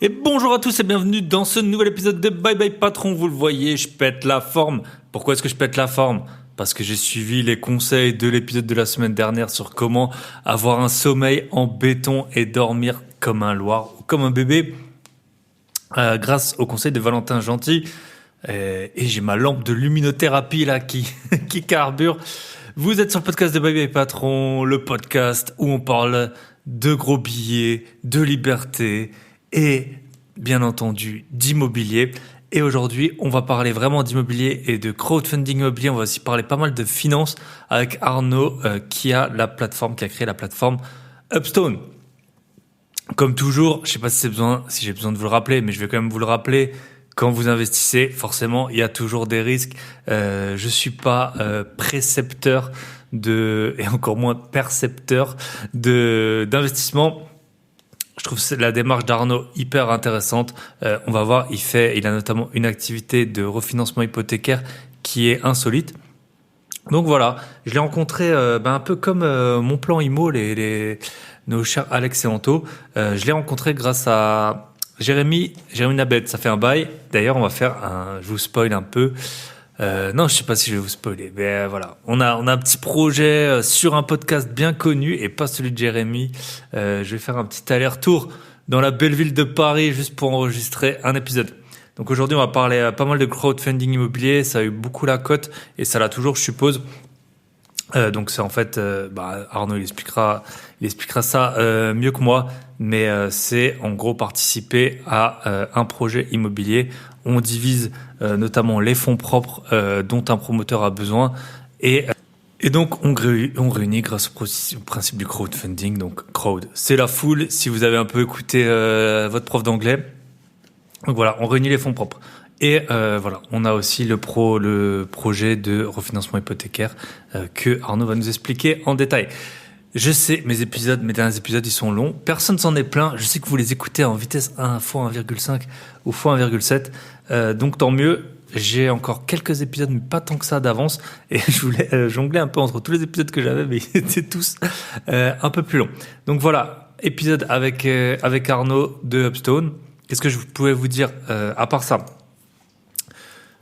Et bonjour à tous et bienvenue dans ce nouvel épisode de Bye Bye Patron. Vous le voyez, je pète la forme. Pourquoi est-ce que je pète la forme ? Parce que j'ai suivi les conseils de l'épisode de la semaine dernière sur comment avoir un sommeil en béton et dormir comme un loir ou comme un bébé. Grâce au conseil de Valentin Gentil. Et j'ai ma lampe de luminothérapie là qui carbure. Vous êtes sur le podcast de Bye Bye Patron, le podcast où on parle de gros billets, de liberté et bien entendu d'immobilier. Et aujourd'hui, on va parler vraiment d'immobilier et de crowdfunding immobilier. On va aussi parler pas mal de finances avec Arnaud qui a créé la plateforme Upstone. Comme toujours, je sais pas si j'ai besoin de vous le rappeler, mais je vais quand même vous le rappeler. Quand vous investissez, forcément, il y a toujours des risques. Je suis pas précepteur et encore moins percepteur d'investissement. Je trouve la démarche d'Arnaud hyper intéressante. On va voir, il a notamment une activité de refinancement hypothécaire qui est insolite. Donc voilà, je l'ai rencontré un peu comme mon plan IMO, nos chers Alex et Anto. Je l'ai rencontré grâce à Jérémy Nabet. Ça fait un bail. D'ailleurs, je vous spoil un peu. Non, je sais pas si je vais vous spoiler, mais voilà. On a un petit projet sur un podcast bien connu et pas celui de Jérémy. Je vais faire un petit aller-retour dans la belle ville de Paris juste pour enregistrer un épisode. Donc aujourd'hui, on va parler pas mal de crowdfunding immobilier. Ça a eu beaucoup la cote et ça l'a toujours, je suppose. Donc c'est en fait, Arnaud il expliquera ça mieux que moi, mais c'est en gros participer à un projet immobilier. On divise notamment les fonds propres dont un promoteur a besoin et donc on réunit grâce au principe du crowdfunding. Donc crowd, c'est la foule. Si vous avez un peu écouté votre prof d'anglais, donc voilà, on réunit les fonds propres. Et voilà, on a aussi le projet de refinancement hypothécaire que Arnaud va nous expliquer en détail. Je sais, mes derniers épisodes, ils sont longs. Personne s'en est plaint. Je sais que vous les écoutez en vitesse 1 fois 1,5 ou fois 1,7. Donc tant mieux. J'ai encore quelques épisodes, mais pas tant que ça d'avance. Et je voulais jongler un peu entre tous les épisodes que j'avais, mais ils étaient tous un peu plus longs. Donc voilà, épisode avec Arnaud de Upstone. Qu'est-ce que je pouvais vous dire à part ça ?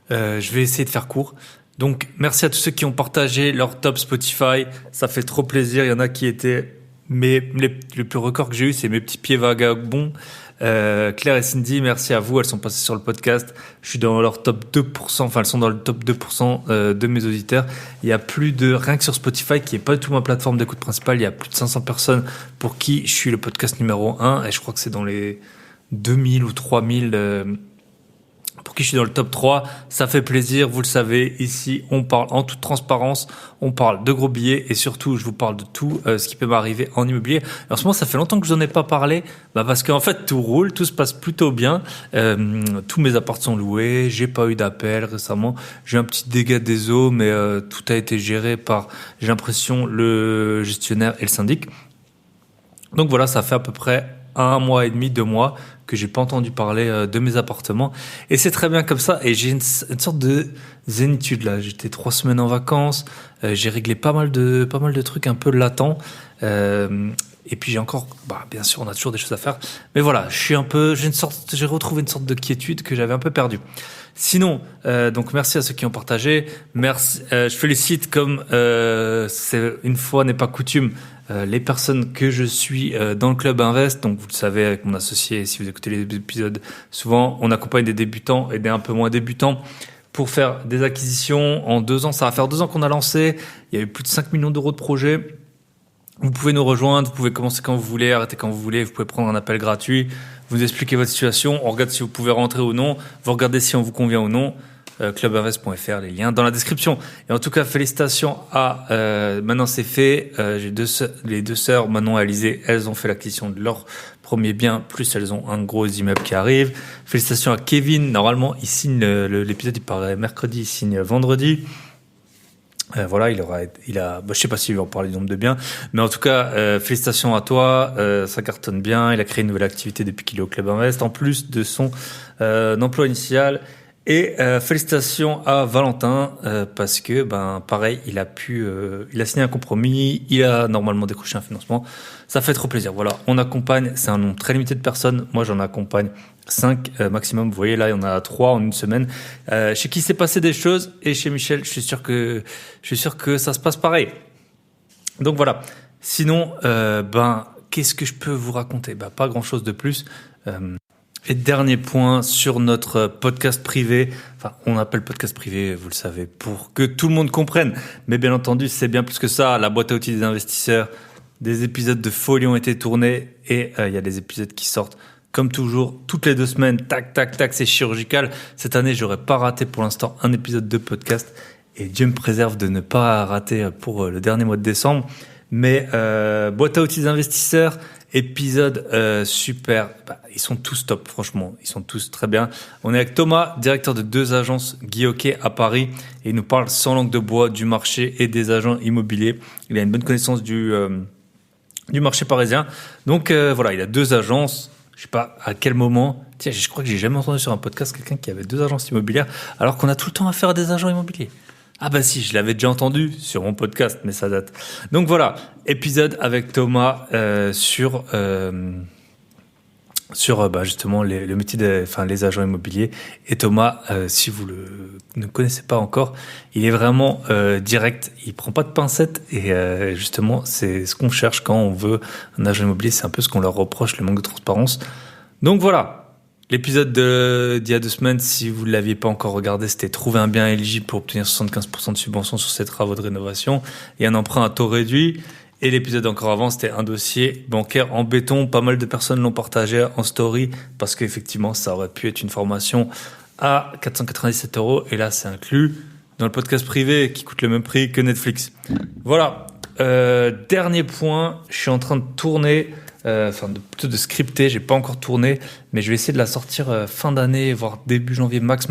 Je vais essayer de faire court. Donc, merci à tous ceux qui ont partagé leur top Spotify. Ça fait trop plaisir. Il y en a qui étaient... le plus record que j'ai eu, c'est mes petits pieds vagabonds. Claire et Cindy, merci à vous. Elles sont passées sur le podcast. Je suis dans leur top 2%. Enfin, elles sont dans le top 2% de mes auditeurs. Il y a rien que sur Spotify, qui est pas du tout ma plateforme d'écoute principale, il y a plus de 500 personnes pour qui je suis le podcast numéro 1. Et je crois que c'est dans les 2000 ou 3000... pour qui je suis dans le top 3, ça fait plaisir, vous le savez, ici on parle en toute transparence, on parle de gros billets et surtout je vous parle de tout ce qui peut m'arriver en immobilier. Et en ce moment ça fait longtemps que je n'en ai pas parlé, parce qu'en fait tout roule, tout se passe plutôt bien, tous mes apparts sont loués, j'ai pas eu d'appel récemment, j'ai eu un petit dégât des eaux mais tout a été géré par, j'ai l'impression, le gestionnaire et le syndic. Donc voilà, ça fait à peu près 1 mois et demi, 2 mois que j'ai pas entendu parler de mes appartements et c'est très bien comme ça. Et j'ai une sorte de zénitude là. J'étais 3 semaines en vacances, j'ai réglé pas mal de trucs un peu latents et puis j'ai encore, bien sûr on a toujours des choses à faire, mais voilà, j'ai retrouvé une sorte de quiétude que j'avais un peu perdue. Sinon, donc merci à ceux qui ont partagé. Merci, je félicite comme c'est une fois n'est pas coutume les personnes que je suis dans le club Invest. Donc vous le savez, avec mon associé, si vous écoutez les épisodes, souvent on accompagne des débutants et des un peu moins débutants pour faire des acquisitions. En 2 ans, ça va faire 2 ans qu'on a lancé. Il y a eu plus de 5 millions d'euros de projets. Vous pouvez nous rejoindre, vous pouvez commencer quand vous voulez, arrêter quand vous voulez, vous pouvez prendre un appel gratuit, vous expliquez votre situation, on regarde si vous pouvez rentrer ou non, vous regardez si on vous convient ou non. Clubinvest.fr, les liens dans la description. Et en tout cas, félicitations à maintenant c'est fait. J'ai les 2 sœurs, Manon et Alizé, elles ont fait l'acquisition de leur premier bien, plus elles ont un gros immeuble qui arrive. Félicitations à Kevin, normalement il signe l'épisode, il paraît mercredi, il signe vendredi. Voilà, je sais pas s'il va en parler du nombre de biens, mais en tout cas, félicitations à toi, ça cartonne bien, il a créé une nouvelle activité depuis qu'il est au Club Invest, en plus de son emploi initial, Et félicitations à Valentin parce que pareil, il a signé un compromis, il a normalement décroché un financement. Ça fait trop plaisir. Voilà, on accompagne, c'est un nombre très limité de personnes. Moi, j'en accompagne 5 maximum. Vous voyez là, il y en a 3 en une semaine. Chez qui s'est passé des choses et chez Michel, je suis sûr que ça se passe pareil. Donc voilà. Sinon, qu'est-ce que je peux vous raconter ? Pas grand-chose de plus. Et dernier point sur notre podcast privé, enfin on appelle podcast privé, vous le savez, pour que tout le monde comprenne. Mais bien entendu, c'est bien plus que ça. La boîte à outils des investisseurs, des épisodes de folie ont été tournés et il y a des épisodes qui sortent comme toujours toutes les 2 semaines. Tac, tac, tac, c'est chirurgical. Cette année, j'aurais pas raté pour l'instant un épisode de podcast et Dieu me préserve de ne pas rater pour le dernier mois de décembre. Mais boîte à outils des investisseurs, épisode super, ils sont tous top franchement, ils sont tous très bien. On est avec Thomas, directeur de 2 agences Guy Hockey à Paris et il nous parle sans langue de bois du marché et des agents immobiliers. Il a une bonne connaissance du marché parisien. Donc voilà, il a 2 agences, je sais pas à quel moment. Tiens, je crois que j'ai jamais entendu sur un podcast quelqu'un qui avait 2 agences immobilières alors qu'on a tout le temps affaire à des agents immobiliers. Ah si, je l'avais déjà entendu sur mon podcast, mais ça date. Donc voilà, épisode avec Thomas sur justement le métier les agents immobiliers. Et Thomas, si vous ne connaissez pas encore, il est vraiment direct. Il prend pas de pincettes et justement c'est ce qu'on cherche quand on veut un agent immobilier. C'est un peu ce qu'on leur reproche, le manque de transparence. Donc voilà. L'épisode d'il y a 2 semaines, si vous ne l'aviez pas encore regardé, c'était trouver un bien éligible pour obtenir 75% de subvention sur ses travaux de rénovation et un emprunt à taux réduit. Et l'épisode encore avant, c'était un dossier bancaire en béton. Pas mal de personnes l'ont partagé en story parce qu'effectivement, ça aurait pu être une formation à 497 €. Et là, c'est inclus dans le podcast privé qui coûte le même prix que Netflix. Voilà. Dernier point, je suis en train de tourner... plutôt de scripter, j'ai pas encore tourné, mais je vais essayer de la sortir fin d'année, voire début janvier max.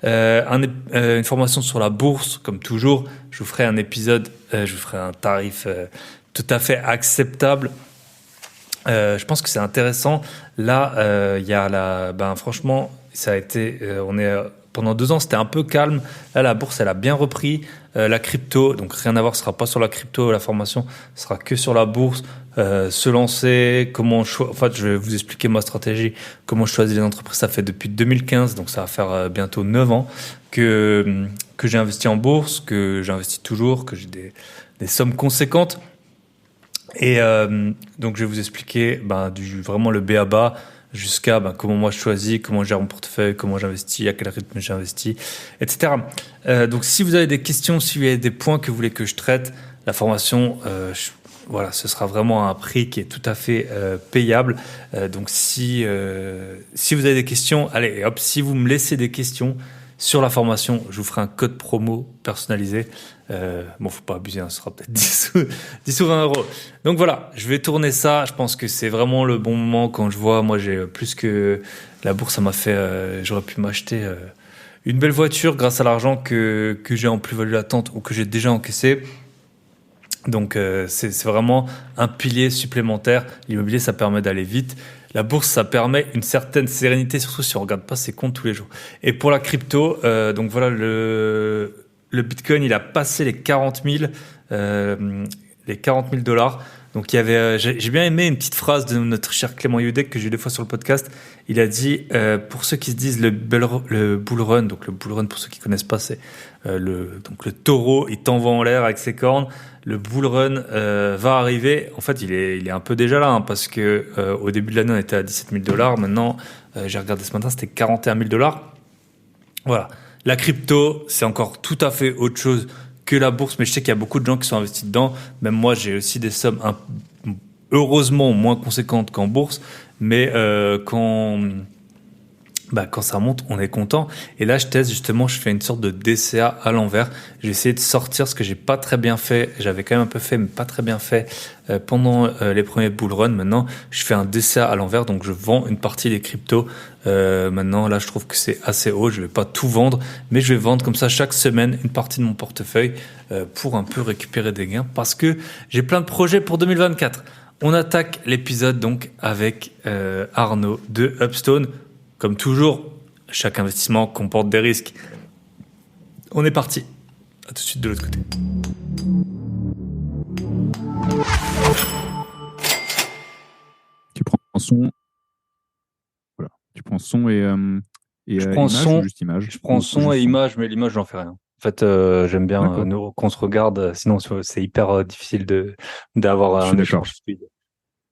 Une formation sur la bourse, comme toujours. Je vous ferai un épisode, je vous ferai un tarif tout à fait acceptable. Je pense que c'est intéressant. Là, il y a franchement, ça a été, pendant 2 ans, c'était un peu calme. Là, la bourse, elle a bien repris. La crypto, donc rien à voir, ce sera pas sur la crypto. La formation sera que sur la bourse. Se lancer, je vais vous expliquer ma stratégie, comment je choisis les entreprises. Ça fait depuis 2015, donc ça va faire bientôt 9 ans que j'ai investi en bourse, que j'investis toujours, que j'ai des sommes conséquentes. Et donc je vais vous expliquer vraiment le b.a.-ba jusqu'à comment moi je choisis, comment je gère mon portefeuille, comment j'investis, à quel rythme j'investis, etc. Donc si vous avez des questions, si vous avez des points que vous voulez que je traite, la formation, ce sera vraiment un prix qui est tout à fait payable. Donc si vous avez des questions, allez hop, si vous me laissez des questions sur la formation, je vous ferai un code promo personnalisé. Faut pas abuser, ce sera peut-être 10 ou 20 €. Donc voilà, je vais tourner ça. Je pense que c'est vraiment le bon moment quand je vois, moi j'ai plus que la bourse, ça m'a fait, j'aurais pu m'acheter une belle voiture grâce à l'argent que j'ai en plus-value latente ou que j'ai déjà encaissé. Donc c'est vraiment un pilier supplémentaire. L'immobilier, ça permet d'aller vite. La bourse, ça permet une certaine sérénité, surtout si on regarde pas ses comptes tous les jours. Et pour la crypto, donc voilà, le Bitcoin, il a passé les 40 000 $. Donc il y avait, j'ai bien aimé une petite phrase de notre cher Clément Yudek que j'ai eu 2 fois sur le podcast. Il a dit, pour ceux qui se disent le bull run, donc le bull run pour ceux qui connaissent pas, c'est le taureau, il t'envoie en l'air avec ses cornes. Le bull run va arriver. En fait, il est un peu déjà là, parce que au début de l'année, on était à 17 000 $. Maintenant, j'ai regardé ce matin, c'était 41 000 $. Voilà. La crypto, c'est encore tout à fait autre chose que la bourse, mais je sais qu'il y a beaucoup de gens qui sont investis dedans. Même moi, j'ai aussi des sommes heureusement moins conséquentes qu'en bourse, mais quand ça monte, on est content. Et là, je teste justement, je fais une sorte de DCA à l'envers. J'ai essayé de sortir ce que j'ai pas très bien fait. J'avais quand même un peu fait, mais pas très bien fait pendant les premiers bull runs. Maintenant, je fais un DCA à l'envers, donc je vends une partie des cryptos. Maintenant, là, je trouve que c'est assez haut. Je vais pas tout vendre, mais je vais vendre comme ça chaque semaine une partie de mon portefeuille pour un peu récupérer des gains, parce que j'ai plein de projets pour 2024. On attaque l'épisode donc avec Arnaud de Upstone. Comme toujours, Chaque investissement comporte des risques. On est parti. À tout de suite de l'autre côté. Tu prends son, voilà. Tu prends son et Je prends image son, ou juste image? je prends Ou son juste et son. image, mais l'image, j'en fais rien. En fait, j'aime bien D'accord. qu'on se regarde, sinon c'est hyper difficile d'avoir Je suis un d'accord. échange fluide.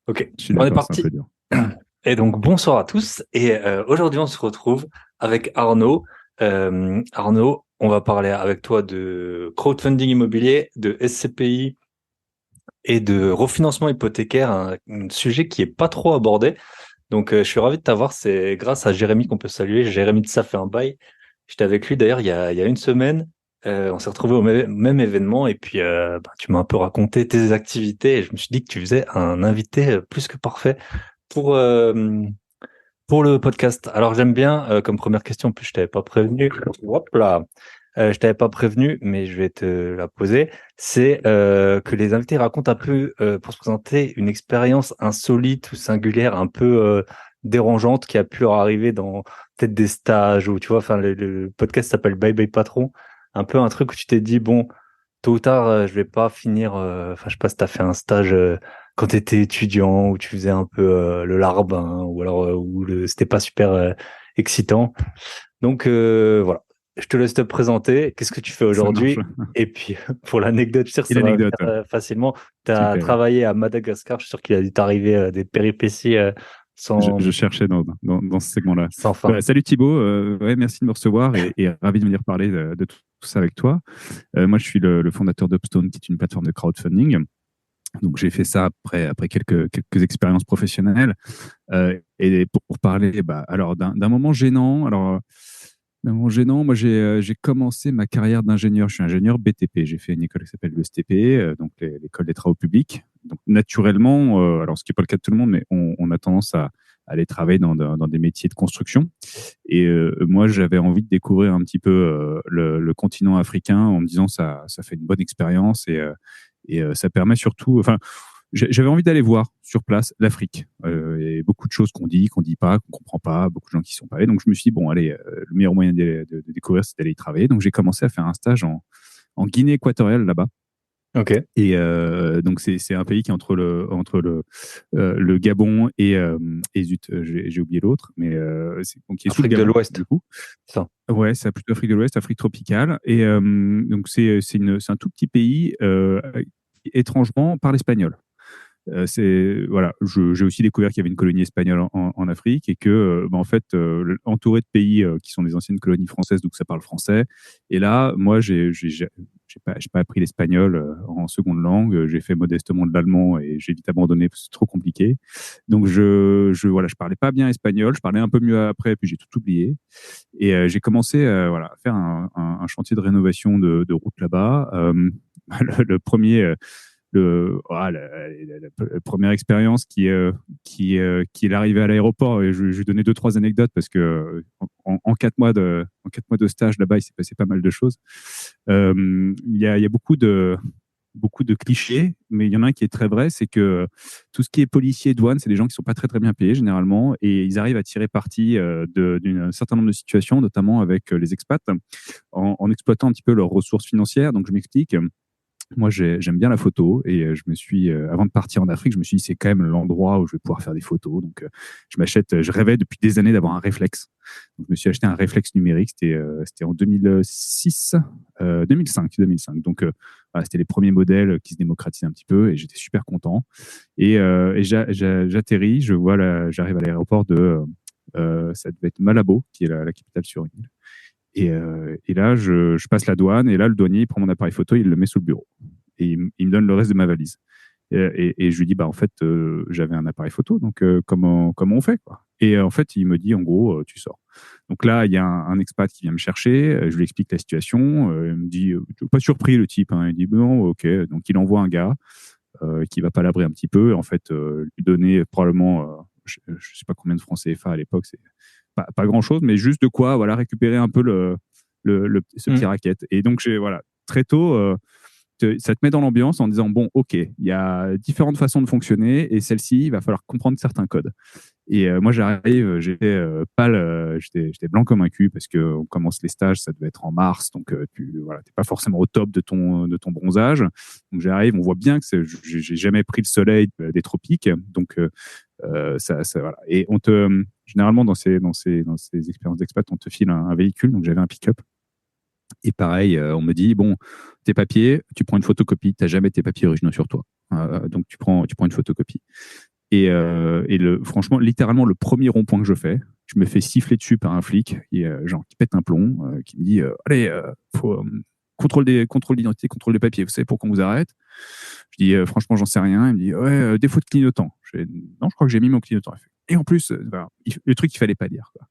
Ok, Je suis on est d'accord, c'est un peu parti. dur. Et donc, bonsoir à tous. Et aujourd'hui, on se retrouve avec Arnaud. Arnaud, on va parler avec toi de crowdfunding immobilier, de SCPI et de refinancement hypothécaire, un sujet qui est pas trop abordé. Donc, je suis ravi de t'avoir. C'est grâce à Jérémy qu'on peut saluer. Jérémy de Ça fait un bail. J'étais avec lui d'ailleurs il y a une semaine. On s'est retrouvé au même événement et puis tu m'as un peu raconté tes activités et je me suis dit que tu faisais un invité plus que parfait pour pour le podcast. Alors j'aime bien comme première question, en plus je t'avais pas prévenu. Hop là. Je t'avais pas prévenu, mais je vais te la poser. C'est que les invités racontent un peu, pour se présenter, une expérience insolite ou singulière, un peu dérangeante qui a pu leur arriver dans peut-être des stages ou tu vois. Enfin, le podcast s'appelle Bye Bye Patron. Un peu un truc où tu t'es dit bon, tôt ou tard, je vais pas finir. Enfin, je sais pas si t'as fait un stage quand t'étais étudiant où tu faisais un peu le larbin ou alors c'était pas super excitant. Donc voilà, je te laisse te présenter. Qu'est-ce que tu fais Ça marche. aujourd'hui? Et puis pour l'anecdote, je suis sûr que Et ça va venir l'anecdote, facilement. Tu as super. travaillé à Madagascar, je suis sûr qu'il a dû t'arriver des péripéties sans, Je cherchais dans ce segment-là. sans fin. Salut Thibaut, ouais, merci de me recevoir et ravi de venir parler de tout ça avec toi. Moi, je suis le fondateur d'Upstone, qui est une plateforme de crowdfunding. Donc, j'ai fait ça après quelques expériences professionnelles. Et pour parler, alors d'un moment gênant. Alors, d'un moment gênant, moi, j'ai commencé ma carrière d'ingénieur. Je suis ingénieur BTP. J'ai fait une école qui s'appelle l'ESTP, donc l'école des travaux publics. Donc, naturellement, alors ce qui n'est pas le cas de tout le monde, mais on a tendance à aller travailler dans des métiers de construction. Et moi, j'avais envie de découvrir un petit peu le continent africain en me disant ça fait une bonne expérience et ça permet surtout. Enfin, j'avais envie d'aller voir sur place l'Afrique. Et beaucoup de choses qu'on dit pas, qu'on comprend pas, beaucoup de gens qui sont pas allés. Donc je me suis dit bon, allez, le meilleur moyen de découvrir, c'est d'aller y travailler. Donc j'ai commencé à faire un stage en Guinée équatoriale là-bas. Ok. Et donc c'est un pays qui est le Gabon et zut, j'ai oublié l'autre, mais donc qui est sous le Afrique de Gabon l'Ouest. du coup. Ça. Ouais, c'est plutôt Afrique de l'Ouest, Afrique tropicale. Et donc c'est un tout petit pays étrangement parle espagnol. Voilà, j'ai aussi découvert qu'il y avait une colonie espagnole en Afrique et que, en fait, entouré de pays qui sont des anciennes colonies françaises, donc ça parle français. Et là, moi, j'ai pas appris l'espagnol en seconde langue. J'ai fait modestement de l'allemand et j'ai vite abandonné parce que c'est trop compliqué. Donc, voilà, je parlais pas bien espagnol. Je parlais un peu mieux après, puis j'ai tout oublié. Et j'ai commencé, voilà, à faire un chantier de rénovation de route là-bas. Le premier la première expérience qui est l'arrivée à l'aéroport. Et je vais donner deux, trois anecdotes parce que en 4 mois de stage là-bas, il s'est passé pas mal de choses. Il y a beaucoup de clichés, mais il y en a un qui est très vrai, c'est que tout ce qui est policier, douane, c'est des gens qui sont pas très très bien payés généralement, et ils arrivent à tirer parti d'un certain nombre de situations, notamment avec les expats, en exploitant un petit peu leurs ressources financières. Donc je m'explique. Moi, j'aime bien la photo et avant de partir en Afrique, je me suis dit, c'est quand même l'endroit où je vais pouvoir faire des photos. Donc, je rêvais depuis des années d'avoir un réflexe. Donc, je me suis acheté un réflexe numérique. C'était en 2006, 2005. Donc, voilà, c'était les premiers modèles qui se démocratisaient un petit peu et j'étais super content. Et j'atterris, j'arrive à l'aéroport ça devait être Malabo, qui est la capitale sur une île. Et là, je passe la douane et là, le douanier il prend mon appareil photo, il le met sous le bureau et il me donne le reste de ma valise. Et je lui dis, en fait, j'avais un appareil photo, donc comment on fait, quoi. Et en fait, il me dit, en gros, tu sors. Donc là, il y a un expat qui vient me chercher, je lui explique la situation, il me dit, pas surpris le type, hein, il dit, bon, ok, donc il envoie un gars qui va palabrer un petit peu, en fait, lui donner probablement, je ne sais pas combien de francs CFA à l'époque, c'est pas grand-chose, mais juste de quoi voilà, récupérer un peu ce petit racket. Et donc, voilà, très tôt, ça te met dans l'ambiance en disant, bon, ok, il y a différentes façons de fonctionner et celle-ci, il va falloir comprendre certains codes. Et moi, j'arrive, j'étais pâle, j'étais blanc comme un cul parce que on commence les stages, ça devait être en mars, donc t'es pas forcément au top de ton bronzage. Donc j'arrive, on voit bien que j'ai jamais pris le soleil des tropiques, donc voilà. Et généralement dans ces expériences d'expat, on te file un véhicule, donc j'avais un pick-up. Et pareil, on me dit bon, tes papiers, tu prends une photocopie, t'as jamais tes papiers originaux sur toi, donc tu prends une photocopie. Et franchement, littéralement, le premier rond-point que je fais, je me fais siffler dessus par un flic, genre qui pète un plomb, qui me dit allez, faut contrôle d'identité, contrôle des papiers. Vous savez pourquoi on vous arrête? Je dis franchement, j'en sais rien. Il me dit ouais, défaut de clignotant. Non, je crois que j'ai mis mon clignotant. Et en plus, voilà, le truc qu'il fallait pas dire, quoi.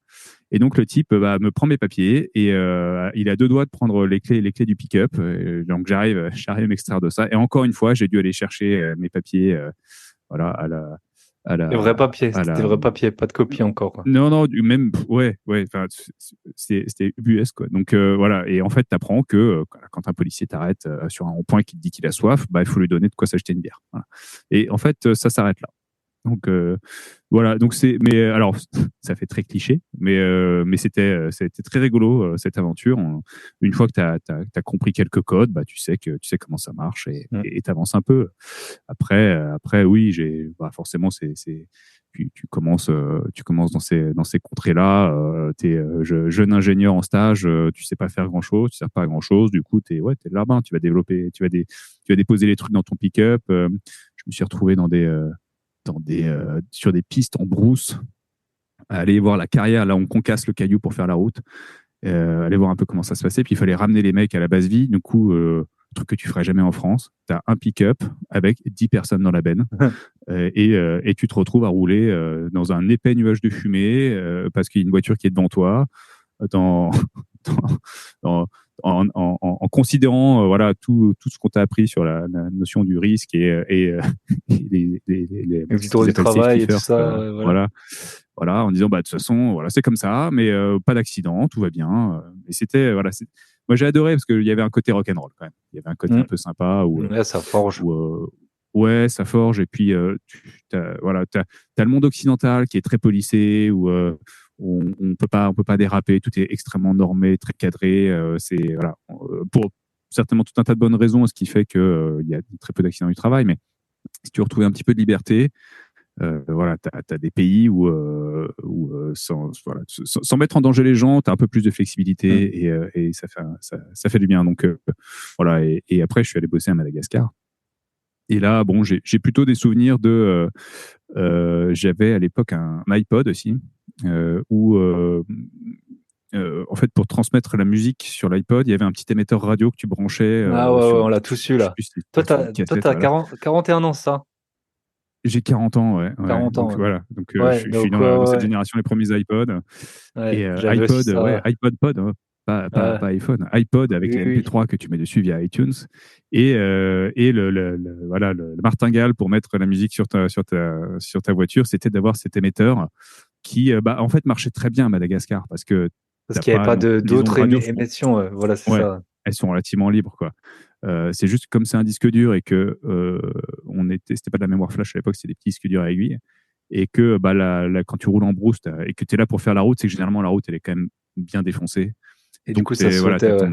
Et donc le type me prend mes papiers et il a deux doigts de prendre les clés du pick-up. Donc j'arrive à m'extraire de ça. Et encore une fois, j'ai dû aller chercher mes papiers, voilà, Les vrais papiers, à c'était des la... vrais papiers, pas de copie encore, quoi. Non, même, ouais, enfin, c'était UBS, quoi. Donc, voilà. Et en fait, t'apprends que quand un policier t'arrête sur un rond-point qui te dit qu'il a soif, bah, il faut lui donner de quoi s'acheter une bière. Voilà. Et en fait, ça s'arrête là. Donc, voilà. Donc, mais alors, ça fait très cliché, mais c'était très rigolo, cette aventure. Une fois que t'as compris quelques codes, bah, tu sais comment ça marche et t'avances un peu. Après, oui, forcément, tu commences dans ces contrées-là. T'es jeune ingénieur en stage, tu sais pas faire grand-chose, tu sais pas grand-chose. Du coup, t'es de là-bas. Tu vas déposer les trucs dans ton pick-up. Je me suis retrouvé sur des pistes en brousse, à aller voir la carrière là où on concasse le caillou pour faire la route. Aller voir un peu comment ça se passait. Puis il fallait ramener les mecs à la base vie. Du coup, truc que tu ferais jamais en France. Tu as un pick-up avec 10 personnes dans la benne et tu te retrouves à rouler dans un épais nuage de fumée parce qu'il y a une voiture qui est devant toi dans, en considérant voilà tout ce qu'on t'a appris sur la notion du risque et Le ce droit qu'ils du appellent travail safety et tout first, ça, voilà, en disant bah de toute façon voilà c'est comme ça, mais pas d'accident, tout va bien. Et c'était voilà, moi j'ai adoré parce qu'il y avait un côté rock'n'roll quand même. Il y avait un côté un peu sympa Ouais, ça forge. ouais, ça forge. Et puis t'as le monde occidental qui est très policé où on peut pas déraper, tout est extrêmement normé, très cadré. C'est voilà, pour certainement tout un tas de bonnes raisons, ce qui fait que il y a très peu d'accidents du travail. Mais si tu veux retrouver un petit peu de liberté, voilà, t'as des pays où sans mettre en danger les gens, t'as un peu plus de flexibilité et ça fait du bien. Donc voilà. Et après, je suis allé bosser à Madagascar. Et là, bon, j'ai plutôt des souvenirs de. J'avais à l'époque un iPod aussi, où en fait, pour transmettre la musique sur l'iPod, il y avait un petit émetteur radio que tu branchais Ah ouais, sur. on l'a tous eu Je sais là. plus si Toi, c'était une cassette, t'as voilà. 41 ans, ça? J'ai 40 ans, ouais. 40 ans, Donc ouais. voilà. Donc Ouais, je suis donc ouais, dans cette ouais. génération les premiers iPods. Ouais, Et j'avais aussi iPod, ouais, ça. iPod Pod, hein, Ouais. pas iPhone, iPod avec Oui, les oui. MP3 que tu mets dessus via iTunes et voilà le martingale pour mettre la musique sur ta voiture, c'était d'avoir cet émetteur qui bah, en fait marchait très bien à Madagascar parce que Parce t'as qu'il n'y avait pas pas les ondes d'autres radio sont émissions. Voilà, c'est ouais, ça. elles sont relativement libres quoi. C'est juste comme c'est un disque dur et que c'était pas de la mémoire flash à l'époque, c'était des petits disques durs à aiguille et que bah quand tu roules en brousse et que tu es là pour faire la route, c'est que généralement la route elle est quand même bien défoncée. Et du Donc coup, ça sautait, ouais.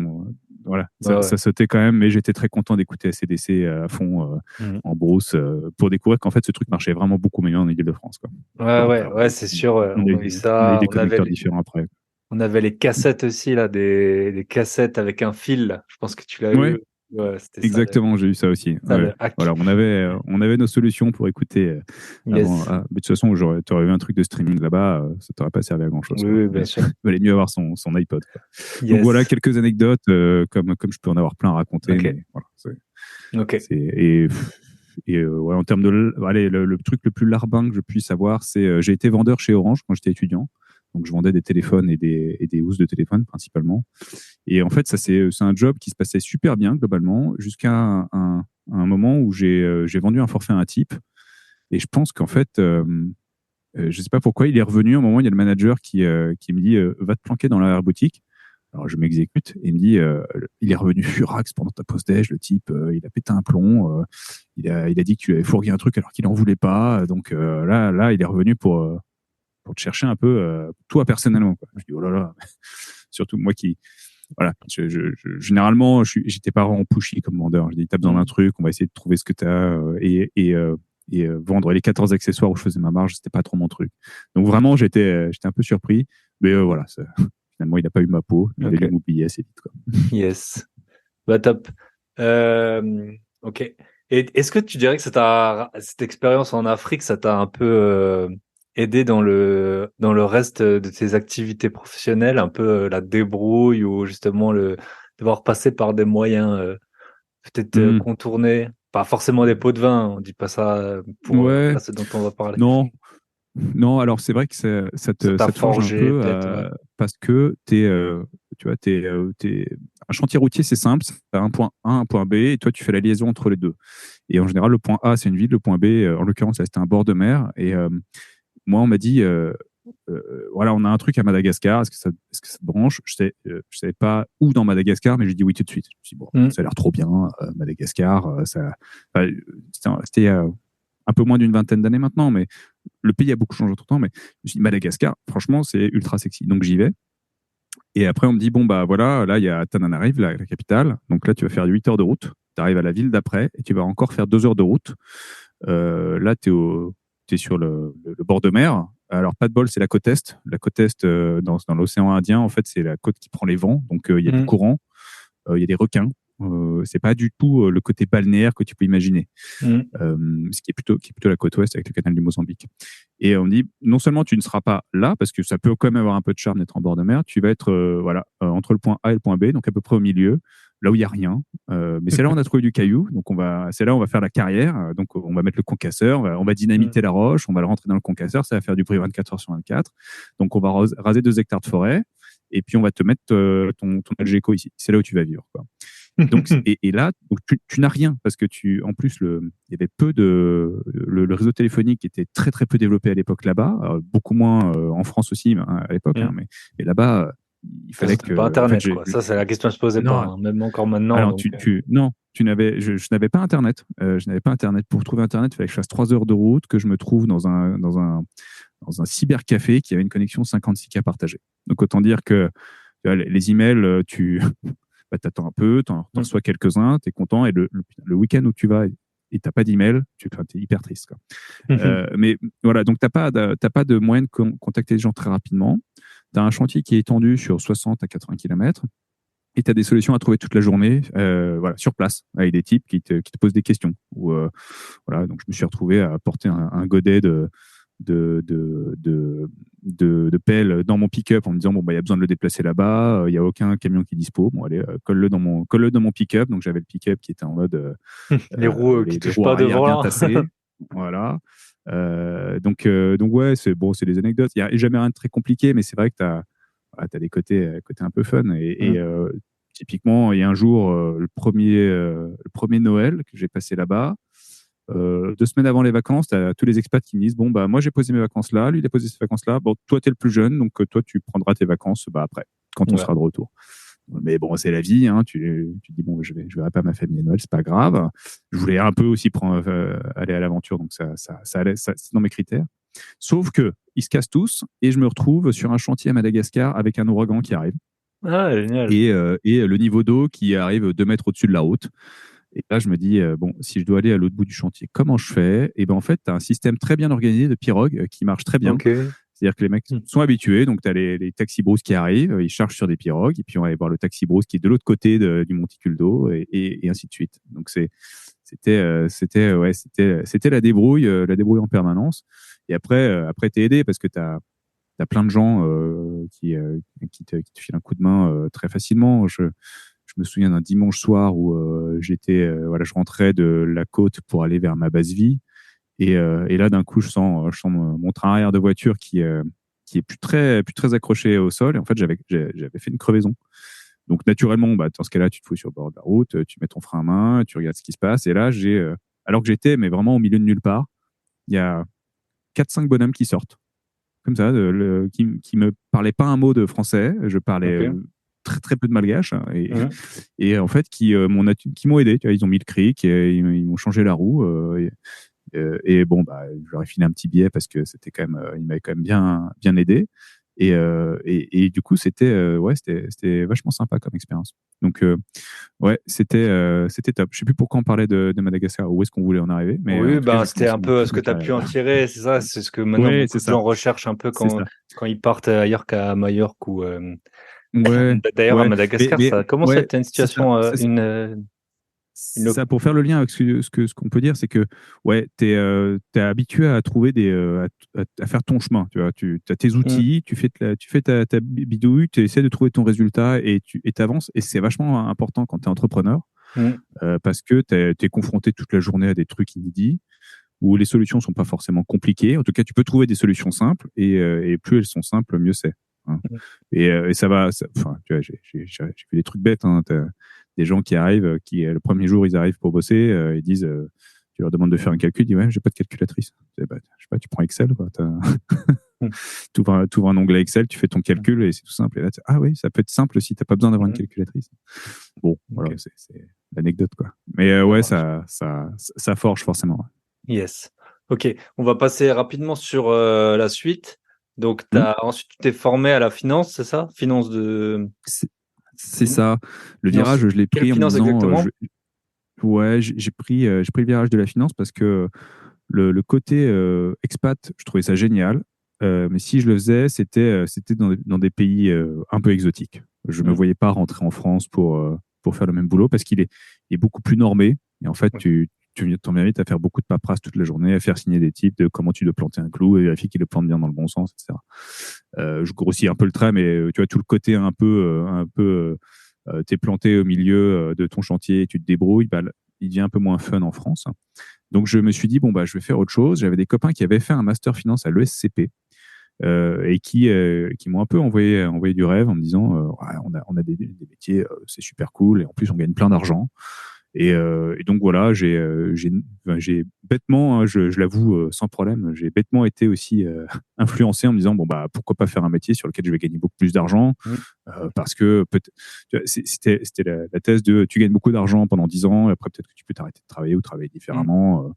voilà, Ouais, ouais. ça sautait quand même, mais j'étais très content d'écouter AC/DC à fond en brousse pour découvrir qu'en fait ce truc marchait vraiment beaucoup mieux en Île-de-France quoi. Ouais, ouais, Alors, ouais, c'est sûr. on a On eu a eu des ça. connecteurs différents après. On avait les cassettes aussi, là, des cassettes avec un fil, là. Je pense que tu l'as Ouais, eu. Ouais, c'était ça, exactement, j'ai eu ça aussi. ça, Ouais. le hack. Voilà, on avait nos solutions pour écouter avant. Yes. Mais de toute façon, tu aurais eu un truc de streaming là-bas, ça t'aurait pas servi à grand-chose. Oui, Quoi. oui, bien Mais sûr. il valait mieux avoir son iPod. Quoi. Donc voilà, Yes. quelques anecdotes, comme je peux en avoir plein à raconter. Ok. Mais voilà, Ok. ouais, en termes allez, le truc le plus larbin que je puisse avoir, c'est j'ai été vendeur chez Orange quand j'étais étudiant. Donc je vendais des téléphones et des housses de téléphone principalement. Et en fait, ça c'est un job qui se passait super bien globalement jusqu'à un moment où j'ai vendu un forfait à un type. Et je pense qu'en fait, je sais pas pourquoi, il est revenu. À un moment, il y a le manager qui me dit va te planquer dans l'arrière-boutique. Alors je m'exécute et il me dit il est revenu furax pendant ta pause déj, le type, il a pété un plomb, il a dit que tu lui avais fourgué un truc alors qu'il en voulait pas. Donc là, il est revenu pour te chercher un peu toi personnellement, quoi. Je dis oh là là, surtout moi qui voilà, généralement, j'étais pas vraiment pushy comme vendeur. Je dis, t'as besoin d'un truc, on va essayer de trouver ce que t'as et vendre les 14 accessoires où je faisais ma marge, c'était pas trop mon truc. Donc vraiment, j'étais un peu surpris, mais voilà, finalement, il a pas eu ma peau. Il avait dû m'oublier assez vite, quoi. Yes. Bah top. Ok. Et est-ce que tu dirais que cette expérience en Afrique, ça t'a un peu aidé dans le reste de tes activités professionnelles, un peu la débrouille ou justement le devoir passer par des moyens peut-être contournés, pas forcément des pots de vin, on dit pas ça pour Ouais, là, ce dont on va parler. non, alors c'est vrai que ça te forge un forgé, peu peut-être, parce que tu vois, un chantier routier, c'est simple, t'as un point A, un point B, et toi, tu fais la liaison entre les deux. Et en général, le point A, c'est une ville, le point B, en l'occurrence, là, c'était un bord de mer. Et moi, on m'a dit, voilà, on a un truc à Madagascar, est-ce que ça te branche? Je savais pas où dans Madagascar, mais j'ai dit oui tout de suite. Je me suis dit, bon, ça a l'air trop bien, Madagascar, c'était un peu moins d'une vingtaine d'années maintenant, mais le pays a beaucoup changé entre-temps. Mais je me suis dit, Madagascar, franchement, c'est ultra sexy. Donc j'y vais. Et après, on me dit, bon, bah voilà, là, il y a Tananarive, la capitale. Donc là, tu vas faire 8 heures de route. Tu arrives à la ville d'après et tu vas encore faire 2 heures de route. Là, tu es sur le bord de mer. Alors, pas de bol, c'est la côte Est. La côte Est, dans l'océan Indien, en fait, c'est la côte qui prend les vents. Donc, il y a du courant, il y a des requins. C'est pas du tout le côté balnéaire que tu peux imaginer. Ce qui est plutôt la côte ouest avec le canal du Mozambique. Et on dit, non seulement tu ne seras pas là, parce que ça peut quand même avoir un peu de charme d'être en bord de mer, tu vas être entre le point A et le point B, donc à peu près au milieu, là où il n'y a rien. Mais c'est là où on a trouvé du caillou, donc c'est là où on va faire la carrière. Donc on va mettre le concasseur, on va dynamiter la roche, on va le rentrer dans le concasseur, ça va faire du bruit 24 heures sur 24. Donc on va raser 2 hectares de forêt, et puis on va te mettre ton Algeco ici. C'est là où tu vas vivre, quoi. Donc, et là, donc tu n'as rien parce que en plus, il y avait le réseau téléphonique était très très peu développé à l'époque là-bas, beaucoup moins en France aussi à l'époque, mais là-bas, il fallait que. Pas Internet, quoi. Ça, c'est la question que je posais pas, hein, même encore maintenant. Alors, non, je n'avais pas Internet. Je n'avais pas Internet. Pour trouver Internet, il fallait que je fasse 3 heures de route, que je me trouve dans un cybercafé qui avait une connexion 56K partagée. Donc, autant dire que les emails, t'attends un peu, t'en reçois quelques-uns, t'es content, et le week-end où tu vas et t'as pas d'email, t'es hyper triste, quoi. Mais voilà, donc t'as pas de moyen de contacter les gens très rapidement. T'as un chantier qui est étendu sur 60 à 80 km et t'as des solutions à trouver toute la journée, voilà, sur place, avec des types qui te posent des questions. Voilà, donc je me suis retrouvé à porter un godet de pelle dans mon pick-up en me disant bon, bah, il y a besoin de le déplacer là-bas, il n'y a aucun camion qui est dispo, bon allez, colle-le dans mon pick-up. Donc j'avais le pick-up qui était en mode les roues qui touchent pas devant bien tassées. Voilà. Donc ouais, c'est des anecdotes, il n'y a jamais rien de très compliqué, mais c'est vrai que tu as des côtés un peu fun et typiquement il y a un jour le premier Noël que j'ai passé là-bas. 2 semaines avant les vacances, tu as tous les expats qui me disent bon, bah, moi j'ai posé mes vacances là, lui il a posé ses vacances là. Bon, toi tu es le plus jeune, donc toi tu prendras tes vacances après, quand on sera de retour. Mais bon, c'est la vie, hein. Tu dis bon, je verrai pas ma famille à Noël, c'est pas grave. Je voulais un peu aussi aller à l'aventure, donc ça allait, c'est dans mes critères. Sauf que ils se cassent tous et je me retrouve sur un chantier à Madagascar avec un ouragan qui arrive. Ah, génial. Et le niveau d'eau qui arrive 2 mètres au-dessus de la route. Et là, je me dis, bon, si je dois aller à l'autre bout du chantier, comment je fais? Et ben en fait, tu as un système très bien organisé de pirogues qui marche très bien. Okay. C'est-à-dire que les mecs sont habitués. Donc, tu as les taxis brousse qui arrivent, ils chargent sur des pirogues, et puis on va aller voir le taxi brousse qui est de l'autre côté du monticule d'eau, et ainsi de suite. Donc, c'était la débrouille en permanence. Et après, t'es aidé parce que t'as plein de gens qui te filent un coup de main très facilement. Je me souviens d'un dimanche soir où je rentrais de la côte pour aller vers ma base vie. Et là, d'un coup, je sens mon train arrière de voiture qui est plus très accroché au sol. Et en fait, j'avais fait une crevaison. Donc, naturellement, bah, dans ce cas-là, tu te fous sur le bord de la route, tu mets ton frein à main, tu regardes ce qui se passe. Et là, alors que j'étais, mais vraiment au milieu de nulle part, il y a 4-5 bonhommes qui sortent. Comme ça, qui me parlaient pas un mot de français. Je parlais très, très peu de malgache. Et en fait, qui m'ont aidé. Tu vois, ils ont mis le cric, ils m'ont changé la roue. et bon, bah, j'aurais filé un petit billet parce que c'était quand même, il m'avait quand même bien aidé. Et du coup, c'était vachement sympa comme expérience. Donc, ouais, c'était top. Je sais plus pourquoi on parlait de Madagascar, où est-ce qu'on voulait en arriver, mais en Oui, tout cas, ben, j'ai c'était commencé un mon peu plus ce que belle tu as pu en carrière. tirer, c'est ça, c'est ce que maintenant Ouais, beaucoup c'est de ça, gens recherchent un peu c'est ça. quand ils partent ailleurs qu'à Majorque ou Ouais, d'ailleurs à ouais, Madagascar, mais ça commence à ouais, être une c'est ça, situation, c'est ça. une C'est ça, pour faire le lien avec ce qu'on peut dire, c'est que ouais, t'es habitué à trouver à faire ton chemin. Tu vois, tu as tes Mm, outils, tu fais ta bidouille, tu essaies de trouver ton résultat et tu avances. Et c'est vachement important quand tu es entrepreneur mm, parce que tu es confronté toute la journée à des trucs inédits où les solutions sont pas forcément compliquées. En tout cas, tu peux trouver des solutions simples et plus elles sont simples, mieux c'est. Hein. mm, Et ça va. Enfin, tu vois, j'ai fait des trucs bêtes. Hein. T'as des gens qui arrivent, le premier jour ils arrivent pour bosser, ils disent, tu leur demandes de faire un calcul, ils disent ouais, j'ai pas de calculatrice. Bah, je sais pas, tu prends Excel, quoi. mm, Tu ouvres un onglet Excel, tu fais ton calcul et c'est tout simple. Et là, ah oui, ça peut être simple si t'as pas besoin d'avoir une mm. calculatrice. Bon, voilà, Ok, c'est l'anecdote, quoi. Mais ça ouais, marche. ça forge forcément. Yes. Ok, on va passer rapidement sur la suite. Donc, Hmm. ensuite, tu t'es formé à la finance, c'est ça? Finance de... C'est ça. Le Finance... virage, je l'ai Quelle pris en me finance disant, exactement? ouais, j'ai pris le virage de la finance parce que le côté expat, je trouvais ça génial. Mais si je le faisais, c'était dans des pays un peu exotiques. Je me Mm, voyais pas rentrer en France pour faire le même boulot parce il est beaucoup plus normé. Et en fait, ok. tu t'en mérites à faire beaucoup de paperasse toute la journée, à faire signer des types de comment tu dois planter un clou et vérifier qu'il le plante bien dans le bon sens, etc. Je grossis un peu le trait, mais tu vois, tout le côté t'es planté au milieu de ton chantier et tu te débrouilles, bah, il devient un peu moins fun en France. Donc, je me suis dit, bon, bah, je vais faire autre chose. J'avais des copains qui avaient fait un master finance à l'ESCP et qui m'ont un peu envoyé du rêve en me disant, ouais, on a des métiers, c'est super cool et en plus, on gagne plein d'argent. Et donc voilà, j'ai bêtement, hein, je l'avoue sans problème, j'ai bêtement été aussi influencé en me disant bon bah pourquoi pas faire un métier sur lequel je vais gagner beaucoup plus d'argent Mm, parce que c'était la thèse de tu gagnes beaucoup d'argent pendant 10 ans et après peut-être que tu peux t'arrêter de travailler ou travailler mm. différemment,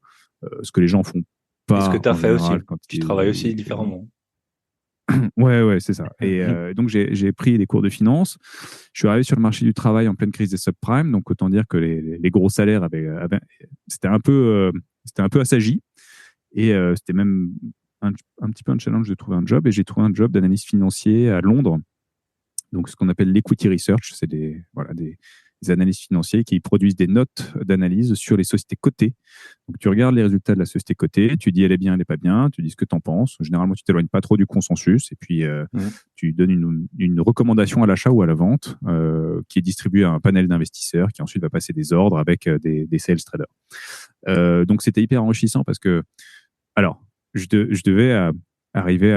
ce que les gens font Et ce que pas tu as en fait général aussi. quand Tu travailles aussi ils différemment. ouais, c'est ça. Et donc, j'ai pris des cours de finance. Je suis arrivé sur le marché du travail en pleine crise des subprimes. Donc, autant dire que les gros salaires c'était c'était un peu assagi. Et c'était même un petit peu un challenge de trouver un job. Et j'ai trouvé un job d'analyste financier à Londres. Donc, ce qu'on appelle l'equity research, c'est des analystes financiers qui produisent des notes d'analyse sur les sociétés cotées. Donc, tu regardes les résultats de la société cotée, tu dis elle est bien, elle n'est pas bien, tu dis ce que tu en penses. Généralement, tu t'éloignes pas trop du consensus et puis Mm, tu donnes une recommandation à l'achat ou à la vente qui est distribuée à un panel d'investisseurs qui ensuite va passer des ordres avec des sales traders. Donc, c'était hyper enrichissant parce que, alors, je devais arriver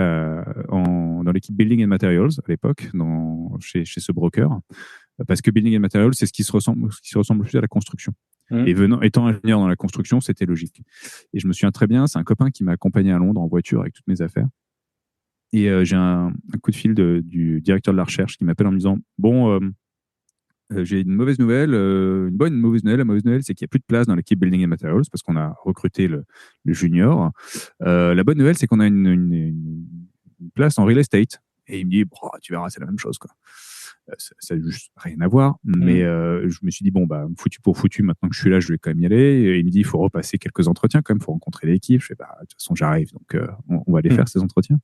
dans l'équipe Building and Materials à l'époque, chez ce broker, parce que Building and Materials, c'est ce qui se ressemble le plus à la construction. Et mm, étant ingénieur dans la construction, c'était logique. Et je me souviens très bien, c'est un copain qui m'a accompagné à Londres en voiture avec toutes mes affaires. Et j'ai un coup de fil du directeur de la recherche qui m'appelle en me disant bon, j'ai une mauvaise nouvelle, une bonne, une mauvaise nouvelle. La mauvaise nouvelle, c'est qu'il n'y a plus de place dans l'équipe Building and Materials parce qu'on a recruté le junior. La bonne nouvelle, c'est qu'on a une place en real estate. Et il me dit, oh, tu verras, c'est la même chose, quoi. Ça n'a juste rien à voir. Mais mm. je me suis dit, bon, bah, foutu pour foutu, maintenant que je suis là, je vais quand même y aller. Et il me dit, il faut repasser quelques entretiens quand même, il faut rencontrer l'équipe. Je fais, bah, de toute façon, j'arrive, donc on va aller faire ces entretiens.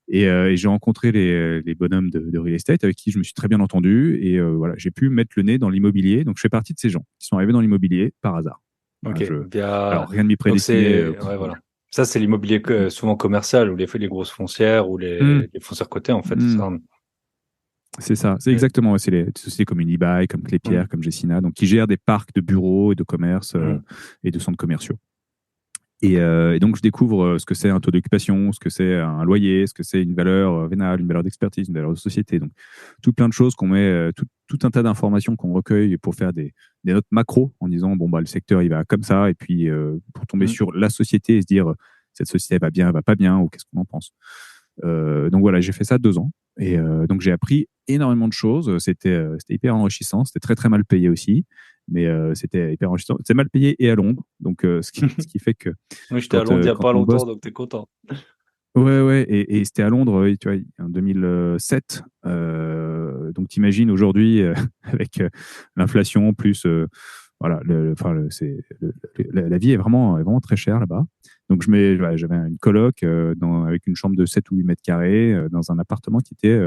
Et j'ai rencontré les bonhommes de real estate avec qui je me suis très bien entendu. Et voilà, j'ai pu mettre le nez dans l'immobilier. Donc, je fais partie de ces gens qui sont arrivés dans l'immobilier par hasard. Voilà, Ok. alors, rien de m'y Donc prédestinait. c'est ouais, voilà. Ça, c'est l'immobilier souvent commercial ou les grosses foncières ou Hum, les foncières cotées, en fait. C'est hum. ça. C'est ça, c'est Mm, exactement. Ouais, c'est les sociétés comme Unibail, comme Clépierre, mm, comme Gessina, donc qui gèrent des parcs de bureaux et de commerce mm, et de centres commerciaux. Et donc, je découvre ce que c'est un taux d'occupation, ce que c'est un loyer, ce que c'est une valeur vénale, une valeur d'expertise, une valeur de société. Donc, tout plein de choses qu'on met, tout un tas d'informations qu'on recueille pour faire des notes macro en disant, bon, bah, le secteur, il va comme ça. Et puis, pour tomber mm. sur la société et se dire, cette société elle va bien, elle va pas bien, ou qu'est-ce qu'on en pense. Donc, voilà, j'ai fait ça 2 ans. Et donc, j'ai appris énormément de choses. C'était hyper enrichissant. C'était très, très mal payé aussi. Mais c'était hyper enrichissant. C'est mal payé et à Londres. Donc, ce qui fait que Oui, j'étais à Londres il n'y a pas mon longtemps, boss, donc t'es content. ouais, et c'était à Londres, oui, tu vois, en 2007. Donc, t'imagines aujourd'hui, avec l'inflation, plus, voilà, la vie est vraiment très chère là-bas. Donc, voilà, j'avais une coloc avec une chambre de 7 ou 8 mètres carrés dans un appartement qui était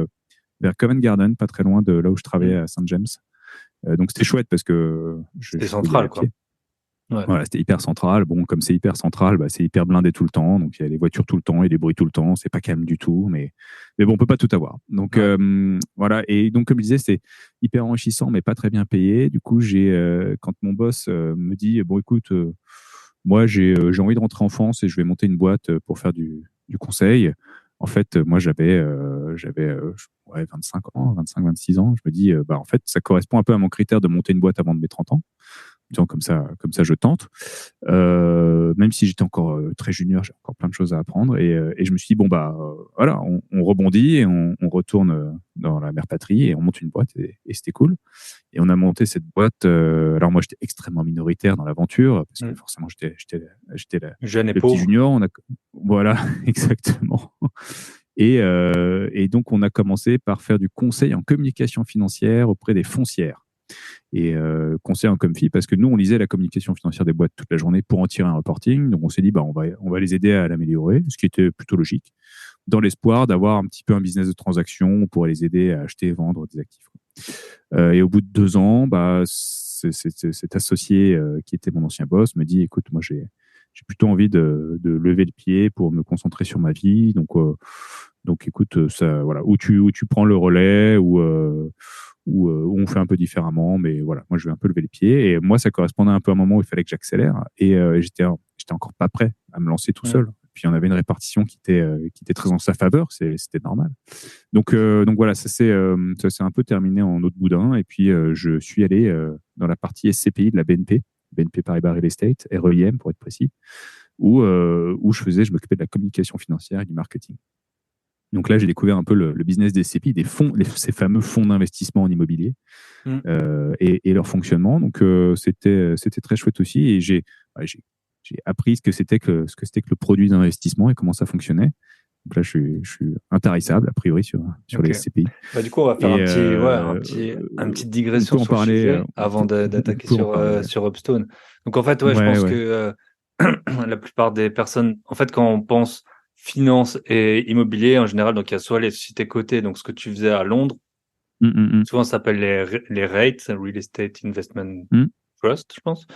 vers Covent Garden, pas très loin de là où je travaillais à St. James. Donc, c'était chouette parce que C'était je pouvais y aller central, à quoi. pied. Ouais. Voilà, c'était hyper central. Bon, comme c'est hyper central, bah, c'est hyper blindé tout le temps. Donc, il y a des voitures tout le temps, il y a des bruits tout le temps. C'est pas calme du tout. Mais bon, on peut pas tout avoir. Donc, voilà. Et donc, comme je disais, c'est hyper enrichissant, mais pas très bien payé. Du coup, quand mon boss me dit, bon, écoute, moi, j'ai envie de rentrer en France et je vais monter une boîte pour faire du conseil. En fait, moi, j'avais ouais, 25 ans, 25, 26 ans. Je me dis, bah, en fait, ça correspond un peu à mon critère de monter une boîte avant de mes 30 ans. Disons, comme ça, je tente. Même si j'étais encore très junior, j'ai encore plein de choses à apprendre. Et je me suis dit, bon, bah, voilà, on rebondit et on retourne dans la mère patrie et on monte une boîte et c'était cool. Et on a monté cette boîte. Alors, moi, j'étais extrêmement minoritaire dans l'aventure parce que forcément, j'étais Jeune et le petit pauvre. junior. Voilà, exactement. Et donc, on a commencé par faire du conseil en communication financière auprès des foncières. Et conseil en comfi, parce que nous, on lisait la communication financière des boîtes toute la journée pour en tirer un reporting. Donc, on s'est dit, bah, on va les aider à l'améliorer, ce qui était plutôt logique, dans l'espoir d'avoir un petit peu un business de transaction pour les aider à acheter et vendre des actifs. Et au bout de 2 ans, bah, cet associé qui était mon ancien boss me dit, écoute, moi, j'ai plutôt envie de lever le pied pour me concentrer sur ma vie. Donc écoute, ça, voilà, où tu prends le relais, ou on fait un peu différemment, mais voilà, moi je vais un peu lever les pieds. Et moi, ça correspondait un peu à un moment où il fallait que j'accélère. Et j'étais encore pas prêt à me lancer tout seul. Puis on avait une répartition qui était très en sa faveur, c'était normal. Donc voilà, ça s'est un peu terminé en autre boudin. Et puis je suis allé dans la partie SCPI de la BNP, BNP Paribas Real Estate, REIM pour être précis, où je m'occupais de la communication financière et du marketing. Donc là, j'ai découvert un peu le business des SCPI, ces fameux fonds d'investissement en immobilier et leur fonctionnement. Donc c'était très chouette aussi. Et j'ai appris ce que c'était que le produit d'investissement et comment ça fonctionnait. Donc là, je suis intarissable a priori sur les SCPI. Bah, du coup, on va faire une petite digression sur le sujet avant d'attaquer sur Upstone. Donc en fait, je pense que la plupart des personnes, en fait, quand on pense finance et immobilier en général, donc il y a soit les sociétés cotées, donc ce que tu faisais à Londres, souvent ça s'appelle les REITs, Real Estate Investment Trust, je pense.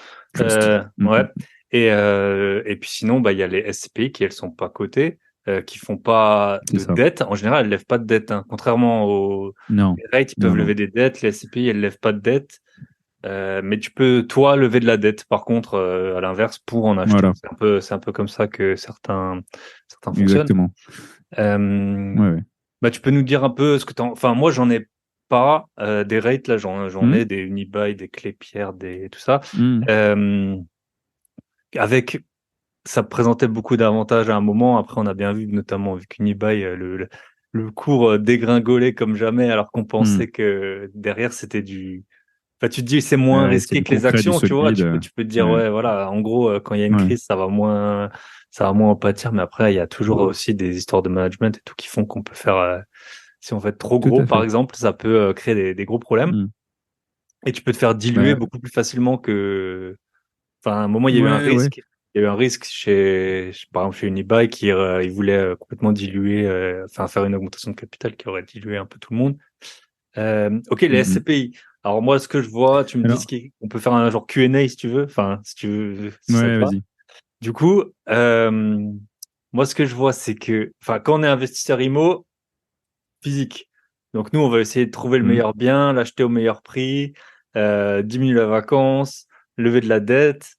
Ouais. Et puis sinon, bah il y a les SCPI qui elles sont pas cotées, qui font pas de dette. En général, elles lèvent pas de dette, hein. Contrairement aux REITs, ils peuvent lever des dettes. Les SCPI, elles lèvent pas de dette. Mais tu peux, toi, lever de la dette, par contre, à l'inverse, pour en acheter. Voilà. C'est un peu comme ça que certains fonctionnent. Exactement. Bah, tu peux nous dire un peu ce que enfin, moi, j'en ai pas des rates, là, j'en ai des Unibail, des Clépierre, tout ça. Ça présentait beaucoup d'avantages à un moment. Après, on a bien vu, notamment avec Unibail, le cours dégringolait comme jamais, alors qu'on pensait que derrière, c'était Enfin, tu te dis c'est moins risqué que les actions, tu vois. Tu peux te dire ouais, voilà. En gros, quand il y a une crise, ça va moins en pâtir. Mais après, il y a toujours aussi des histoires de management et tout qui font qu'on peut faire. Si on fait trop gros, par exemple, ça peut créer des gros problèmes. Et tu peux te faire diluer beaucoup plus facilement que. Enfin, à un moment, il y a eu un risque. Il y a eu un risque par exemple, chez Unibail qui il voulait complètement diluer, faire une augmentation de capital qui aurait dilué un peu tout le monde. Ok, les SCPI. Alors moi, ce que je vois, tu me dis qu'on peut faire un genre Q&A si tu veux. Enfin, si tu veux. Vas-y. Du coup, moi, ce que je vois, c'est que, quand on est investisseur IMO physique, donc nous, on va essayer de trouver le meilleur bien, l'acheter au meilleur prix, diminuer la vacance, lever de la dette.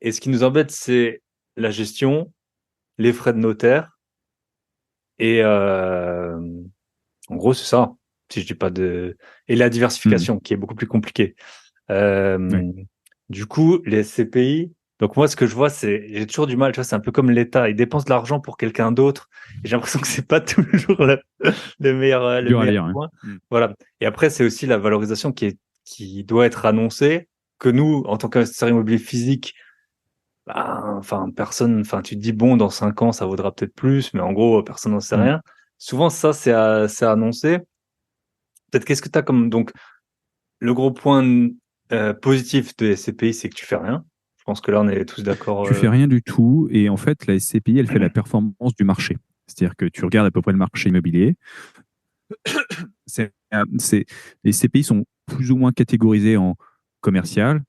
Et ce qui nous embête, c'est la gestion, les frais de notaire. Et en gros, c'est ça. Si je dis pas et la diversification qui est beaucoup plus compliquée. Du coup, les SCPI, donc moi, ce que je vois, j'ai toujours du mal, tu vois, c'est un peu comme l'État. Il dépense de l'argent pour quelqu'un d'autre. Et j'ai l'impression que c'est pas toujours le meilleur point. Voilà. Et après, c'est aussi la valorisation qui doit être annoncée que nous, en tant qu'investisseur immobilier physique, tu te dis, bon, dans 5 ans, ça vaudra peut-être plus, mais en gros, personne n'en sait rien. Souvent, ça, c'est annoncé. Peut-être, qu'est-ce que tu as comme, donc, le gros point positif de SCPI, c'est que tu fais rien. Je pense que là, on est tous d'accord. Tu fais rien du tout. Et en fait, la SCPI, elle fait la performance du marché. C'est-à-dire que tu regardes à peu près le marché immobilier. Les SCPI sont plus ou moins catégorisés en commercial,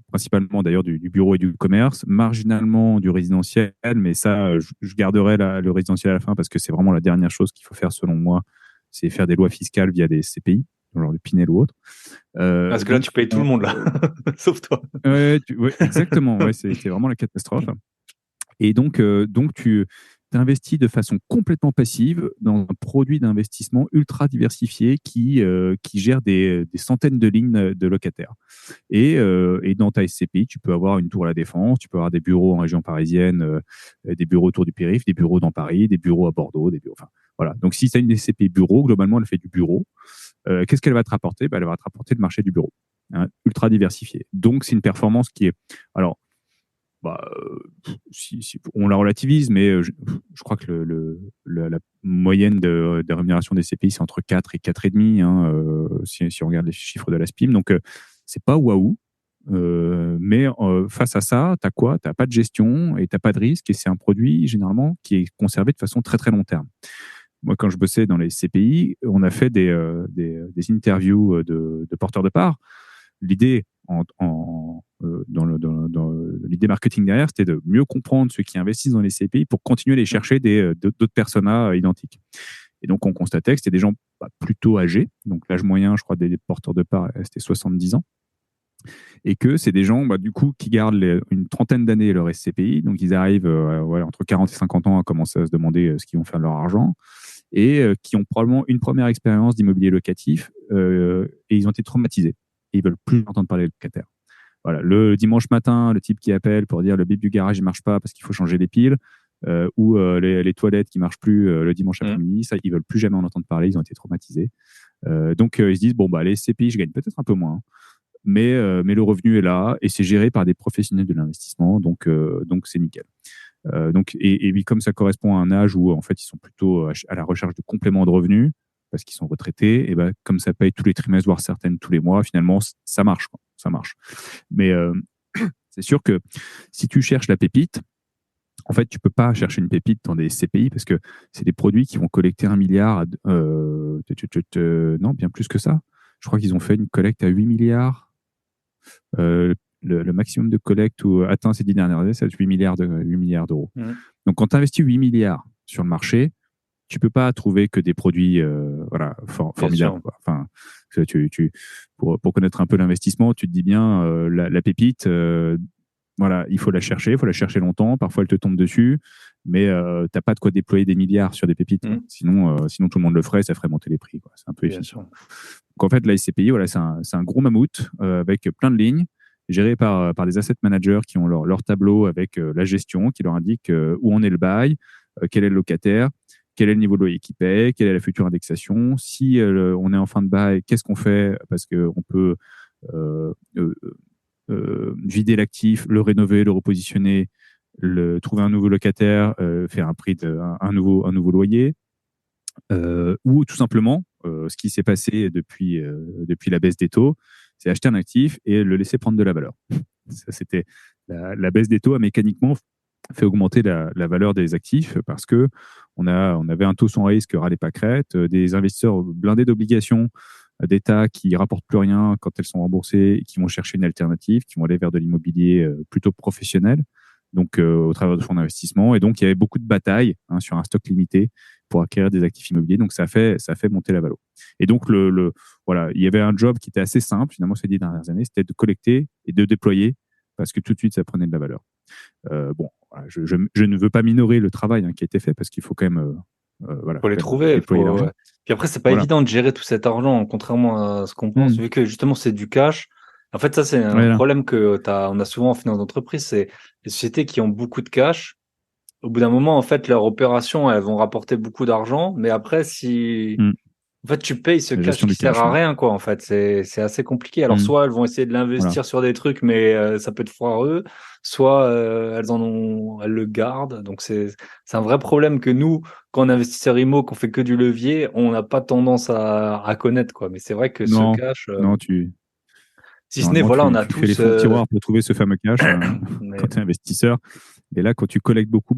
principalement d'ailleurs du bureau et du commerce, marginalement du résidentiel, mais ça, je garderai le résidentiel à la fin parce que c'est vraiment la dernière chose qu'il faut faire selon moi, c'est faire des lois fiscales via des CPI, genre le Pinel ou autre. Parce que là, tu payes tout le monde, là, sauf toi. Ouais, exactement, ouais, c'est vraiment la catastrophe. Et donc tu investis de façon complètement passive dans un produit d'investissement ultra diversifié qui gère des centaines de lignes de locataires. Et dans ta SCPI, tu peux avoir une tour à la Défense, tu peux avoir des bureaux en région parisienne, des bureaux autour du périph', des bureaux dans Paris, des bureaux à Bordeaux, enfin voilà. Donc si tu as une SCPI bureau, globalement, elle fait du bureau. Qu'est-ce qu'elle va te rapporter? Elle va te rapporter le marché du bureau, hein, ultra diversifié. Donc c'est une performance qui est... Alors, si on la relativise, mais je crois que la moyenne de rémunération des CPI, c'est entre 4 et 4,5, si on regarde les chiffres de la SPIM. Donc, c'est pas waouh. Mais face à ça, tu as quoi? Tu n'as pas de gestion et tu n'as pas de risque. Et c'est un produit, généralement, qui est conservé de façon très, très long terme. Moi, quand je bossais dans les CPI, on a fait des interviews de porteurs de parts. L'idée dans l'idée marketing derrière, c'était de mieux comprendre ceux qui investissent dans les CPI pour continuer à aller chercher d'autres personas identiques. Et donc, on constatait que c'était des gens plutôt âgés. Donc, l'âge moyen, je crois, des porteurs de parts, c'était 70 ans. Et que c'est des gens, du coup, qui gardent une trentaine d'années leur SCPI. Donc, ils arrivent entre 40 et 50 ans à commencer à se demander ce qu'ils vont faire de leur argent et qui ont probablement une première expérience d'immobilier locatif et ils ont été traumatisés. Et ils veulent plus entendre parler de locataires. Voilà, le dimanche matin, le type qui appelle pour dire le bip du garage il marche pas parce qu'il faut changer les piles, ou les toilettes qui marchent plus le dimanche après-midi, ça ils veulent plus jamais en entendre parler, ils ont été traumatisés. Donc ils se disent bon les CPI je gagne peut-être un peu moins, mais le revenu est là et c'est géré par des professionnels de l'investissement, donc c'est nickel. Et puis comme ça correspond à un âge où en fait ils sont plutôt à la recherche de compléments de revenus parce qu'ils sont retraités, et comme ça paye tous les trimestres, voire certaines tous les mois, finalement ça marche, quoi. Ça marche. Mais c'est sûr que si tu cherches la pépite, en fait tu peux pas chercher une pépite dans des CPI parce que c'est des produits qui vont collecter 1 milliard, non bien plus que ça. Je crois qu'ils ont fait une collecte à 8 milliards. Le maximum de collecte atteint ces 10 dernières années, c'est 8 milliards d'euros. Donc, quand tu investis 8 milliards sur le marché, tu peux pas trouver que des produits formidables. Enfin, pour connaître un peu l'investissement, tu te dis bien, la pépite, il faut la chercher longtemps. Parfois, elle te tombe dessus, mais tu n'as pas de quoi déployer des milliards sur des pépites. Sinon, tout le monde le ferait, ça ferait monter les prix, quoi. C'est un peu efficace. Donc, en fait, la SCPI, c'est un gros mammouth avec plein de lignes, géré par des asset managers qui ont leur tableau avec la gestion, qui leur indique où en est le bail, quel est le locataire, quel est le niveau de loyer qui paye, quelle est la future indexation. Si on est en fin de bail, qu'est-ce qu'on fait? Parce qu'on peut vider l'actif, le rénover, le repositionner, trouver un nouveau locataire, faire un nouveau loyer. Ou tout simplement, ce qui s'est passé depuis la baisse des taux, c'est acheter un actif et le laisser prendre de la valeur. Ça, c'était la baisse des taux a mécaniquement fait augmenter la valeur des actifs parce que on avait un taux sans risque râlait pas crête, des investisseurs blindés d'obligations d'État qui rapportent plus rien quand elles sont remboursées et qui vont chercher une alternative, qui vont aller vers de l'immobilier plutôt professionnel, donc au travers de fonds d'investissement. Et donc, il y avait beaucoup de batailles sur un stock limité pour acquérir des actifs immobiliers. Donc, ça a fait monter la valo. Et donc, il y avait un job qui était assez simple, finalement, ces 10 dernières années, c'était de collecter et de déployer parce que tout de suite, ça prenait de la valeur. Je ne veux pas minorer le travail qui a été fait parce qu'il faut quand même... faut les trouver. Puis après, c'est pas évident de gérer tout cet argent, contrairement à ce qu'on pense, vu que justement, c'est du cash. En fait, ça, c'est un problème on a souvent en finance d'entreprise, c'est les sociétés qui ont beaucoup de cash. Au bout d'un moment, en fait, leurs opérations, elles vont rapporter beaucoup d'argent, mais après, si En fait, tu payes ce La cash gestion qui du sert cash. à Ouais. rien, quoi. En fait, c'est assez compliqué. Alors, soit elles vont essayer de l'investir Voilà. sur des trucs, mais ça peut être foireux. Soit elles le gardent. Donc, c'est un vrai problème que nous, quand on est investisseur IMO, qu'on fait que du levier, on n'a pas tendance à connaître, quoi. Mais c'est vrai que ce Non, cash, non, si ce n'est, normalement, voilà, on a tu fais les tous. fonds de tiroir pour trouver ce fameux cash Mais quand tu es investisseur. Et là, quand tu collectes beaucoup,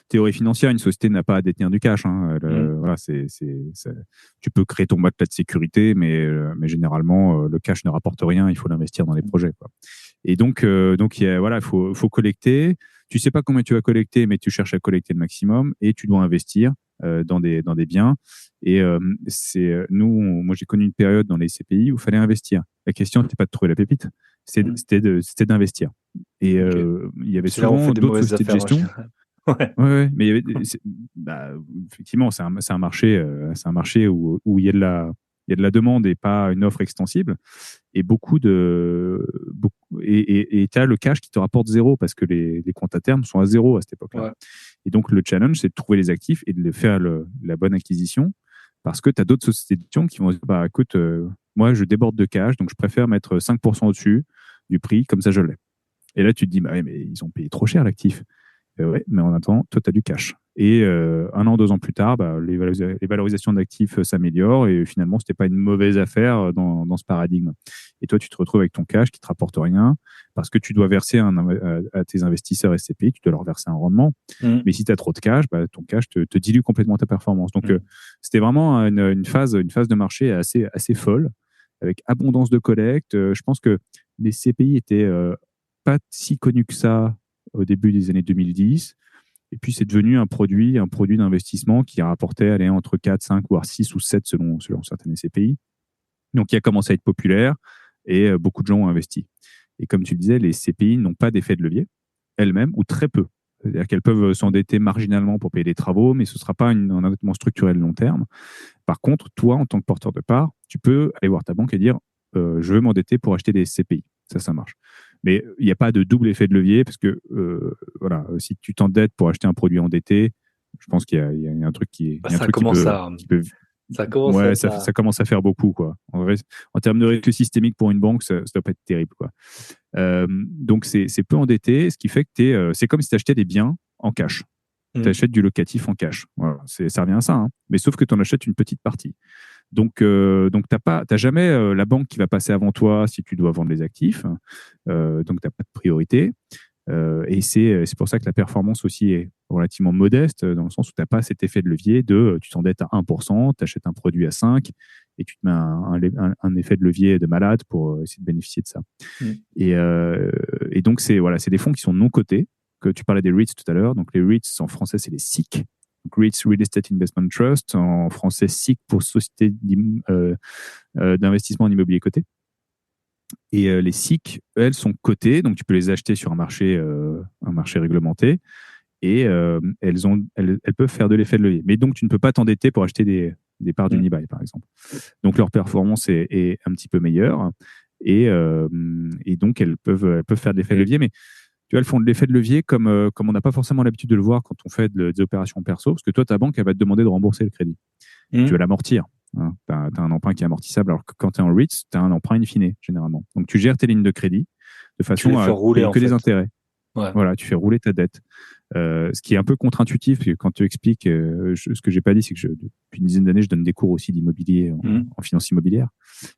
théorie financière, une société n'a pas à détenir du cash. Hein. Mm. Voilà, tu peux créer ton matelas de sécurité, mais généralement, le cash ne rapporte rien. Il faut l'investir dans les projets, quoi. Et donc voilà, il faut collecter. Tu sais pas combien tu vas collecter, mais tu cherches à collecter le maximum et tu dois investir dans des biens. Et moi, j'ai connu une période dans les CPI où il fallait investir. La question n'était pas de trouver la pépite, c'était d'investir. Et Ok. il y avait C'est là où on fait souvent des d'autres mauvaises sociétés de affaires en gestion. général. Ouais. Ouais, ouais, mais il y avait, effectivement, c'est un marché où il y a de la demande et pas une offre extensible. Et tu as le cash qui te rapporte zéro parce que les comptes à terme sont à zéro à cette époque-là. Ouais. Et donc, le challenge, c'est de trouver les actifs et de faire la bonne acquisition parce que tu as d'autres sociétés de gestion qui vont se dire, bah, écoute, moi, je déborde de cash, donc je préfère mettre 5% au-dessus du prix, comme ça, je l'ai. Et là, tu te dis, bah, ouais, mais ils ont payé trop cher l'actif. Ouais, mais en attendant, toi, tu as du cash. Et 1 an, 2 ans plus tard, les valorisations d'actifs s'améliorent et finalement, ce n'était pas une mauvaise affaire dans ce paradigme. Et toi, tu te retrouves avec ton cash qui ne te rapporte rien parce que tu dois verser à tes investisseurs SCPI, tu dois leur verser un rendement. Mm. Mais si tu as trop de cash, ton cash te dilue complètement ta performance. Donc, c'était vraiment une phase de marché assez folle avec abondance de collecte. Je pense que les CPI étaient pas si connus que ça au début des années 2010. Et puis, c'est devenu un produit d'investissement qui rapportait entre 4, 5, voire 6 ou 7 selon certaines CPI. Donc, il a commencé à être populaire et beaucoup de gens ont investi. Et comme tu le disais, les CPI n'ont pas d'effet de levier elles-mêmes ou très peu. C'est-à-dire qu'elles peuvent s'endetter marginalement pour payer des travaux, mais ce ne sera pas un endettement structurel long terme. Par contre, toi, en tant que porteur de part, tu peux aller voir ta banque et dire je veux m'endetter pour acheter des CPI. Ça marche. Mais il n'y a pas de double effet de levier parce que voilà, si tu t'endettes pour acheter un produit endetté, je pense qu'il y a un truc qui Bah, ça commence à ouais, être ça commence à faire beaucoup, quoi. En vrai, en termes de risque systémique pour une banque, ça doit pas être terrible, quoi. Donc c'est peu endetté, ce qui fait que c'est comme si tu achetais des biens en cash. Tu achètes du locatif en cash. Voilà, ça revient à ça, hein. Mais sauf que tu en achètes une petite partie. Donc t'as jamais la banque qui va passer avant toi si tu dois vendre les actifs. Donc t'as pas de priorité. Et c'est pour ça que la performance aussi est relativement modeste, dans le sens où tu n'as pas cet effet de levier tu t'endettes à 1%, tu achètes un produit à 5% et tu te mets un effet de levier de malade pour essayer de bénéficier de ça. Et donc, c'est des fonds qui sont non cotés, que tu parlais des REITs tout à l'heure. Donc, les REITs, en français, c'est les SIC. Donc, REITs, Real Estate Investment Trust. En français, SIC pour Société d'investissement en immobilier coté. Et les SIC, elles, sont cotées, donc tu peux les acheter sur un marché réglementé, et elles peuvent faire de l'effet de levier. Mais donc, tu ne peux pas t'endetter pour acheter des parts d'Unibail, par exemple. Donc, leur performance est un petit peu meilleure, et donc, elles peuvent faire de l'effet de levier, mais tu vois, elles font de l'effet de levier comme on n'a pas forcément l'habitude de le voir quand on fait des opérations perso, parce que toi, ta banque, elle va te demander de rembourser le crédit. Tu vas l'amortir. Hein, tu as un emprunt qui est amortissable, alors que quand tu es en REITs, tu as un emprunt in fine, généralement. Donc, tu gères tes lignes de crédit de façon à payer que des intérêts. Ouais. Voilà, tu fais rouler ta dette. Ce qui est un peu contre-intuitif, parce que quand tu expliques, ce que j'ai pas dit, c'est que depuis une dizaine d'années, je donne des cours aussi d'immobilier en finance immobilière.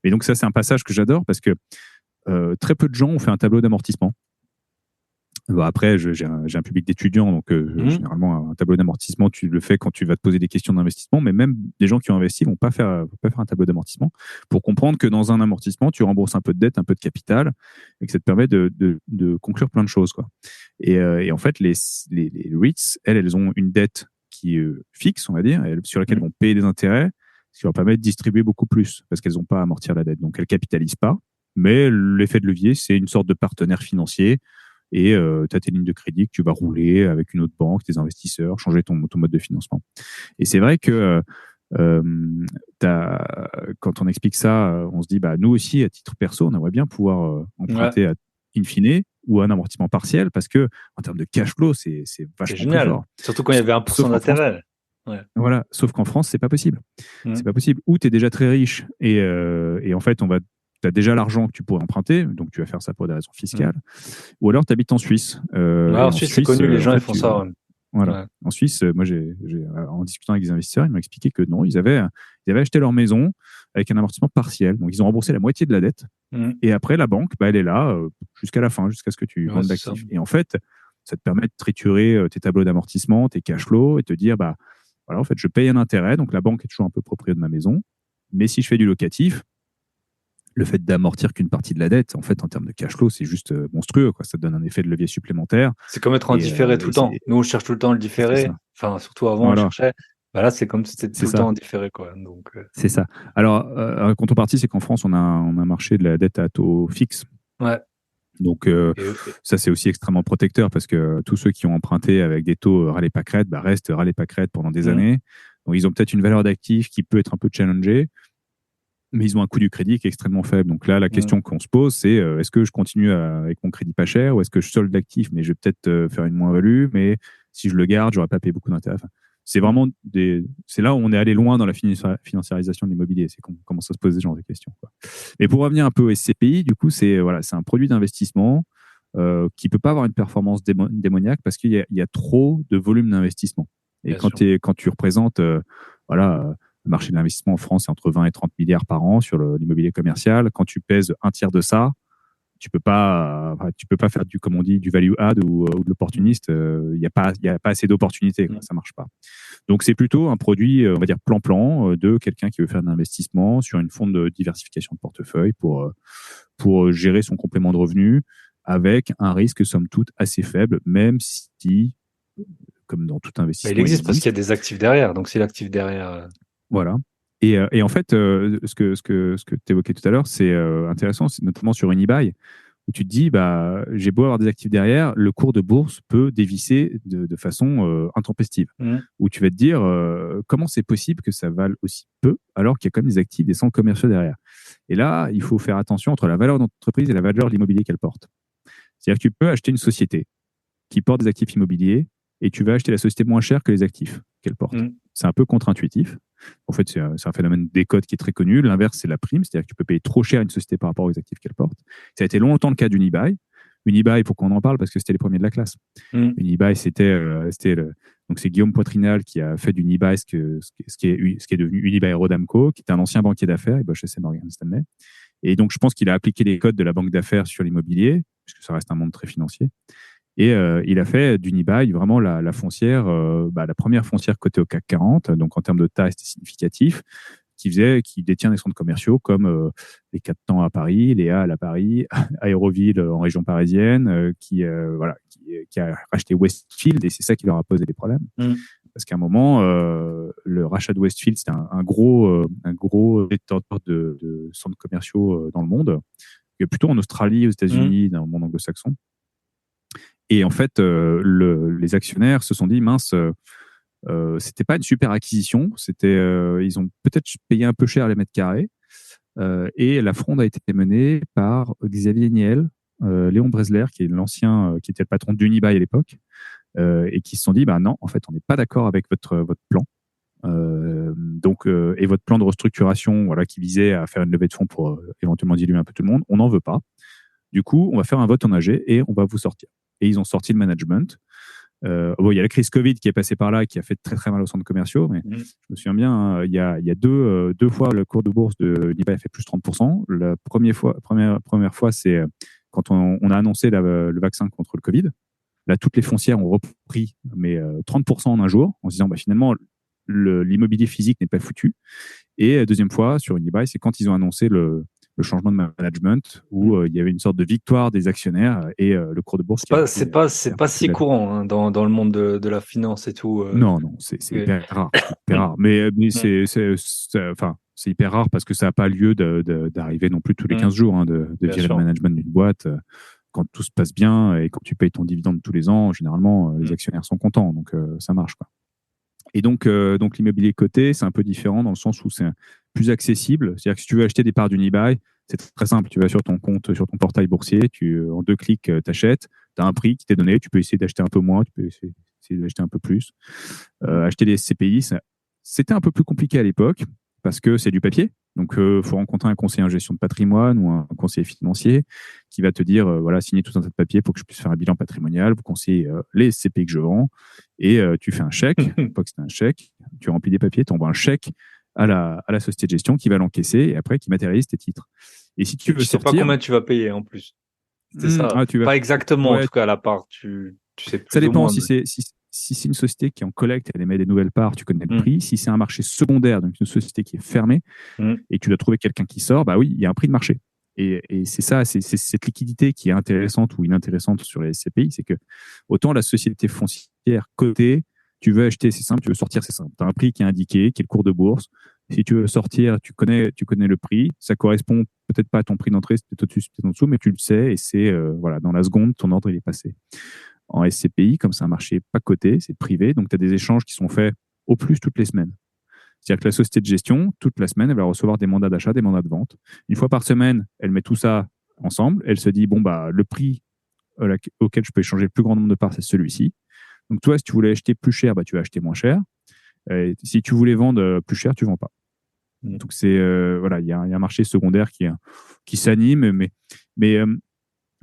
Et donc, ça, c'est un passage que j'adore parce que très peu de gens ont fait un tableau d'amortissement. Après, j'ai un public d'étudiants, donc généralement, un tableau d'amortissement, tu le fais quand tu vas te poser des questions d'investissement, mais même des gens qui ont investi ne vont pas faire un tableau d'amortissement pour comprendre que dans un amortissement, tu rembourses un peu de dette, un peu de capital, et que ça te permet de conclure plein de choses, quoi. Et en fait, les REITs, elles ont une dette qui est fixe, on va dire, sur laquelle elles vont payer des intérêts, ce qui leur permet de distribuer beaucoup plus, parce qu'elles n'ont pas à amortir la dette. Donc, elles ne capitalisent pas, mais l'effet de levier, c'est une sorte de partenaire financier. Et tu as tes lignes de crédit que tu vas rouler avec une autre banque, tes investisseurs, changer ton mode de financement. Et c'est vrai que quand on explique ça, on se dit, nous aussi, à titre perso, on aimerait bien pouvoir emprunter à in fine ou à un amortissement partiel parce que en termes de cash flow, c'est vachement génial. plus fort. Surtout quand il y avait 1% d'intérêt. Ouais. Voilà. Sauf qu'en France, c'est pas possible. Mm. C'est pas possible. Ou tu es déjà très riche et en fait, tu as déjà l'argent que tu pourrais emprunter, donc tu vas faire ça pour des raisons fiscales. Ou alors tu habites en Suisse. Ouais, Et en en Suisse, c'est Suisse, connu, les en gens, ils fait, font ça. Ouais. voilà. Ouais. En Suisse, moi, en discutant avec des investisseurs, ils m'ont expliqué que non, ils avaient acheté leur maison avec un amortissement partiel. Donc, ils ont remboursé la moitié de la dette. Mm. Et après, la banque, elle est là jusqu'à la fin, jusqu'à ce que tu Ouais, vendes c'est l'actif. ça. Et en fait, ça te permet de triturer tes tableaux d'amortissement, tes cash flows et te dire, voilà, en fait, je paye un intérêt. Donc, la banque est toujours un peu propriétaire de ma maison. Mais si je fais du locatif, le fait d'amortir qu'une partie de la dette, en fait, en termes de cash flow, c'est juste monstrueux, quoi. Ça te donne un effet de levier supplémentaire. C'est comme être en différé tout le temps. Nous, on cherche tout le temps le C'est différé. ça. Enfin, surtout avant, on Voilà. cherchait. Bah là, c'est comme si c'était C'est tout le ça. temps en différé, quoi. Donc, C'est ça. Alors, en contrepartie, c'est qu'en France, on a un marché de la dette à taux fixe. ouais. Donc, ça, c'est aussi extrêmement protecteur parce que tous ceux qui ont emprunté avec des taux râlez pas crête, restent râlez pas crête pendant des années. Donc, ils ont peut-être une valeur d'actif qui peut être un peu challengée, mais ils ont un coût du crédit qui est extrêmement faible. Donc là, la question qu'on se pose, c'est est-ce que je continue avec mon crédit pas cher ou est-ce que je solde l'actif, mais je vais peut-être faire une moins-value, mais si je le garde, j'aurais pas payé beaucoup d'intérêt. Enfin, c'est vraiment c'est là où on est allé loin dans la financiarisation de l'immobilier. C'est qu'on commence à se poser ce genre de questions, quoi. Mais pour revenir un peu au SCPI, du coup, c'est un produit d'investissement qui peut pas avoir une performance démoniaque parce qu'il y a trop de volume d'investissement. Et quand tu représentes le marché de l'investissement en France, c'est entre 20 et 30 milliards par an sur l'immobilier commercial. Quand tu pèses un tiers de ça, tu peux pas faire comme on dit, du value add ou de l'opportuniste. Il y a pas assez d'opportunités. Ça marche pas. Donc, c'est plutôt un produit, on va dire, plan-plan de quelqu'un qui veut faire de l'investissement sur une forme de diversification de portefeuille pour gérer son complément de revenu avec un risque, somme toute, assez faible, même si, comme dans tout investissement, il existe parce qu'il y a des actifs derrière. Donc, si l'actif derrière. Voilà. Et en fait, ce que tu évoquais tout à l'heure, c'est intéressant, c'est notamment sur une eBay, où tu te dis, j'ai beau avoir des actifs derrière, le cours de bourse peut dévisser de façon intempestive. Où tu vas te dire, comment c'est possible que ça vale aussi peu, alors qu'il y a quand même des actifs, des centres commerciaux derrière. Et là, il faut faire attention entre la valeur d'entreprise et la valeur de l'immobilier qu'elle porte. C'est-à-dire que tu peux acheter une société qui porte des actifs immobiliers et tu vas acheter la société moins chère que les actifs qu'elle porte. C'est un peu contre-intuitif. En fait, c'est un phénomène des codes qui est très connu. L'inverse, c'est la prime, c'est-à-dire que tu peux payer trop cher une société par rapport aux actifs qu'elle porte. Ça a été longtemps le cas d'Unibail. Unibail, pourquoi on en parle? Parce que c'était les premiers de la classe. Unibail, donc c'est Guillaume Poitrinal qui a fait d'Unibail ce qui est devenu Unibail Rodamco, qui était un ancien banquier d'affaires, il bossait chez Morgan Stanley. Et donc, je pense qu'il a appliqué les codes de la banque d'affaires sur l'immobilier, puisque ça reste un monde très financier. Et il a fait d'Unibail vraiment la foncière, la première foncière cotée au CAC 40. Donc, en termes de taille, c'était significatif. Qui détient des centres commerciaux comme les 4 Temps à Paris, les Halles à Paris, Aéroville en région parisienne, qui a racheté Westfield, et c'est ça qui leur a posé des problèmes. Parce qu'à un moment, le rachat de Westfield, c'était un gros détenteur de centres commerciaux dans le monde, plutôt en Australie, aux États-Unis, dans le monde anglo-saxon. Et en fait, les actionnaires se sont dit, mince, c'était pas une super acquisition. Ils ont peut-être payé un peu cher les mètres carrés. Et la fronde a été menée par Xavier Niel, Léon Bresler, qui est qui était le patron d'Unibail à l'époque, et qui se sont dit, non, en fait, on n'est pas d'accord avec votre plan. Et votre plan de restructuration, qui visait à faire une levée de fonds pour éventuellement diluer un peu tout le monde, on n'en veut pas. Du coup, on va faire un vote en AG et on va vous sortir. Et ils ont sorti le management. Il y a la crise Covid qui est passée par là et qui a fait très très mal aux centres commerciaux, mais je me souviens bien, il y a deux fois le cours de bourse de Unibail a fait plus 30%. La première fois, c'est quand on a annoncé le vaccin contre le Covid. Là, toutes les foncières ont repris, mais 30% en un jour, en se disant finalement, l'immobilier physique n'est pas foutu. Et deuxième fois, sur Unibail, c'est quand ils ont annoncé le changement de management où il y avait une sorte de victoire des actionnaires et le cours de bourse. C'est pas si courant dans le monde de la finance et tout. Non, c'est hyper rare. Hyper rare. Mais c'est hyper rare parce que ça n'a pas lieu d'arriver non plus tous les 15 jours, de virer le management d'une boîte. Quand tout se passe bien et quand tu payes ton dividende tous les ans, généralement, les actionnaires sont contents. Donc, ça marche, quoi. Et donc l'immobilier coté, c'est un peu différent dans le sens où c'est plus accessible. C'est-à-dire que si tu veux acheter des parts d'Unibail, c'est très simple. Tu vas sur ton compte, sur ton portail boursier, en 2 clics, t'achètes, tu as un prix qui t'est donné, tu peux essayer d'acheter un peu moins, tu peux essayer essayer d'acheter un peu plus. Acheter des SCPI, c'était un peu plus compliqué à l'époque parce que c'est du papier. Donc, il faut rencontrer un conseiller en gestion de patrimoine ou un conseiller financier qui va te dire, voilà, signer tout un tas de papiers pour que je puisse faire un bilan patrimonial, vous conseiller les SCPI que je vends, et tu fais un chèque. À l'époque, c'était un chèque. Tu remplis des papiers, tu envoies un chèque à la société de gestion qui va l'encaisser et après qui matérialise tes titres. Et si tu veux sais sortir, pas combien tu vas payer en plus. C'est ça. tu vas, Pas exactement, en ouais, tout cas, à la part. Tu sais ça plus ou dépend. moins. Si c'est une société qui en collecte, elle émet des nouvelles parts, tu connais le Mm. prix. Si c'est un marché secondaire, donc une société qui est fermée, et tu dois trouver quelqu'un qui sort, bah oui, il y a un prix de marché. Et c'est ça, c'est cette liquidité qui est intéressante ou inintéressante sur les SCPI, c'est que autant la société foncière cotée, tu veux acheter, c'est simple, tu veux sortir, c'est simple. Tu as un prix qui est indiqué, qui est le cours de bourse. Si tu veux sortir, tu connais le prix. Ça correspond peut-être pas à ton prix d'entrée, c'est peut-être au-dessus, c'est peut-être en dessous, mais tu le sais et c'est voilà, dans la seconde, ton ordre il est passé. En SCPI, comme c'est un marché pas coté, c'est privé, donc tu as des échanges qui sont faits au plus toutes les semaines. C'est-à-dire que la société de gestion, toute la semaine, elle va recevoir des mandats d'achat, des mandats de vente. Une fois par semaine, elle met tout ça ensemble. Elle se dit, bon, bah, le prix auquel je peux échanger le plus grand nombre de parts, c'est celui-ci. Donc, toi, si tu voulais acheter plus cher, bah, tu vas acheter moins cher. Et si tu voulais vendre plus cher, tu ne vends pas. Donc, voilà, il y a un marché secondaire qui s'anime, mais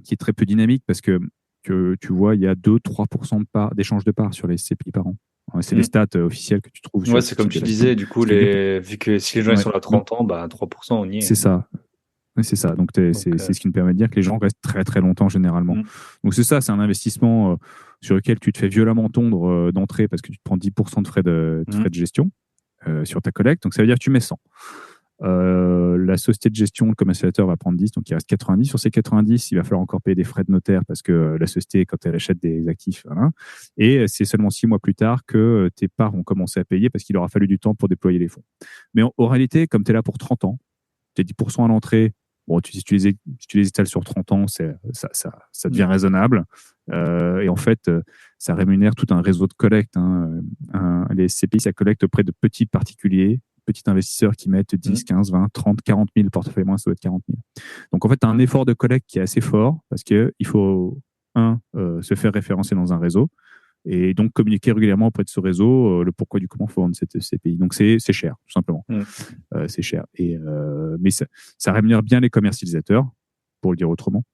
qui est très peu dynamique parce que tu vois, il y a 2-3% d'échange de parts sur les SCPI par an. C'est les stats officielles que tu trouves sur Ouais, le c'est site comme de tu la disais, du coup, vu que si les gens ils sont là 30 ans, bah 3%, on y est. C'est ça. Oui, c'est ça. Donc, c'est ce qui me permet de dire que les gens restent très, très longtemps généralement. Donc, c'est ça, c'est un investissement sur lequel tu te fais violemment tondre d'entrée parce que tu te prends 10% de frais de gestion sur ta collecte. Donc, ça veut dire que tu mets 100. La société de gestion, le commercialisateur va prendre 10, donc il reste 90. Sur ces 90, il va falloir encore payer des frais de notaire parce que la société, quand elle achète des actifs, voilà. Et c'est seulement 6 mois plus tard que tes parts vont commencer à payer parce qu'il aura fallu du temps pour déployer les fonds. Mais en réalité, comme tu es là pour 30 ans, tu es 10% à l'entrée. Bon, si tu les étales sur 30 ans, ça devient raisonnable. Et en fait, ça rémunère tout un réseau de collecte. Les SCPI, ça collecte auprès de petits particuliers, petits investisseurs qui mettent 10, 15, 20, 30, 40 000 portefeuille moins, ça doit être 40 000. Donc, en fait, tu as un effort de collecte qui est assez fort parce qu'il faut, se faire référencer dans un réseau et donc communiquer régulièrement auprès de ce réseau le pourquoi du comment il faut vendre cette SCPI. Donc, c'est cher, tout simplement. C'est cher. Mais ça rémunère bien les commercialisateurs, pour le dire autrement.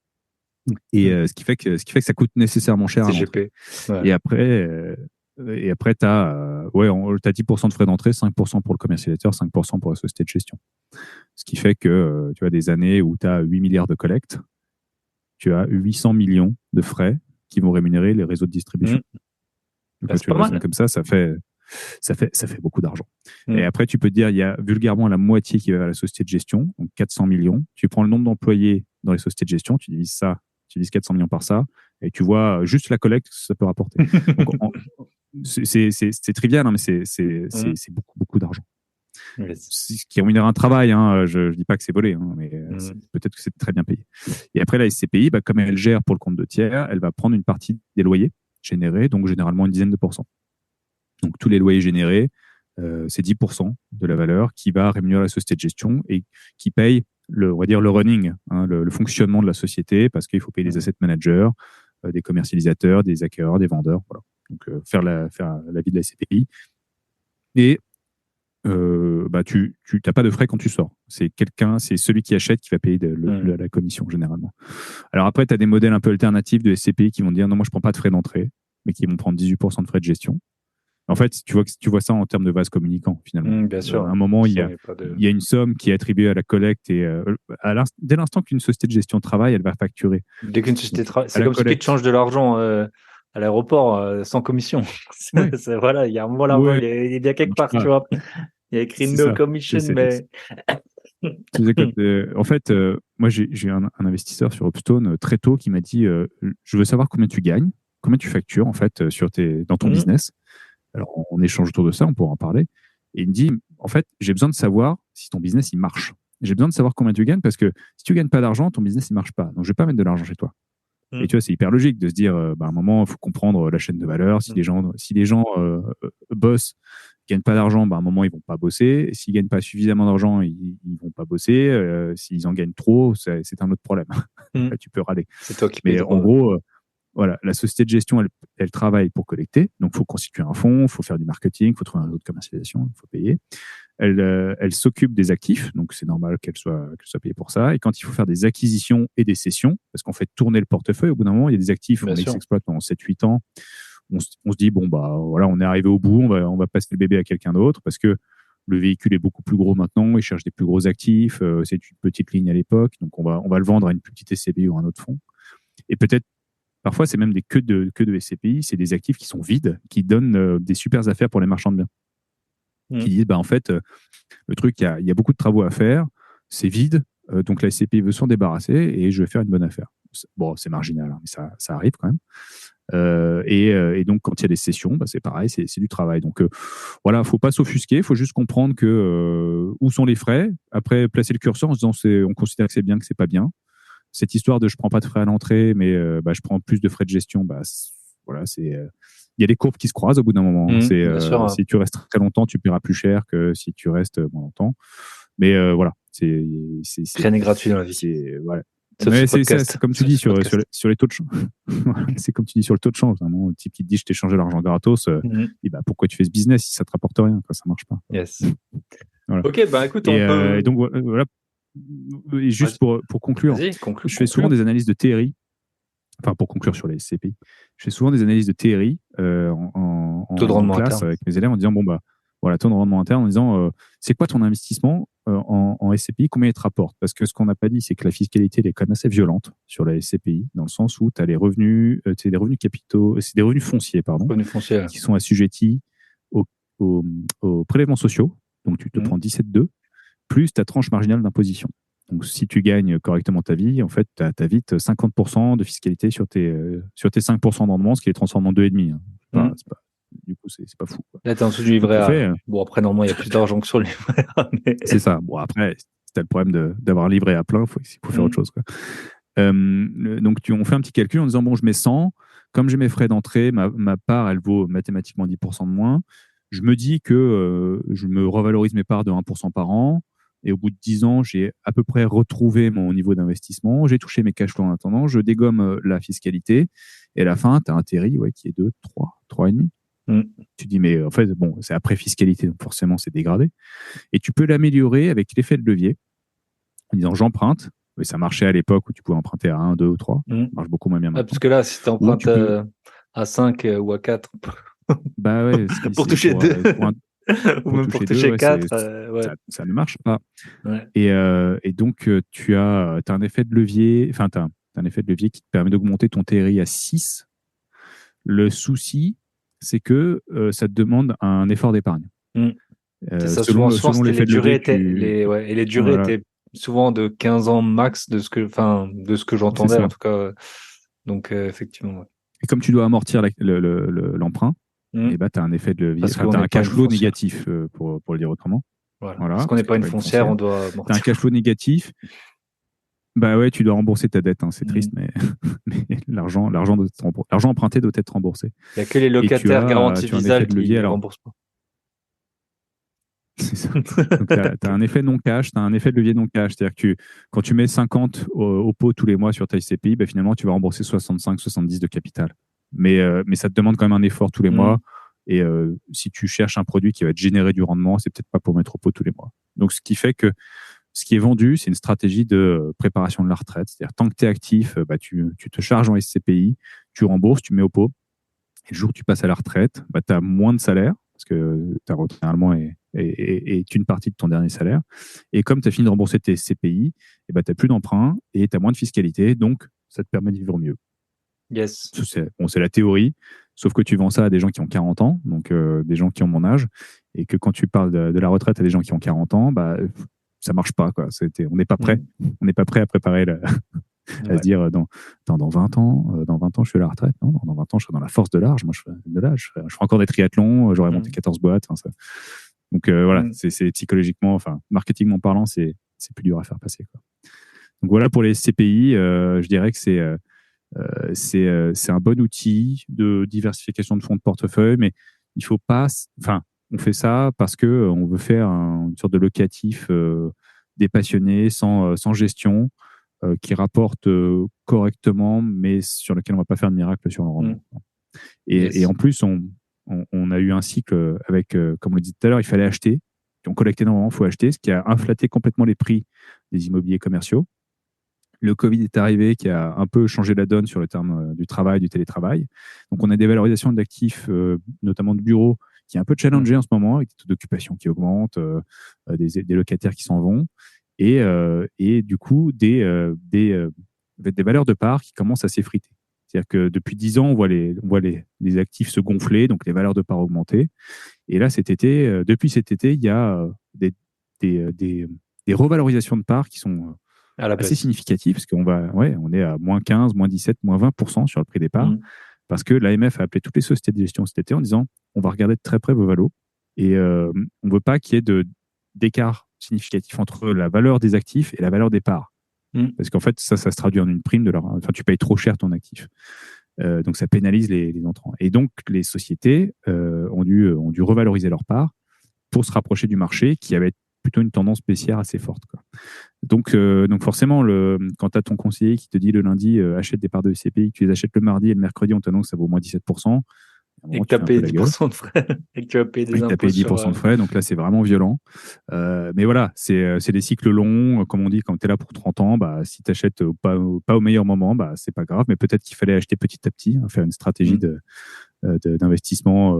Et ce qui fait que ça coûte nécessairement cher à l'entrée. Ouais. Et après, tu as 10% de frais d'entrée, 5% pour le commercialisateur, 5% pour la société de gestion. Ce qui fait que tu as des années où tu as 8 milliards de collecte, tu as 800 millions de frais qui vont rémunérer les réseaux de distribution. Donc, quand tu raisonnes comme ça fait beaucoup d'argent. Et après, tu peux te dire, il y a vulgairement la moitié qui va à la société de gestion, donc 400 millions. Tu prends le nombre d'employés dans les sociétés de gestion, tu divises 400 millions par ça, et tu vois juste la collecte que ça peut rapporter. Donc, c'est trivial, hein, mais c'est beaucoup, beaucoup d'argent. Ce qui rémunère un travail, je ne dis pas que c'est volé, mais peut-être que c'est très bien payé. Et après, la SCPI, comme elle gère pour le compte de tiers, elle va prendre une partie des loyers générés, donc généralement une dizaine de pourcents. Donc, tous les loyers générés, c'est 10% de la valeur qui va rémunérer la société de gestion et qui paye le running, le fonctionnement de la société, parce qu'il faut payer des asset managers, des commercialisateurs, des acquéreurs, des vendeurs. Voilà. Donc, faire la vie de la SCPI. Et tu n'as pas de frais quand tu sors. C'est celui qui achète qui va payer la commission, généralement. Alors après, tu as des modèles un peu alternatifs de SCPI qui vont dire non, moi, je ne prends pas de frais d'entrée, mais qui vont prendre 18% de frais de gestion. En fait, tu vois ça en termes de vase communicant, finalement. Bien sûr. À un moment, il y a une somme qui est attribuée à la collecte et dès l'instant qu'une société de gestion travaille, elle va facturer. Dès qu'une société travaille, c'est comme si tu te changes de l'argent à l'aéroport sans commission. Ouais. Voilà, il y a un moment l'argent, il est bien quelque part, tu vois. Il y a écrit no commission, mais. En fait, moi, j'ai eu un investisseur sur Upstone très tôt qui m'a dit je veux savoir combien tu gagnes, combien tu factures, en fait, dans ton business. Alors, on échange autour de ça, on pourra en parler. Et il me dit, en fait, j'ai besoin de savoir si ton business, il marche. J'ai besoin de savoir combien tu gagnes parce que si tu gagnes pas d'argent, ton business, il marche pas. Donc, je vais pas mettre de l'argent chez toi. Et tu vois, c'est hyper logique de se dire, à un moment, il faut comprendre la chaîne de valeur. Si les gens bossent, gagnent pas d'argent, à un moment, ils vont pas bosser. Et s'ils gagnent pas suffisamment d'argent, ils vont pas bosser. S'ils en gagnent trop, c'est un autre problème. Là, tu peux râler. C'est toi qui Mais en gros, voilà, la société de gestion, elle travaille pour collecter. Donc, il faut constituer un fonds, il faut faire du marketing, il faut trouver un réseau de commercialisation, il faut payer. Elle s'occupe des actifs, donc c'est normal qu'elle soit payée pour ça. Et quand il faut faire des acquisitions et des cessions, parce qu'on fait tourner le portefeuille, au bout d'un moment, il y a des actifs, on les exploite pendant 7-8 ans. On se dit, bon, bah voilà, on est arrivé au bout, on va passer le bébé à quelqu'un d'autre parce que le véhicule est beaucoup plus gros maintenant, il cherche des plus gros actifs, c'est une petite ligne à l'époque, donc on va le vendre à une plus petite SCPI ou à un autre fonds. Et peut-être, parfois, c'est même des queues de SCPI, c'est des actifs qui sont vides, qui donnent des super affaires pour les marchands de biens. Qui disent, bah, en fait, le truc, il y a beaucoup de travaux à faire, c'est vide, donc la SCPI veut s'en débarrasser et je vais faire une bonne affaire. Bon, c'est marginal, hein, mais ça arrive quand même. Et donc, quand il y a des sessions, bah, c'est pareil, c'est du travail. Donc, voilà, faut pas s'offusquer, il faut juste comprendre que où sont les frais. Après, placer le curseur en se disant, on considère que c'est bien, que c'est pas bien. Cette histoire de je prends pas de frais à l'entrée, mais bah, je prends plus de frais de gestion, bah, voilà, il y a des courbes qui se croisent au bout d'un moment. Si tu restes très longtemps, tu paieras plus cher que si tu restes moins longtemps. Mais voilà, rien n'est gratuit dans la vie. Voilà. Mais c'est comme tu dis sur les taux de change. C'est comme tu dis sur le taux de change. Le type qui te dit je t'ai changé l'argent gratos, et bah, pourquoi tu fais ce business si ça te rapporte rien, quoi, ça marche pas. Yes. Voilà. Ok, bah écoute, on peut. Et donc voilà. Et juste pour conclure, je fais souvent des analyses de TRI. Enfin, pour conclure sur les SCPI, je fais souvent des analyses de TRI en classe interne avec mes élèves en disant bon bah voilà, taux de rendement interne, en disant c'est quoi ton investissement en SCPI, combien il te rapporte? Parce que ce qu'on n'a pas dit, c'est que la fiscalité elle est quand même assez violente sur la SCPI, dans le sens où tu as les revenus, c'est des revenus capitaux, c'est des revenus fonciers, qui sont assujettis aux prélèvements sociaux. Donc tu te prends 17,2 plus ta tranche marginale d'imposition. Donc, si tu gagnes correctement ta vie, en fait, tu as vite 50% de fiscalité sur tes 5% de rendement, ce qui les transforme en 2,5. Hein. Du coup, c'est pas fou, quoi. Là, tu es en dessous du livret A. Bon, après, normalement, il y a plus d'argent que sur le livret A. Mais... C'est ça. Bon, après, si tu as le problème d'avoir un livret à plein, il faut faire autre chose, quoi. Donc, on fait un petit calcul en disant, bon, je mets 100. Comme j'ai mes frais d'entrée, ma part, elle vaut mathématiquement 10% de moins. Je me dis que je me revalorise mes parts de 1% par an. Et au bout de 10 ans, j'ai à peu près retrouvé mon niveau d'investissement. J'ai touché mes cash flows en attendant. Je dégomme la fiscalité. Et à la fin, tu as un TRI qui est de 3,5. Tu dis, mais en fait, bon, c'est après fiscalité, donc forcément, c'est dégradé. Et tu peux l'améliorer avec l'effet de levier en disant, j'emprunte. Mais ça marchait à l'époque où tu pouvais emprunter à 1, 2 ou 3. Ça marche beaucoup moins bien maintenant. Parce que là, si tu empruntes à 5 ou à 4, bah ouais, pour toucher 2. Ou même pour toucher 4, ça ne marche pas. Ouais. Et donc, tu as un effet de levier, enfin, tu as un effet de levier qui te permet d'augmenter ton TRI à 6. Le souci, c'est que ça te demande un effort d'épargne. C'est ça, selon l'effet de levier. Et les durées étaient souvent de 15 ans max de ce que j'entendais, en tout cas. Donc, effectivement. Ouais. Et comme tu dois amortir l'emprunt, et bah, tu as un effet de levier. Tu as un cash flow négatif, pour le dire autrement. Voilà. Parce qu'on n'est pas une foncière, on doit amortir. Tu as un cash flow négatif. Bah ouais, tu dois rembourser ta dette. Hein. C'est triste, mais l'argent emprunté doit être remboursé. Il n'y a que les locataires garantis Visal qui ne remboursent pas. C'est ça. Donc, tu as un effet non-cash, tu as un effet de levier non-cash. C'est-à-dire que quand tu mets 50 au pot tous les mois sur ta SCPI, bah, finalement, tu vas rembourser 65-70 de capital. Mais ça te demande quand même un effort tous les mois. Et si tu cherches un produit qui va te générer du rendement, c'est peut-être pas pour mettre au pot tous les mois. Donc, ce qui fait que ce qui est vendu, c'est une stratégie de préparation de la retraite. C'est-à-dire, tant que tu es actif, bah, tu te charges en SCPI, tu rembourses, tu mets au pot. Et le jour où tu passes à la retraite, bah, tu as moins de salaire, parce que ta retraite, généralement, est une partie de ton dernier salaire. Et comme tu as fini de rembourser tes SCPI, et bah, tu n'as plus d'emprunt et tu as moins de fiscalité. Donc, ça te permet de vivre mieux. Yes. C'est la théorie, sauf que tu vends ça à des gens qui ont 40 ans, donc des gens qui ont mon âge, et que quand tu parles de la retraite à des gens qui ont 40 ans, bah, ça marche pas, quoi. On n'est pas prêt. On n'est pas prêt à préparer à se dire dans 20 ans, je suis à la retraite. Non, dans 20 ans, je serai dans la force de l'âge. Moi, je ferai encore des triathlons, j'aurai monté 14 boîtes. Donc voilà, c'est psychologiquement, enfin, marketingment parlant, c'est plus dur à faire passer, quoi. Donc voilà pour les CPI, je dirais que c'est un bon outil de diversification de fonds de portefeuille, mais il faut pas. Enfin, on fait ça parce que on veut faire une sorte de locatif des passionnés sans gestion qui rapporte correctement, mais sur lequel on va pas faire de miracle sur le rendement. Et en plus, on a eu un cycle avec, comme on le disait tout à l'heure, il fallait acheter. On collectait énormément, il faut acheter, ce qui a inflaté complètement les prix des immobiliers commerciaux. Le Covid est arrivé, qui a un peu changé la donne sur le terme du travail, du télétravail. Donc, on a des valorisations d'actifs, notamment de bureaux, qui est un peu challengé en ce moment, avec des taux d'occupation qui augmentent, des locataires qui s'en vont, et du coup, des valeurs de part qui commencent à s'effriter. C'est-à-dire que depuis 10 ans, on voit les actifs se gonfler, donc les valeurs de part augmenter. Et là, depuis cet été, il y a des revalorisations de parts qui sont assez significatives, parce on est à moins 15, moins 17, moins 20% sur le prix des parts, parce que l'AMF a appelé toutes les sociétés de gestion cet été en disant on va regarder de très près vos valos, et on ne veut pas qu'il y ait d'écart significatif entre la valeur des actifs et la valeur des parts. Parce qu'en fait, ça se traduit en une prime tu payes trop cher ton actif. Donc, ça pénalise les entrants. Et donc, les sociétés ont dû revaloriser leurs parts pour se rapprocher du marché qui avait plutôt une tendance baissière assez forte, quoi. Donc forcément, quand tu as ton conseiller qui te dit le lundi achète des parts de SCPI, que tu les achètes le mardi et le mercredi, on t'annonce que ça vaut moins 17%. Et que tu as payé 10% de frais. Et que tu as payé des impôts. Tu as payé 10% de frais, donc là, c'est vraiment violent. Mais voilà, c'est des cycles longs. Comme on dit, quand tu es là pour 30 ans, si tu achètes pas au meilleur moment, c'est pas grave. Mais peut-être qu'il fallait acheter petit à petit, faire une stratégie d'investissement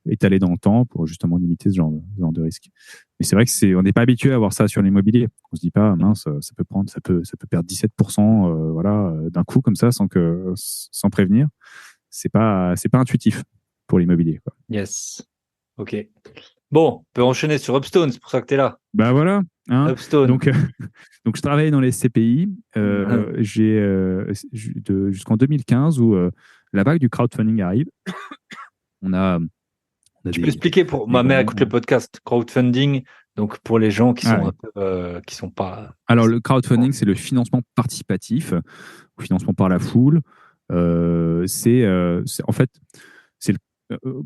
étalée dans le temps pour justement limiter ce genre de risque. Mais c'est vrai qu'on n'est pas habitué à voir ça sur l'immobilier. On se dit pas, mince, ça peut perdre 17% d'un coup comme ça sans prévenir. C'est pas intuitif pour l'immobilier, quoi. Yes. Ok. Bon, on peut enchaîner sur Upstone, c'est pour ça que tu es là. Bah voilà. Upstone. Donc, je travaille dans les SCPI jusqu'en 2015 où la vague du crowdfunding arrive. Tu peux expliquer ma mère écoute le podcast crowdfunding, donc pour les gens qui sont qui sont pas. Alors le crowdfunding, c'est le financement participatif, ou financement par la foule. En fait,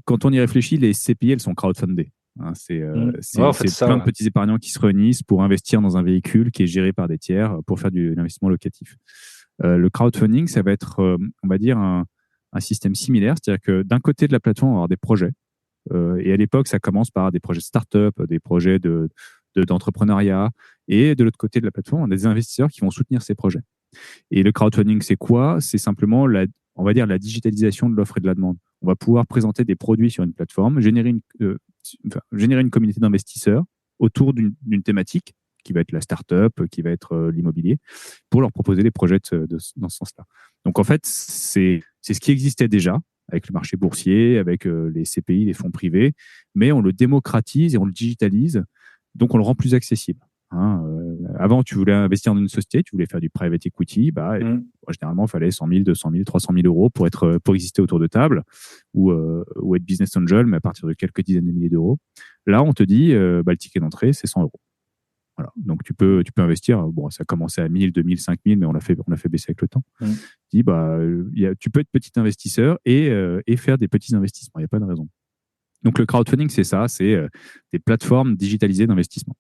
quand on y réfléchit, les SCPI, elles sont crowdfundées. C'est plein de petits épargnants qui se réunissent pour investir dans un véhicule qui est géré par des tiers pour faire de l'investissement locatif. Le crowdfunding, ça va être, on va dire, un système similaire. C'est-à-dire que d'un côté de la plateforme, on va avoir des projets. Et à l'époque, ça commence par des projets de start-up, des projets d'entrepreneuriat. Et de l'autre côté de la plateforme, on a des investisseurs qui vont soutenir ces projets. Et le crowdfunding, c'est quoi? C'est simplement on va dire la digitalisation de l'offre et de la demande. On va pouvoir présenter des produits sur une plateforme, générer une communauté d'investisseurs autour d'une thématique qui va être la start-up, qui va être l'immobilier, pour leur proposer des projets dans ce sens-là. Donc en fait, c'est ce qui existait déjà avec le marché boursier, avec les CPI, les fonds privés, mais on le démocratise et on le digitalise, donc on le rend plus accessible. Avant, tu voulais investir dans une société, tu voulais faire du private equity, généralement, il fallait 100 000, 200 000, 300 000 euros pour exister autour de table ou être business angel, mais à partir de quelques dizaines de milliers d'euros. Là, on te dit, le ticket d'entrée, c'est 100 euros. Voilà. Donc, tu peux investir. Bon, ça a commencé à 1000, 2000, 5000, mais on l'a fait baisser avec le temps. Tu peux être petit investisseur et faire des petits investissements. Il n'y a pas de raison. Donc, le crowdfunding, c'est ça, c'est des plateformes digitalisées d'investissement.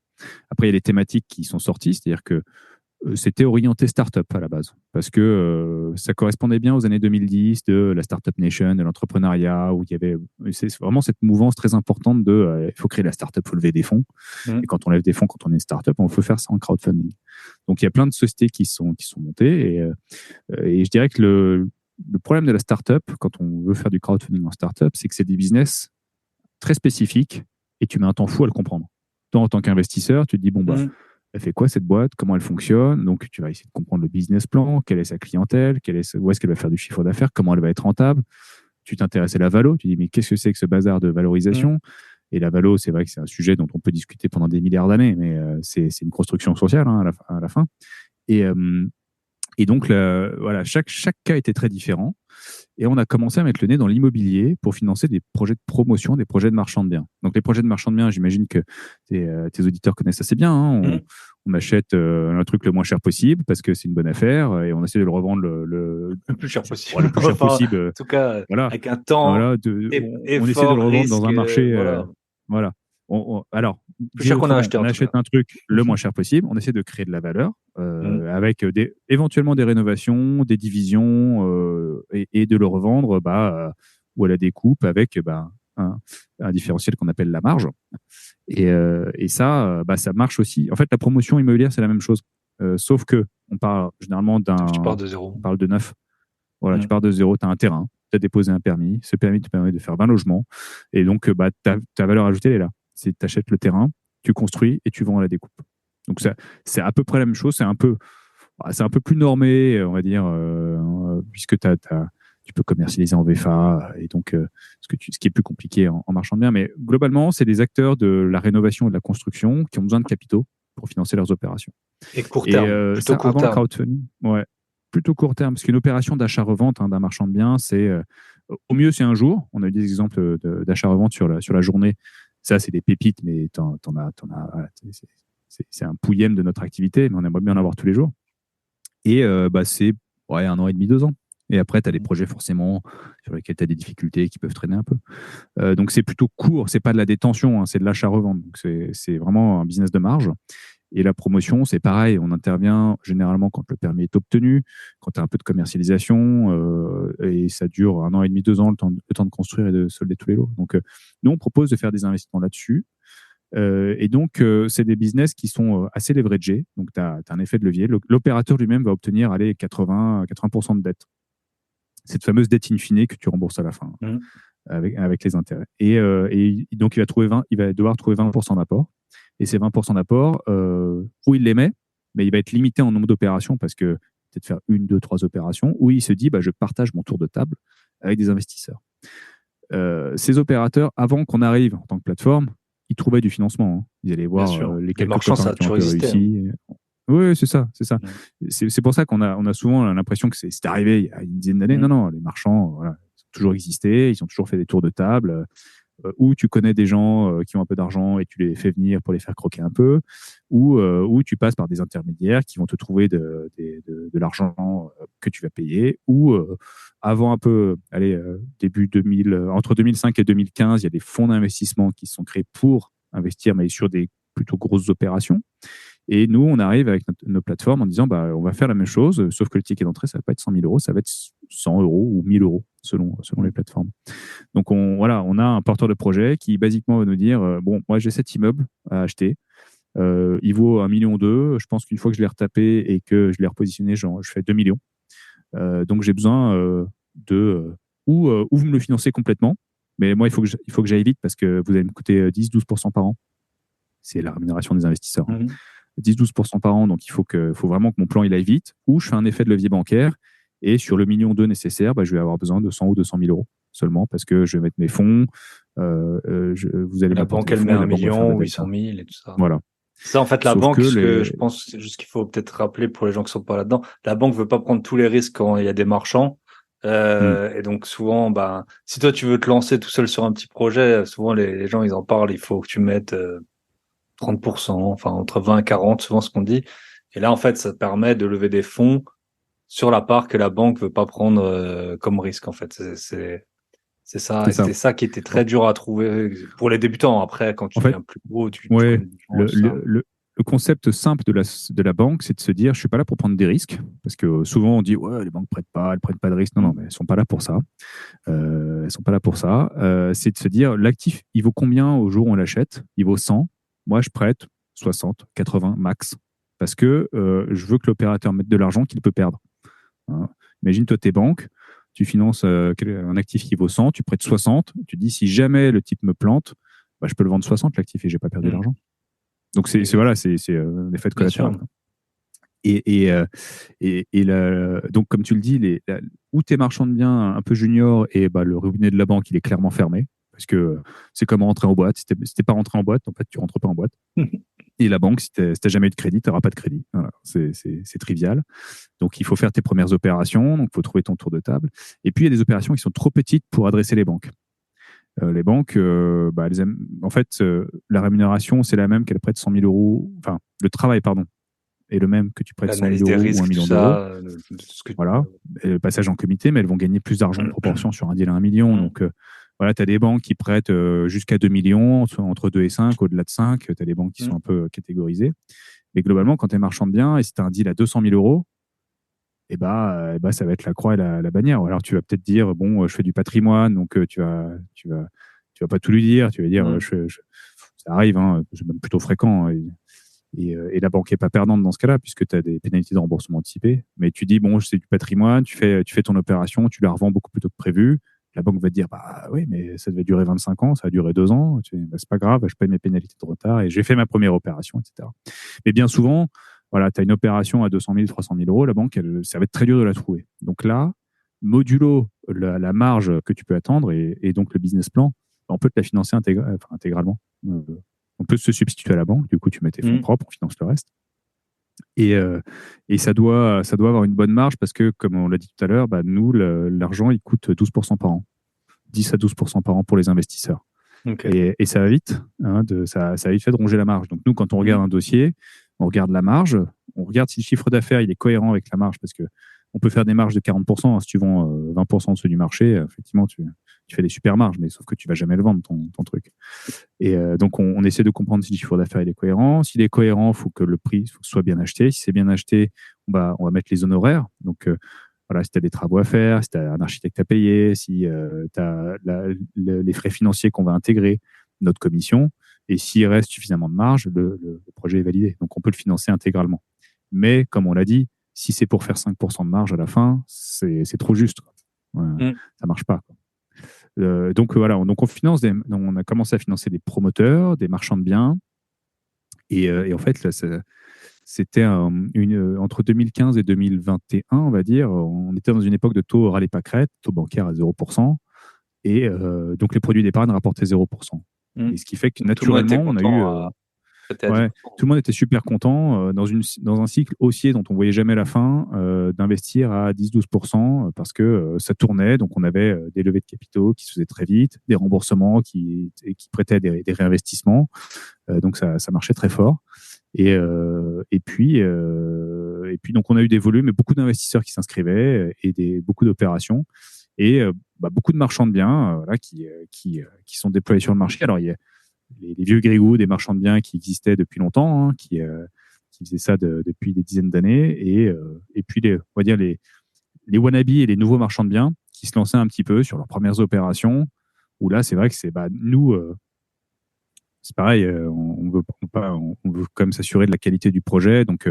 Après, il y a les thématiques qui sont sorties, c'est-à-dire que c'était orienté start-up à la base, parce que ça correspondait bien aux années 2010 de la Startup Nation, de l'entrepreneuriat, où il y avait vraiment cette mouvance très importante il faut créer la start-up, il faut lever des fonds. Et quand on lève des fonds, quand on est une start-up, on peut faire ça en crowdfunding. Donc, il y a plein de sociétés qui sont montées, et je dirais que le problème de la start-up, quand on veut faire du crowdfunding en start-up, c'est que c'est des business très spécifique et tu mets un temps fou à le comprendre. Toi, en tant qu'investisseur, tu te dis, elle fait quoi cette boîte? Comment elle fonctionne? Donc, tu vas essayer de comprendre le business plan, quelle est sa clientèle, où est-ce qu'elle va faire du chiffre d'affaires, comment elle va être rentable. Tu t'intéresses à la valo, tu dis, mais qu'est-ce que c'est que ce bazar de valorisation? Et la valo, c'est vrai que c'est un sujet dont on peut discuter pendant des milliards d'années, mais c'est une construction sociale à la fin. Et donc, chaque cas était très différent. Et on a commencé à mettre le nez dans l'immobilier pour financer des projets de promotion, des projets de marchand de biens. Donc, les projets de marchand de biens, j'imagine que tes auditeurs connaissent assez bien. On achète un truc le moins cher possible parce que c'est une bonne affaire et on essaie de le revendre le plus cher possible. Le plus cher possible. En tout cas, avec un temps. On essaie de le revendre dans un marché. Voilà. Alors, Plus cher qu'on a acheté, on en tout achète cas. un truc le moins cher possible, on essaie de créer de la valeur avec éventuellement des rénovations, des divisions et de le revendre ou à la découpe avec un différentiel qu'on appelle la marge. Et ça, ça marche aussi. En fait, la promotion immobilière, c'est la même chose. Sauf que on parle généralement Tu pars de zéro. on parle de neuf. Voilà, tu pars de zéro, tu as un terrain, tu as déposé un permis. Ce permis te permet de faire 20 logements. Et donc, ta valeur ajoutée, elle est là. Tu achètes le terrain, tu construis et tu vends à la découpe. Donc, c'est à peu près la même chose. C'est un peu plus normé, on va dire, puisque tu peux commercialiser en VFA. Et donc, ce qui est plus compliqué en marchand de biens. Mais globalement, c'est des acteurs de la rénovation et de la construction qui ont besoin de capitaux pour financer leurs opérations. Et court terme, plutôt court avant terme. Le crowdfunding, ouais, plutôt court terme, parce qu'une opération d'achat-revente d'un marchand de biens, c'est au mieux c'est un jour. On a eu des exemples d'achat-revente sur la journée. Ça, c'est des pépites, mais voilà, c'est un pouillème de notre activité, mais on aimerait bien en avoir tous les jours. Et c'est 1 an et demi, 2 ans. Et après, tu as des projets forcément sur lesquels tu as des difficultés qui peuvent traîner un peu. Donc, c'est plutôt court. C'est pas de la détention, hein, c'est de l'achat-revente. Donc, c'est vraiment un business de marge. Et la promotion, c'est pareil. On intervient généralement quand le permis est obtenu, quand tu as un peu de commercialisation, et ça dure 1 an et demi, 2 ans, le temps de construire et de solder tous les lots. Donc, nous, on propose de faire des investissements là-dessus. Et donc, c'est des business qui sont assez leveragés. Donc, tu as un effet de levier. L'opérateur lui-même va obtenir 80% de dette. Cette fameuse dette in fine que tu rembourses à la fin, avec les intérêts. Et donc, il va devoir trouver 20% d'apport. Et ces 20% d'apport, où il les met, mais il va être limité en nombre d'opérations parce que peut-être faire 1, 2, 3 opérations, où il se dit, je partage mon tour de table avec des investisseurs. Ces opérateurs, avant qu'on arrive en tant que plateforme, ils trouvaient du financement. Hein. Ils allaient voir les quelques copains qui ont un peu réussi. Oui, c'est ça. C'est pour ça qu'on a souvent l'impression que c'est arrivé il y a une dizaine d'années. Non, les marchands, ils ont toujours existé, ils ont toujours fait des tours de table, où tu connais des gens qui ont un peu d'argent et tu les fais venir pour les faire croquer un peu, ou tu passes par des intermédiaires qui vont te trouver de l'argent que tu vas payer, ou avant un peu, début 2000, entre 2005 et 2015, il y a des fonds d'investissement qui sont créés pour investir, mais sur des plutôt grosses opérations. Et nous, on arrive avec nos plateformes en disant, on va faire la même chose, sauf que le ticket d'entrée, ça va pas être 100 000 euros, ça va être 100 euros ou 1 000 euros selon les plateformes. Donc, on a un porteur de projet qui, basiquement, va nous dire, moi, j'ai cet immeuble à acheter. Il vaut 1,2 million. Je pense qu'une fois que je l'ai retapé et que je l'ai repositionné, je fais 2 millions. Donc, j'ai besoin ou vous me le financez complètement. Mais moi, il faut que j'aille vite parce que vous allez me coûter 10-12% par an. C'est la rémunération des investisseurs. 10-12% par an, donc il faut vraiment que mon plan il aille vite, ou je fais un effet de levier bancaire, et sur le 1,2 million nécessaire, je vais avoir besoin de 100 ou 200 000 euros seulement, parce que je vais mettre mes fonds, vous allez la banque, elle met 1 million, 800 000 et tout ça. Voilà. Ça, en fait, la banque, je pense, c'est juste qu'il faut peut-être rappeler pour les gens qui sont pas là-dedans, la banque veut pas prendre tous les risques quand il y a des marchands. Et donc souvent, si toi tu veux te lancer tout seul sur un petit projet, souvent les gens ils en parlent, il faut que tu mettes 30%, enfin entre 20 et 40, souvent ce qu'on dit. Et là, en fait, ça permet de lever des fonds sur la part que la banque veut pas prendre comme risque. En fait, c'est ça. C'était ça qui était très dur à trouver pour les débutants. Après, quand tu deviens plus gros, tu le concept simple de la banque, c'est de se dire, je suis pas là pour prendre des risques, parce que souvent on dit, les banques elles prennent pas de risques. Non, mais elles sont pas là pour ça. Elles sont pas là pour ça. C'est de se dire, l'actif, il vaut combien au jour où on l'achète? Il vaut 100. Moi, je prête 60, 80 max, parce que je veux que l'opérateur mette de l'argent qu'il peut perdre. Hein. Imagine, toi, tes banques, tu finances un actif qui vaut 100, tu prêtes 60, tu dis, si jamais le type me plante, je peux le vendre 60, l'actif, et j'ai pas perdu d'argent. Donc, c'est un effet de collatéral. Donc, comme tu le dis, où tu es marchand de biens un peu junior et le robinet de la banque, il est clairement fermé. Parce que c'est comme rentrer en boîte. Si tu n'es pas rentré en boîte, en fait, tu ne rentres pas en boîte. Et la banque, si tu n'as jamais eu de crédit, tu n'auras pas de crédit. Voilà, c'est trivial. Donc, il faut faire tes premières opérations. Donc, il faut trouver ton tour de table. Et puis, il y a des opérations qui sont trop petites pour adresser les banques. Les banques, elles aiment... En fait, la rémunération, c'est la même qu'elles prêtent 100 000 euros. Enfin, le travail, pardon, est le même que tu prêtes 100 000 euros ou 1 million d'euros. Voilà. Et le passage en comité, mais elles vont gagner plus d'argent en proportion sur un deal à 1 million. Donc, voilà, tu as des banques qui prêtent jusqu'à 2 millions, entre 2 et 5, au-delà de 5, tu as des banques qui sont un peu catégorisées. Mais globalement, quand tu es marchand de biens et si tu as un deal à 200 000 euros, ça va être la croix et la bannière. Alors tu vas peut-être dire, bon, je fais du patrimoine, donc tu vas pas tout lui dire. Tu vas dire, ça arrive, hein, c'est même plutôt fréquent. Et la banque est pas perdante dans ce cas-là, puisque tu as des pénalités de remboursement anticipé. Mais tu dis, bon, c'est du patrimoine, tu fais ton opération, tu la revends beaucoup plus tôt que prévu. La banque va te dire, bah oui, mais ça devait durer 25 ans, ça a duré 2 ans. Bah, c'est pas grave, je paye mes pénalités de retard et j'ai fait ma première opération, etc. Mais bien souvent, voilà, tu as une opération à 200 000, 300 000 euros, la banque, ça va être très dur de la trouver. Donc là, modulo la marge que tu peux attendre et donc le business plan, on peut te la financer intégralement. On peut se substituer à la banque, du coup, tu mets tes fonds propres, on finance le reste. Et ça doit avoir une bonne marge parce que, comme on l'a dit tout à l'heure, nous, l'argent, il coûte 12% par an. 10 à 12% par an pour les investisseurs. Okay. Et ça va vite, hein, ça va vite fait de ronger la marge. Donc nous, quand on regarde un dossier, on regarde la marge, on regarde si le chiffre d'affaires il est cohérent avec la marge, parce que on peut faire des marges de 40%, hein, si tu vends 20% en dessous du marché, effectivement, tu fais des super marges, mais sauf que tu vas jamais le vendre, ton truc. Et donc, on essaie de comprendre si le chiffre d'affaires il est cohérent. S'il est cohérent, il faut que le prix soit bien acheté. Si c'est bien acheté, on va mettre les honoraires. Donc, voilà, si tu as des travaux à faire, si tu as un architecte à payer, si tu as les frais financiers qu'on va intégrer, notre commission, et s'il reste suffisamment de marge, le projet est validé. Donc, on peut le financer intégralement. Mais, comme on l'a dit, si c'est pour faire 5% de marge à la fin, c'est trop juste. Ça ne marche pas. Donc, voilà, on a commencé à financer des promoteurs, des marchands de biens. Et en fait, là, c'était entre 2015 et 2021, on va dire. On était dans une époque de taux râlait pas crête, taux bancaire à 0%. Et donc, les produits d'épargne rapportaient 0%. Et ce qui fait que naturellement, on a eu... tout le monde était super content dans un cycle haussier dont on ne voyait jamais la fin, d'investir à 10-12% parce que ça tournait. Donc, on avait des levées de capitaux qui se faisaient très vite, des remboursements qui prêtaient des réinvestissements. Donc, ça marchait très fort. Et puis, donc, on a eu des volumes et beaucoup d'investisseurs qui s'inscrivaient et beaucoup d'opérations. Et beaucoup de marchands de biens qui sont déployés sur le marché. Alors, il y a les vieux grigous des marchands de biens qui existaient depuis longtemps, hein, qui faisaient ça depuis des dizaines d'années, et puis on va dire les wannabes et les nouveaux marchands de biens qui se lançaient un petit peu sur leurs premières opérations, où là, c'est vrai que nous, c'est pareil, on veut quand même s'assurer de la qualité du projet, donc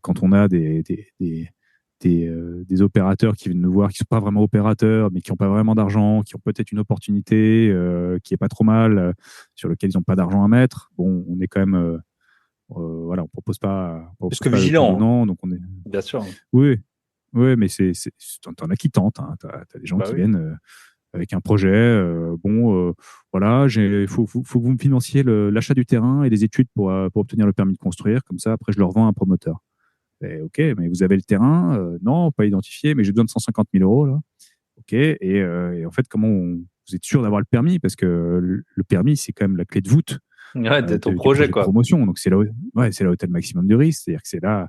quand on a des opérateurs qui viennent nous voir, qui ne sont pas vraiment opérateurs, mais qui n'ont pas vraiment d'argent, qui ont peut-être une opportunité qui est pas trop mal, sur lequel ils n'ont pas d'argent à mettre. Bon, on est quand même, voilà, on propose pas. Parce que vigilant. Non, donc on est. Bien sûr. Oui, mais t'en as qui tentent. Hein. T'as des gens qui viennent avec un projet. Voilà, faut que vous me financiez l'achat du terrain et les études pour obtenir le permis de construire. Comme ça, après, je le revends à un promoteur. Ok, mais vous avez le terrain non, pas identifié, mais j'ai besoin de 150 000 euros là. Ok, et en fait, vous êtes sûr d'avoir le permis, parce que le permis, c'est quand même la clé de voûte de ton projet, de promotion. Donc c'est là où tu as le maximum de risque, c'est-à-dire que c'est là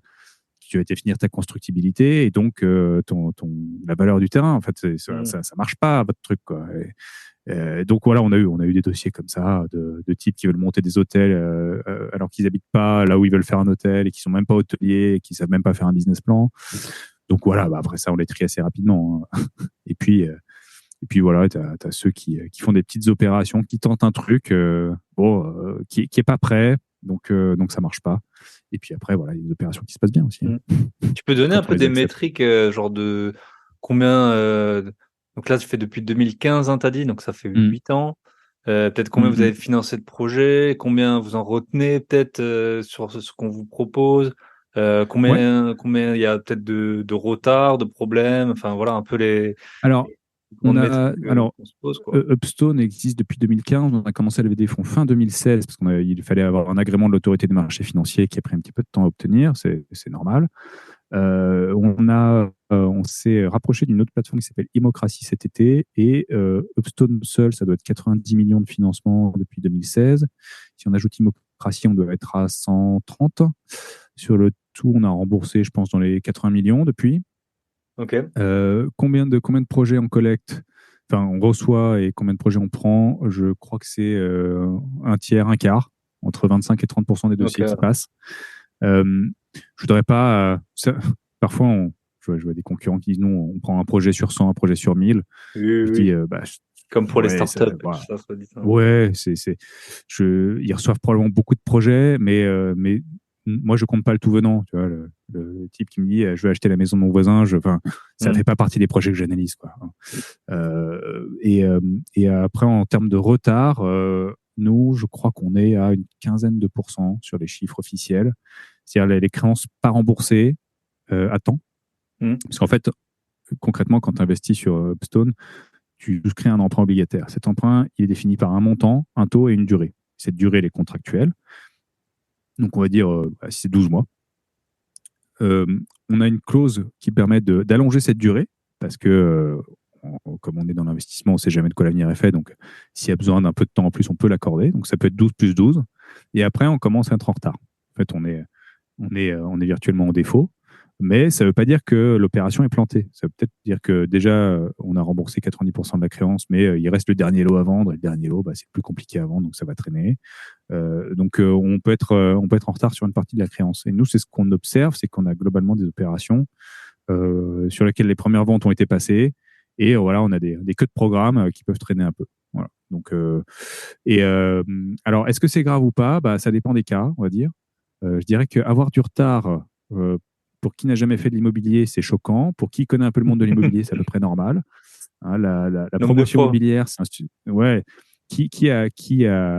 que tu vas définir ta constructibilité et donc la valeur du terrain. En fait, ça marche pas votre truc, quoi. Donc voilà, on a eu des dossiers comme ça de types qui veulent monter des hôtels alors qu'ils habitent pas là où ils veulent faire un hôtel et qui sont même pas hôteliers et qui savent même pas faire un business plan. Donc voilà, après ça, on les trie assez rapidement. Hein. Et puis voilà, t'as ceux qui font des petites opérations, qui tentent un truc qui est pas prêt, donc ça marche pas. Et puis après, voilà, il y a des opérations qui se passent bien aussi. Hein. Tu peux donner un peu des métriques, genre de combien... Donc là, tu fais depuis 2015, hein, t'as dit, donc ça fait 8 ans. Peut-être combien vous avez financé de projets, combien vous en retenez peut-être sur ce qu'on vous propose, combien il y a peut-être de retard, de problèmes, enfin voilà un peu les... Alors, on se pose, quoi. Upstone existe depuis 2015. On a commencé à lever des fonds fin 2016 parce qu'il fallait avoir un agrément de l'autorité des marchés financiers qui a pris un petit peu de temps à obtenir. C'est normal. On s'est rapproché d'une autre plateforme qui s'appelle Imocracy cet été, et Upstone seul, ça doit être 90 millions de financement depuis 2016. Si on ajoute Imocracy, on doit être à 130. Sur le tout, on a remboursé, je pense, dans les 80 millions depuis. Ok. Combien de projets on collecte? on reçoit et combien de projets on prend, je crois que c'est un tiers, un quart, entre 25 et 30% des dossiers qui passent. Je voudrais pas. Parfois, je vois des concurrents qui disent non, on prend un projet sur 100, un projet sur 1000. Je dis, comme pour les ouais, startups. voilà. Ça se dit, ça. Ouais, ils reçoivent probablement beaucoup de projets, mais moi, je compte pas le tout venant. Tu vois, le type qui me dit, je veux acheter la maison de mon voisin, ça fait pas partie des projets que j'analyse, quoi. Et après, en termes de retard, nous, je crois qu'on est à une quinzaine de pourcents sur les chiffres officiels. C'est-à-dire les créances pas remboursées à temps. Parce qu'en fait, concrètement, quand tu investis sur Upstone, tu souscris un emprunt obligataire. Cet emprunt, il est défini par un montant, un taux et une durée. Cette durée, elle est contractuelle. Donc, on va dire, si c'est 12 mois. On a une clause qui permet d'allonger cette durée, parce que, comme on est dans l'investissement, on ne sait jamais de quoi l'avenir est fait. Donc, s'il y a besoin d'un peu de temps en plus, on peut l'accorder. Donc, ça peut être 12 plus 12. Et après, on commence à être en retard. En fait, on est virtuellement en défaut. Mais ça ne veut pas dire que l'opération est plantée. Ça veut peut-être dire que déjà, on a remboursé 90% de la créance, mais il reste le dernier lot à vendre. Et le dernier lot, c'est plus compliqué à vendre, donc ça va traîner. Donc, on peut être en retard sur une partie de la créance. Et nous, c'est ce qu'on observe, c'est qu'on a globalement des opérations sur lesquelles les premières ventes ont été passées. Et voilà, on a des queues de programme qui peuvent traîner un peu. Voilà. Donc, alors, est-ce que c'est grave ou pas? Ça dépend des cas, on va dire. Je dirais qu'avoir du retard, pour qui n'a jamais fait de l'immobilier, c'est choquant. Pour qui connaît un peu le monde de l'immobilier, c'est à peu près normal. Hein, la promotion immobilière, c'est ouais. Qui a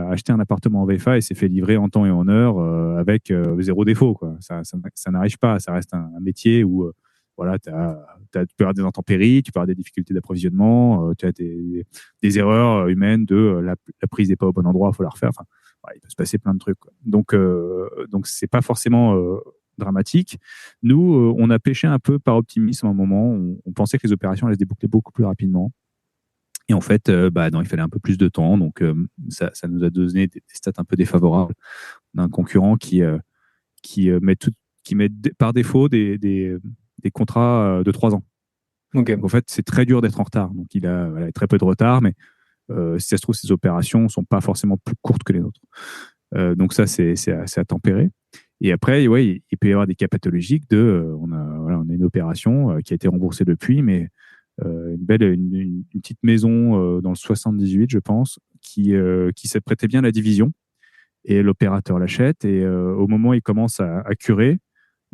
acheté un appartement en VFA et s'est fait livrer en temps et en heure avec zéro défaut, quoi. Ça n'arrive pas. Ça reste un métier où voilà, tu peux avoir des intempéries, tu peux avoir des difficultés d'approvisionnement, tu as des erreurs humaines la prise n'est pas au bon endroit, il faut la refaire. Enfin, il peut se passer plein de trucs, quoi. Donc c'est pas forcément dramatique. Nous, on a pêché un peu par optimisme à un moment. On pensait que les opérations allaient se déboucler beaucoup plus rapidement. Et en fait, non, il fallait un peu plus de temps. Donc, ça nous a donné des stats un peu défavorables. On a un concurrent qui met par défaut des contrats de 3 ans. Okay. Donc, en fait, c'est très dur d'être en retard. Donc, il a très peu de retard, mais si ça se trouve, ces opérations ne sont pas forcément plus courtes que les nôtres. Donc, ça, c'est à tempérer. Et après, ouais, il peut y avoir des cas pathologiques on a une opération qui a été remboursée depuis, mais une petite maison dans le 78, je pense, qui s'apprêtait bien à la division. Et l'opérateur l'achète. Et au moment où il commence à curer,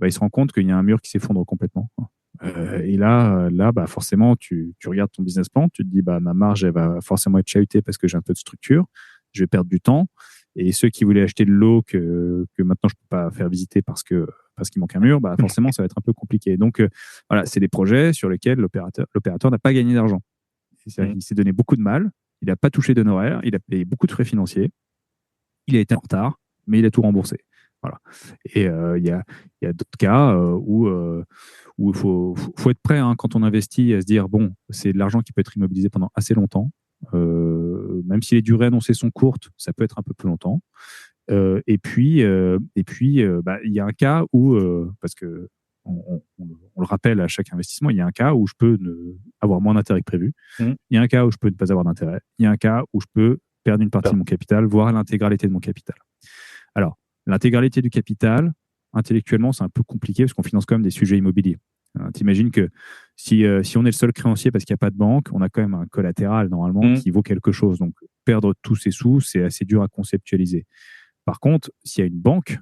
il se rend compte qu'il y a un mur qui s'effondre complètement. Et là, forcément, tu regardes ton business plan, tu te dis, ma marge, elle va forcément être chahutée parce que j'ai un peu de structure, je vais perdre du temps. Et ceux qui voulaient acheter le lot que maintenant je ne peux pas faire visiter parce qu'il manque un mur, forcément, ça va être un peu compliqué. Donc, voilà, c'est des projets sur lesquels l'opérateur n'a pas gagné d'argent. Il s'est donné beaucoup de mal, il n'a pas touché d'honoraires, il a payé beaucoup de frais financiers, il a été en retard, mais il a tout remboursé. Voilà. Et il y a d'autres cas où il faut être prêt, hein, quand on investit, à se dire, bon, c'est de l'argent qui peut être immobilisé pendant assez longtemps. Même si les durées annoncées sont courtes, ça peut être un peu plus longtemps. Et puis, il y a un cas où, parce que on le rappelle à chaque investissement, il y a un cas où je peux avoir moins d'intérêt que prévu. Il y a un cas où je peux ne pas avoir d'intérêt. Il y a un cas où je peux perdre une partie de mon capital, voire l'intégralité de mon capital. Alors, l'intégralité du capital, intellectuellement, c'est un peu compliqué parce qu'on finance quand même des sujets immobiliers. T'imagines que si on est le seul créancier parce qu'il n'y a pas de banque, on a quand même un collatéral normalement qui vaut quelque chose. Donc, perdre tous ces sous, c'est assez dur à conceptualiser. Par contre, s'il y a une banque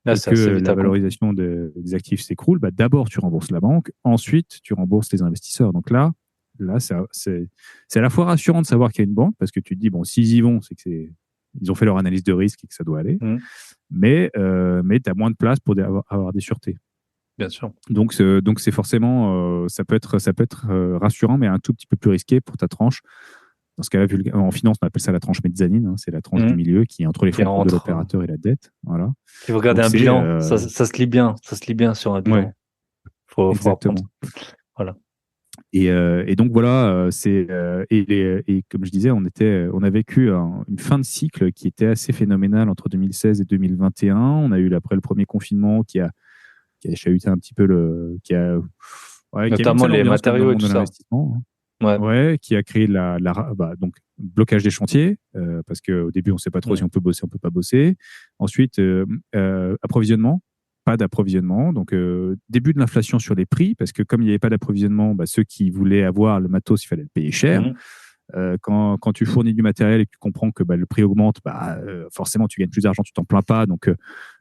et que la valorisation des actifs s'écroule, d'abord tu rembourses la banque, ensuite tu rembourses les investisseurs. Donc là c'est à la fois rassurant de savoir qu'il y a une banque parce que tu te dis, bon, s'ils y vont, c'est que ils ont fait leur analyse de risque et que ça doit aller. Mais tu as moins de place pour avoir des sûretés. Bien sûr. Donc c'est forcément, ça peut être rassurant, mais un tout petit peu plus risqué pour ta tranche. Dans ce cas-là, en finance, on appelle ça la tranche mezzanine. C'est la tranche du milieu qui est entre les fonds de l'opérateur et la dette. Voilà. Si vous regardez un bilan, ça se lit bien. Ça se lit bien sur un bilan. Ouais. Faut exactement. Voilà. Et donc voilà, et comme je disais, on a vécu une fin de cycle qui était assez phénoménale entre 2016 et 2021. On a eu après le premier confinement qui a chahuté un petit peu notamment les matériaux et tout ça. Ouais, qui a créé donc blocage des chantiers, parce qu'au début, on ne sait pas trop si on peut bosser, on ne peut pas bosser. Ensuite, approvisionnement, pas d'approvisionnement. Donc, début de l'inflation sur les prix, parce que comme il n'y avait pas d'approvisionnement, ceux qui voulaient avoir le matos, il fallait le payer cher. Quand tu fournis du matériel et que tu comprends que le prix augmente, forcément, tu gagnes plus d'argent, tu t'en plains pas. Donc,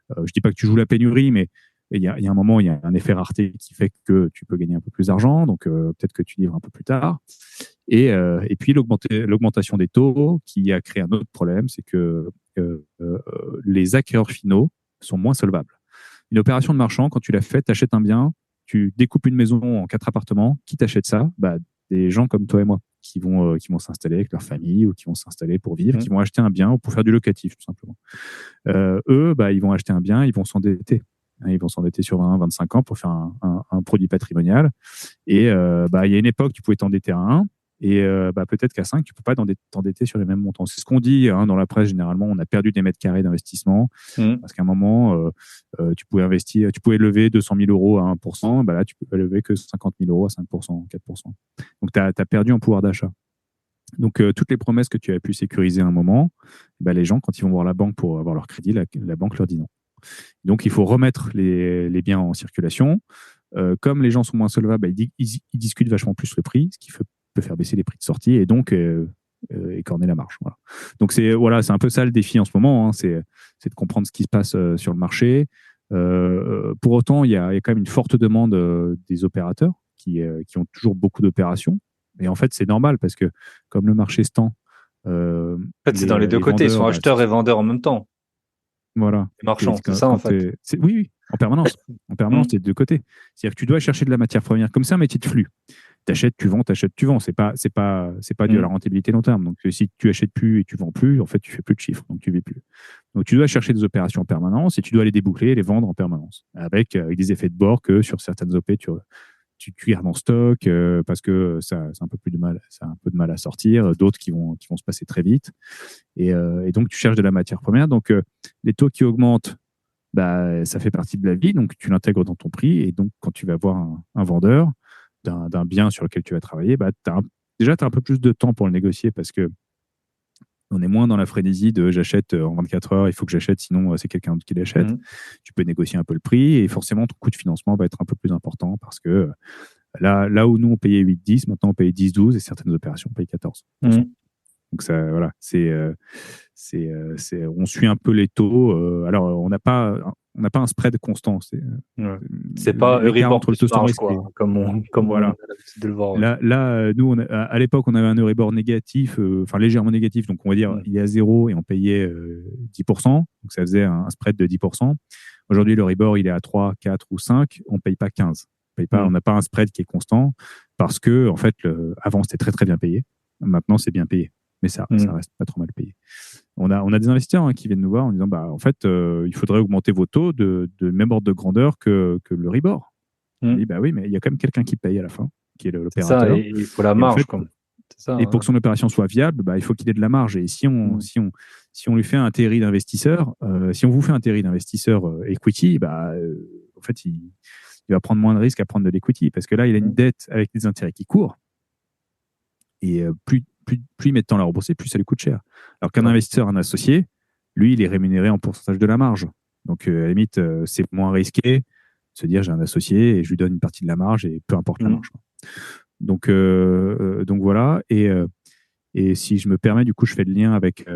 je dis pas que tu joues la pénurie, mais il y a un moment, il y a un effet rareté qui fait que tu peux gagner un peu plus d'argent, donc peut-être que tu livres un peu plus tard. Et puis l'augmentation des taux qui a créé un autre problème, c'est que les acquéreurs finaux sont moins solvables. Une opération de marchand, quand tu l'as faite, tu achètes un bien, tu découpes une maison en 4 appartements, qui t'achète ça? Des gens comme toi et moi qui vont s'installer avec leur famille ou qui vont s'installer pour vivre, qui vont acheter un bien ou pour faire du locatif, tout simplement. Eux, ils vont acheter un bien, ils vont s'endetter. Ils vont s'endetter sur 20, 25 ans pour faire un produit patrimonial. Et il y a une époque, tu pouvais t'endetter à 1, et peut-être qu'à 5, tu ne peux pas t'endetter sur les mêmes montants. C'est ce qu'on dit dans la presse, généralement, on a perdu des mètres carrés d'investissement, parce qu'à un moment, tu pouvais lever 200 000 euros à 1%, là, tu peux pas lever que 50 000 euros à 5%, 4%. Donc, tu as perdu en pouvoir d'achat. Donc, toutes les promesses que tu avais pu sécuriser à un moment, les gens, quand ils vont voir la banque pour avoir leur crédit, la banque leur dit non. Donc, il faut remettre les biens en circulation. Comme les gens sont moins solvables, ils discutent vachement plus le prix, ce qui peut faire baisser les prix de sortie et donc écorner la marge. Voilà. Donc, c'est un peu ça le défi en ce moment, c'est de comprendre ce qui se passe sur le marché. Pour autant, il y a quand même une forte demande des opérateurs qui ont toujours beaucoup d'opérations. Et en fait, c'est normal parce que comme le marché se tend. En fait, c'est dans les deux côtés. Ils sont acheteurs et vendeurs en même temps. Voilà. Les marchands, c'est ça en fait. Oui, en permanence. En permanence, c'est de deux côtés. C'est-à-dire que tu dois chercher de la matière première. Comme c'est un métier de flux. T'achètes, tu vends, t'achètes, tu vends. C'est pas dû à la rentabilité long terme. Donc, si tu achètes plus et tu vends plus, en fait, tu fais plus de chiffres. Donc, tu vis plus. Donc, tu dois chercher des opérations en permanence et tu dois les déboucler et les vendre en permanence. Avec des effets de bord que sur certaines OP, tu gardes en stock parce que c'est un peu de mal à sortir, d'autres qui vont se passer très vite et donc tu cherches de la matière première. Donc les taux qui augmentent, ça fait partie de la vie, donc tu l'intègres dans ton prix et donc quand tu vas voir un vendeur d'un bien sur lequel tu vas travailler, déjà tu as un peu plus de temps pour le négocier parce que on est moins dans la frénésie de j'achète en 24 heures, il faut que j'achète, sinon c'est quelqu'un d'autre qui l'achète. Tu peux négocier un peu le prix et forcément ton coût de financement va être un peu plus important parce que là où nous on payait 8-10, maintenant on paye 10-12 et certaines opérations on paye 14. Donc ça, voilà, on suit un peu les taux. Alors on n'a pas un spread constant. C'est pas Euribor entre le taux standard, comme on a l'habitude de le voir. Ouais. Là, nous, à l'époque, on avait un Euribor négatif, légèrement négatif, donc on va dire il est à 0 et on payait 10%, donc ça faisait un spread de 10%. Aujourd'hui, l'Euribor, il est à 3, 4 ou 5, on ne paye pas 15. On n'a pas un spread qui est constant parce que, en fait, avant, c'était très, très bien payé. Maintenant, c'est bien payé. Mais ça reste pas trop mal payé. On a des investisseurs qui viennent nous voir en disant en fait, il faudrait augmenter vos taux de même ordre de grandeur que le Ribor. On dit oui, mais il y a quand même quelqu'un qui paye à la fin, qui est l'opérateur. Ça, et il faut la marge. Et pour que son opération soit viable, il faut qu'il ait de la marge. Et si on lui fait un TRI d'investisseur, si on vous fait un TRI d'investisseur equity, en fait, il va prendre moins de risques à prendre de l'equity parce que là, il a une dette avec des intérêts qui courent. Et plus il met de temps à la rembourser, plus ça lui coûte cher. Alors qu'un investisseur, un associé, lui, il est rémunéré en pourcentage de la marge. Donc, à la limite, c'est moins risqué de se dire j'ai un associé et je lui donne une partie de la marge et peu importe la marge. Donc voilà. Et si je me permets, du coup, je fais le lien avec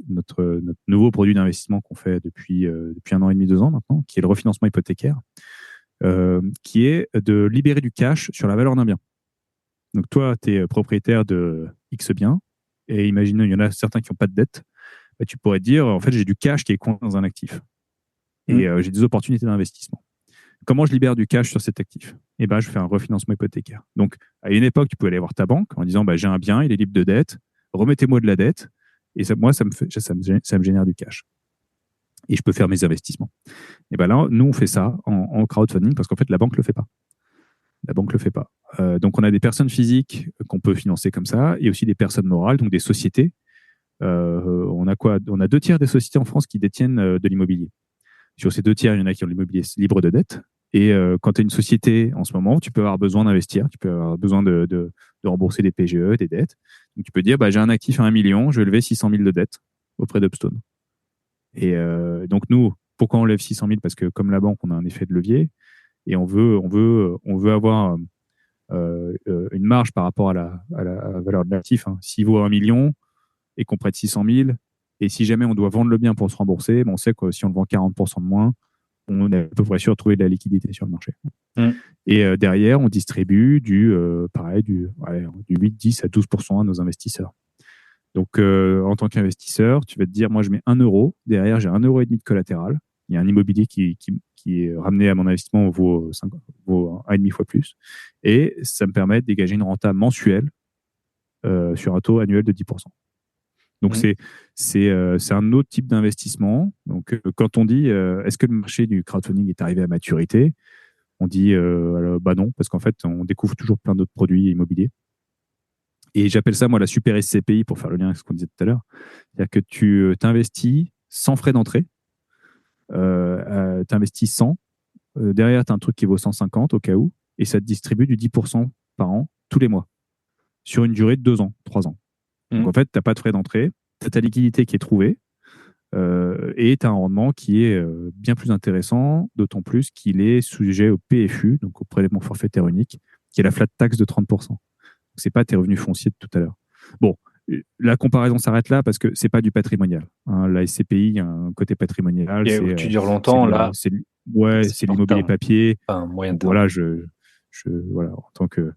notre nouveau produit d'investissement qu'on fait depuis 1 an et demi, 2 ans maintenant, qui est le refinancement hypothécaire, qui est de libérer du cash sur la valeur d'un bien. Donc, toi, tu es propriétaire de X biens, et imaginons, il y en a certains qui n'ont pas de dette, tu pourrais te dire, en fait, j'ai du cash qui est coincé dans un actif. Et j'ai des opportunités d'investissement. Comment je libère du cash sur cet actif? Je fais un refinancement hypothécaire. Donc, à une époque, tu pouvais aller voir ta banque en disant, j'ai un bien, il est libre de dette, remettez-moi de la dette, et ça me génère du cash. Et je peux faire mes investissements. Et là, nous, on fait ça en crowdfunding parce qu'en fait, la banque ne le fait pas. La banque ne le fait pas. Donc, on a des personnes physiques qu'on peut financer comme ça et aussi des personnes morales, donc des sociétés. On a quoi? On a 2 tiers des sociétés en France qui détiennent de l'immobilier. Sur ces 2 tiers, il y en a qui ont l'immobilier libre de dette Et quand tu as une société en ce moment, tu peux avoir besoin d'investir, tu peux avoir besoin de rembourser des PGE, des dettes. Donc tu peux dire, j'ai un actif à 1 million, je vais lever 600 000 de dettes auprès d'Upstone. Et donc nous, pourquoi on lève 600 000? Parce que comme la banque, on a un effet de levier et on veut avoir une marge par rapport à la valeur de l'actif. S'il vaut 1 million et qu'on prête 600 000, et si jamais on doit vendre le bien pour se rembourser, on sait que si on le vend 40% de moins, on est à peu près sûr de trouver de la liquidité sur le marché. Et derrière, on distribue du 8, 10 à 12% à nos investisseurs. Donc, en tant qu'investisseur, tu vas te dire, moi, je mets 1 euro. Derrière, j'ai 1,5 € de collatéral. Il y a un immobilier qui est ramené à mon investissement vaut 1,5 fois plus. Et ça me permet de dégager une renta mensuelle sur un taux annuel de 10%. Donc, c'est un autre type d'investissement. Donc, quand on dit, est-ce que le marché du crowdfunding est arrivé à maturité? On dit, non, parce qu'en fait, on découvre toujours plein d'autres produits immobiliers. Et j'appelle ça, moi, la super SCPI, pour faire le lien avec ce qu'on disait tout à l'heure. C'est-à-dire que tu t'investis sans frais d'entrée. Tu investis 100. Derrière, tu as un truc qui vaut 150 au cas où. Et ça te distribue du 10% par an, tous les mois, sur une durée de 2 ans, 3 ans. Donc, en fait, tu n'as pas de frais d'entrée. Tu as ta liquidité qui est trouvée. Et tu as un rendement qui est bien plus intéressant, d'autant plus qu'il est sujet au PFU, donc au prélèvement forfaitaire unique, qui est la flat tax de 30%. C'est pas tes revenus fonciers de tout à l'heure. Bon, la comparaison s'arrête là parce que c'est pas du patrimonial. La SCPI, il y a un côté patrimonial. Tu dures longtemps, là. C'est l'immobilier papier. Enfin, moyen terme. Voilà, voilà, en tant que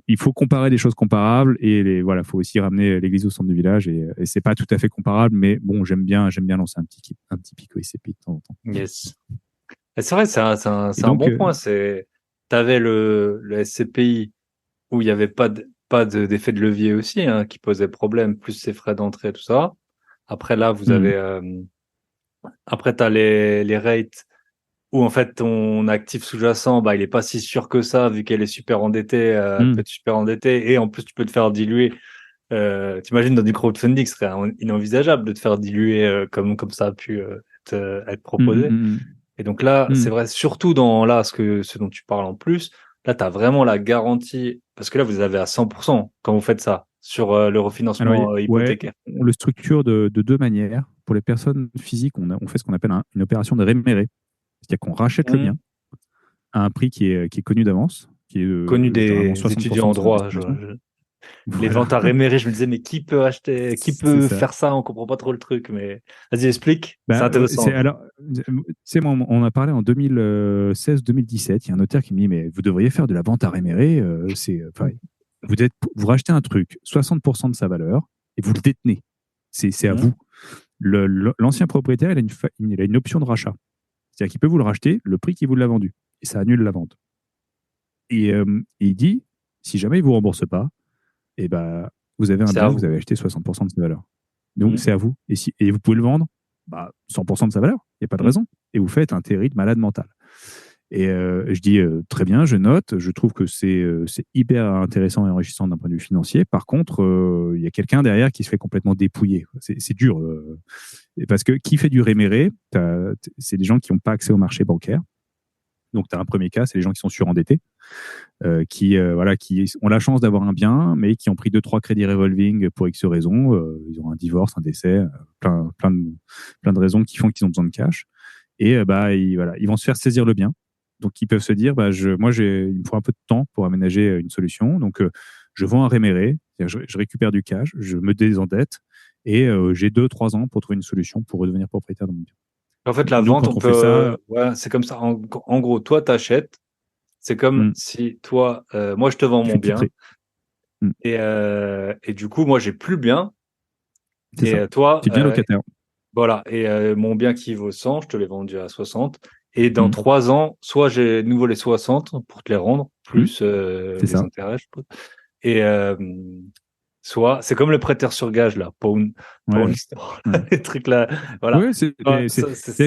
il faut comparer des choses comparables et il faut aussi ramener l'église au centre du village et c'est pas tout à fait comparable, mais bon, j'aime bien lancer un petit pico SCPI de temps en temps. Yes. Et c'est vrai, c'est un bon point. T'avais le SCPI où il n'y avait pas d'effet de levier aussi, qui posait problème, plus ses frais d'entrée, tout ça. Après, là, vous avez... après, tu as les rates où, en fait, ton actif sous-jacent, il n'est pas si sûr que ça, vu qu'elle est super endettée, elle peut être super endettée, et en plus, tu peux te faire diluer. T'imagines, dans du crowdfunding, ce serait inenvisageable de te faire diluer comme ça a pu être proposé. Et donc là, c'est vrai, surtout dans ce dont tu parles en plus, là, tu as vraiment la garantie, parce que là, vous avez à 100% quand vous faites ça, sur le refinancement hypothécaire. On le structure de 2 manières. Pour les personnes physiques, on fait ce qu'on appelle une opération de réméré. C'est-à-dire qu'on rachète le bien à un prix qui est connu d'avance. Connu des étudiants en droit. Les ventes à réméré, je me disais, mais qui peut faire ça? On comprend pas trop le truc, mais vas-y, explique. C'est intéressant. Moi, on a parlé en 2016-2017. Il y a un notaire qui me dit, mais vous devriez faire de la vente à réméré. Vous rachetez un truc, 60% de sa valeur, et vous le détenez. C'est à vous. L'ancien propriétaire, il a une option de rachat. C'est-à-dire qu'il peut vous le racheter le prix qu'il vous l'a vendu. Et ça annule la vente. Et il dit, si jamais il ne vous rembourse pas, vous avez un bien, vous avez acheté 60% de sa valeur. Donc, c'est à vous. Et vous pouvez le vendre 100% de sa valeur. Il n'y a pas de raison. Et vous faites un terrible malade mental. Et je dis, très bien, je note. Je trouve que c'est hyper intéressant et enrichissant d'un point de vue financier. Par contre, il y a quelqu'un derrière qui se fait complètement dépouiller. C'est dur. Parce que qui fait du réméré, c'est des gens qui n'ont pas accès au marché bancaire. Donc, tu as un premier cas, c'est les gens qui sont surendettés, qui ont la chance d'avoir un bien, mais qui ont pris 2-3 crédits revolving pour X raisons. Ils ont un divorce, un décès, plein de raisons qui font qu'ils ont besoin de cash. Et ils vont se faire saisir le bien. Donc, ils peuvent se dire, il me faut un peu de temps pour aménager une solution. Donc, je vends un réméré, je récupère du cash, je me désendette et j'ai 2-3 ans pour trouver une solution pour redevenir propriétaire de mon bien. En fait, la vente, on peut. C'est comme ça. En gros, toi, t'achètes. C'est comme si toi, moi, je te vends mon bien. Et du coup, moi, j'ai plus le bien. C'est ça. Toi, tu deviens locataire. Voilà. Et mon bien qui vaut 100, je te l'ai vendu à 60. Et dans 3 ans, soit j'ai de nouveau les 60 pour te les rendre, plus les intérêts, je pense. Et soit, c'est comme le prêteur sur gage, là, pour une histoire. Les trucs là, voilà. Oui, c'est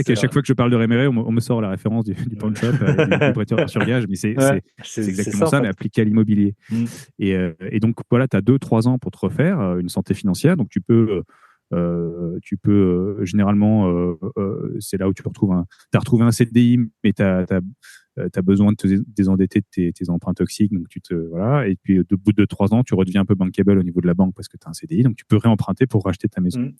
qu'à chaque fois que je parle de réméré, on me sort la référence du pawn shop, du prêteur sur gage, mais c'est exactement ça, mais appliqué à l'immobilier. Et donc, voilà, tu as 2-3 ans pour te refaire une santé financière, donc tu peux Tu peux généralement, c'est là où tu as retrouvé un CDI, mais tu as besoin de te désendetter de tes emprunts toxiques, donc voilà. Et puis, au bout de 3 ans, tu redeviens un peu bankable au niveau de la banque parce que tu as un CDI, donc tu peux réemprunter pour racheter ta maison.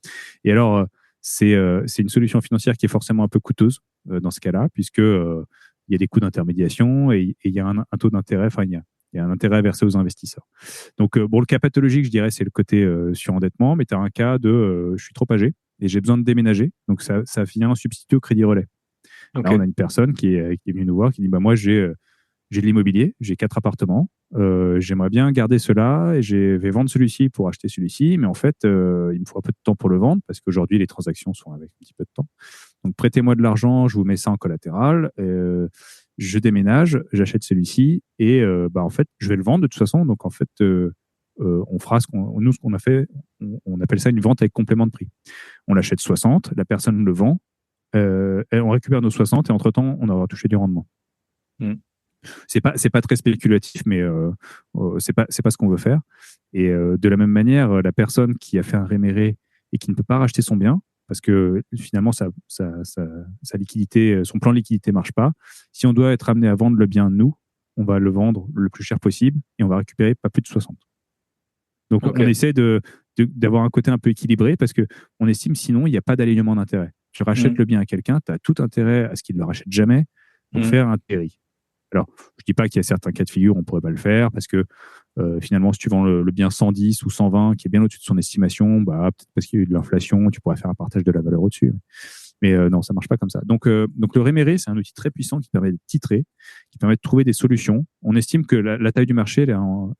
Et alors, c'est une solution financière qui est forcément un peu coûteuse dans ce cas-là, puisque il y a des coûts d'intermédiation et il y a un taux d'intérêt, enfin, il y a un intérêt à verser aux investisseurs. Donc, le cas pathologique, je dirais, c'est le côté surendettement, mais tu as un cas de je suis trop âgé et j'ai besoin de déménager. Donc, ça vient substituer au crédit relais. Okay. Là, on a une personne qui est venue nous voir, qui dit moi, j'ai de l'immobilier, j'ai 4 appartements, j'aimerais bien garder cela et je vais vendre celui-ci pour acheter celui-ci, mais en fait, il me faut un peu de temps pour le vendre parce qu'aujourd'hui, les transactions sont avec un petit peu de temps. Donc, prêtez-moi de l'argent, je vous mets ça en collatéral. Je déménage, j'achète celui-ci et en fait, je vais le vendre de toute façon. Donc, en fait, on fera ce qu'on a fait, on appelle ça une vente avec complément de prix. On l'achète 60, la personne le vend, et on récupère nos 60 et entre-temps, on aura touché du rendement. C'est pas très spéculatif, mais c'est pas ce qu'on veut faire. Et de la même manière, la personne qui a fait un réméré et qui ne peut pas racheter son bien, parce que finalement sa liquidité, son plan de liquidité marche pas. Si on doit être amené à vendre le bien, nous, on va le vendre le plus cher possible et on va récupérer pas plus de 60. Donc on essaie d'avoir un côté un peu équilibré parce que on estime sinon il n'y a pas d'alignement d'intérêt. Tu rachètes le bien à quelqu'un, tu as tout intérêt à ce qu'il ne le rachète jamais pour faire un péri. Alors, je dis pas qu'il y a certains cas de figure où on pourrait pas le faire parce que finalement, si tu vends le bien 110 ou 120 qui est bien au-dessus de son estimation, peut-être parce qu'il y a eu de l'inflation, tu pourrais faire un partage de la valeur au-dessus. Mais non, ça marche pas comme ça. Donc le réméré, c'est un outil très puissant qui permet de titrer, qui permet de trouver des solutions. On estime que la taille du marché,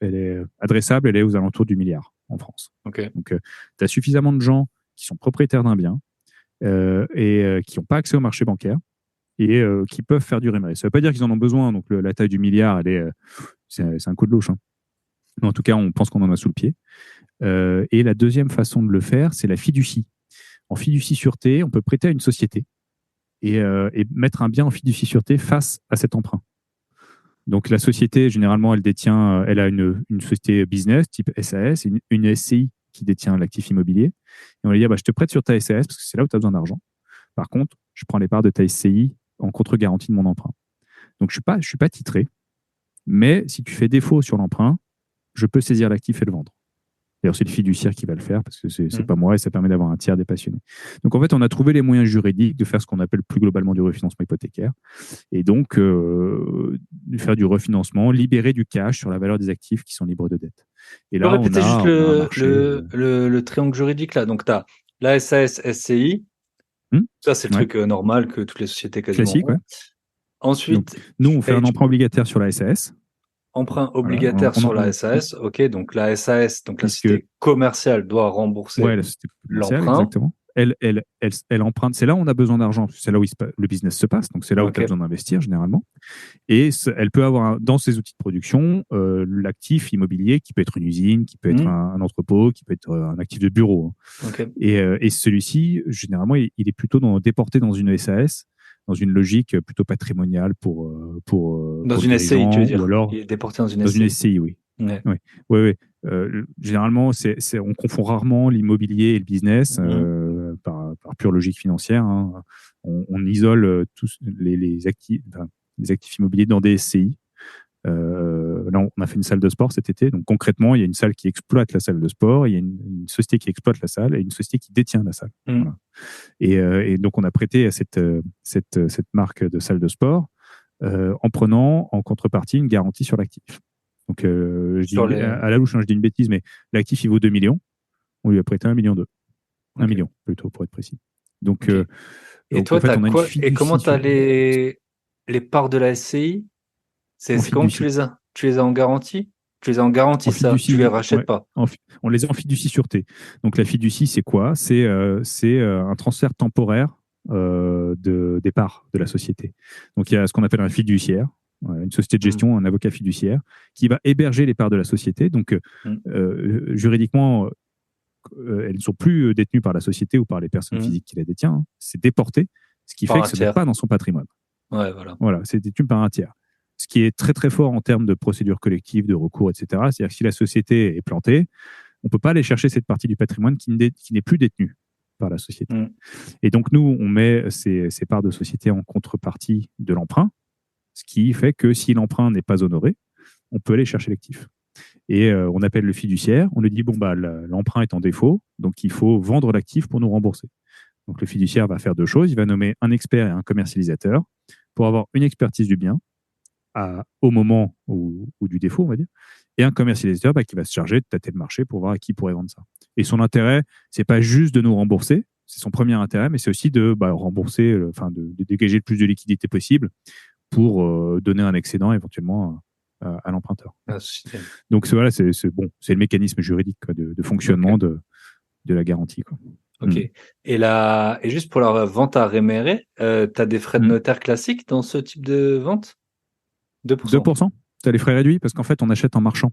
elle est adressable, elle est aux alentours du milliard en France. Okay. Donc, tu as suffisamment de gens qui sont propriétaires d'un bien et qui n'ont pas accès au marché bancaire et qui peuvent faire du réméré. Ça ne veut pas dire qu'ils en ont besoin. Donc, la taille du milliard, c'est un coup de louche. Hein. Mais en tout cas, on pense qu'on en a sous le pied. Et la deuxième façon de le faire, c'est la fiducie. En fiducie-sûreté, on peut prêter à une société et mettre un bien en fiducie-sûreté face à cet emprunt. Donc, la société, généralement, elle a une société business type SAS, une SCI qui détient l'actif immobilier. Et on va lui dire, je te prête sur ta SAS parce que c'est là où tu as besoin d'argent. Par contre, je prends les parts de ta SCI en contre-garantie de mon emprunt. Donc, je ne suis pas titré, mais si tu fais défaut sur l'emprunt, je peux saisir l'actif et le vendre. D'ailleurs, c'est le fiduciaire qui va le faire parce que c'est pas moi et ça permet d'avoir un tiers des passionnés. Donc, en fait, on a trouvé les moyens juridiques de faire ce qu'on appelle plus globalement du refinancement hypothécaire et donc de faire du refinancement, libérer du cash sur la valeur des actifs qui sont libres de dette. Et là, répétez juste le triangle juridique là. Donc, tu as la SAS, SCI. Ça, c'est le truc normal que toutes les sociétés quasiment classique, ont. Ensuite, donc, nous, on fait un emprunt obligataire sur la SAS. Emprunt obligataire sur la SAS. OK, donc la SAS, donc la société commerciale doit rembourser l'emprunt. Exactement. Elle emprunte. C'est là où on a besoin d'argent. C'est là où le business se passe. Donc, c'est là où tu as besoin d'investir généralement. Et elle peut avoir dans ses outils de production l'actif immobilier qui peut être une usine, qui peut être un entrepôt, qui peut être un actif de bureau. Okay. Et celui-ci, généralement, il est plutôt déporté dans une SAS, dans une logique plutôt patrimoniale pour dans une SCI, tu veux dire. Alors, il est déporté dans une SCI. Dans une SCI, oui. Oui. Généralement, on confond rarement l'immobilier et le business par pure logique financière. Hein. On isole tous les actifs immobiliers dans des SCI. Là, on a fait une salle de sport cet été. Donc, concrètement, il y a une salle qui exploite la salle de sport, il y a une société qui exploite la salle et une société qui détient la salle. Voilà. Et donc, on a prêté à cette marque de salle de sport en prenant en contrepartie une garantie sur l'actif. Donc, à la louche, je dis une bêtise, mais l'actif, il vaut 2 millions. On lui a prêté 1,2 million. 1 million, plutôt, pour être précis. Donc, et toi, tu as quoi? Et comment tu as les parts de la SCI? C'est comment tu les as? Tu les as en garantie? Tu les as en garantie, ça? Tu les rachètes pas? On les a en fiducie-sûreté. Donc, la fiducie, c'est quoi? C'est un transfert temporaire des parts de la société. Donc, il y a ce qu'on appelle un fiduciaire, une société de gestion, un avocat fiduciaire, qui va héberger les parts de la société. Donc, juridiquement, elles ne sont plus détenues par la société ou par les personnes physiques qui la détiennent. Hein. C'est déporté, ce qui fait que ce n'est pas dans son patrimoine. Voilà, c'est détenu par un tiers. Ce qui est très, très fort en termes de procédures collectives, de recours, etc. C'est-à-dire que si la société est plantée, on peut pas aller chercher cette partie du patrimoine qui n'est plus détenue par la société. Et donc, nous, on met ces parts de société en contrepartie de l'emprunt, ce qui fait que si l'emprunt n'est pas honoré, on peut aller chercher l'actif. Et on appelle le fiduciaire, on lui dit, l'emprunt est en défaut, donc il faut vendre l'actif pour nous rembourser. Donc, le fiduciaire va faire deux choses, il va nommer un expert et un commercialisateur pour avoir une expertise du bien au moment ou du défaut, on va dire, et un commercialisateur qui va se charger de tâter le marché pour voir à qui pourrait vendre ça. Et son intérêt, c'est pas juste de nous rembourser, c'est son premier intérêt, mais c'est aussi de rembourser, de dégager le plus de liquidité possible pour donner un excédent éventuellement à l'emprunteur. Donc c'est le mécanisme juridique de fonctionnement de la garantie. Ok. Et juste pour la vente à réméré, tu as des frais de notaire classiques dans ce type de vente? 2%. 2%. Tu as les frais réduits parce qu'en fait, on achète en marchand.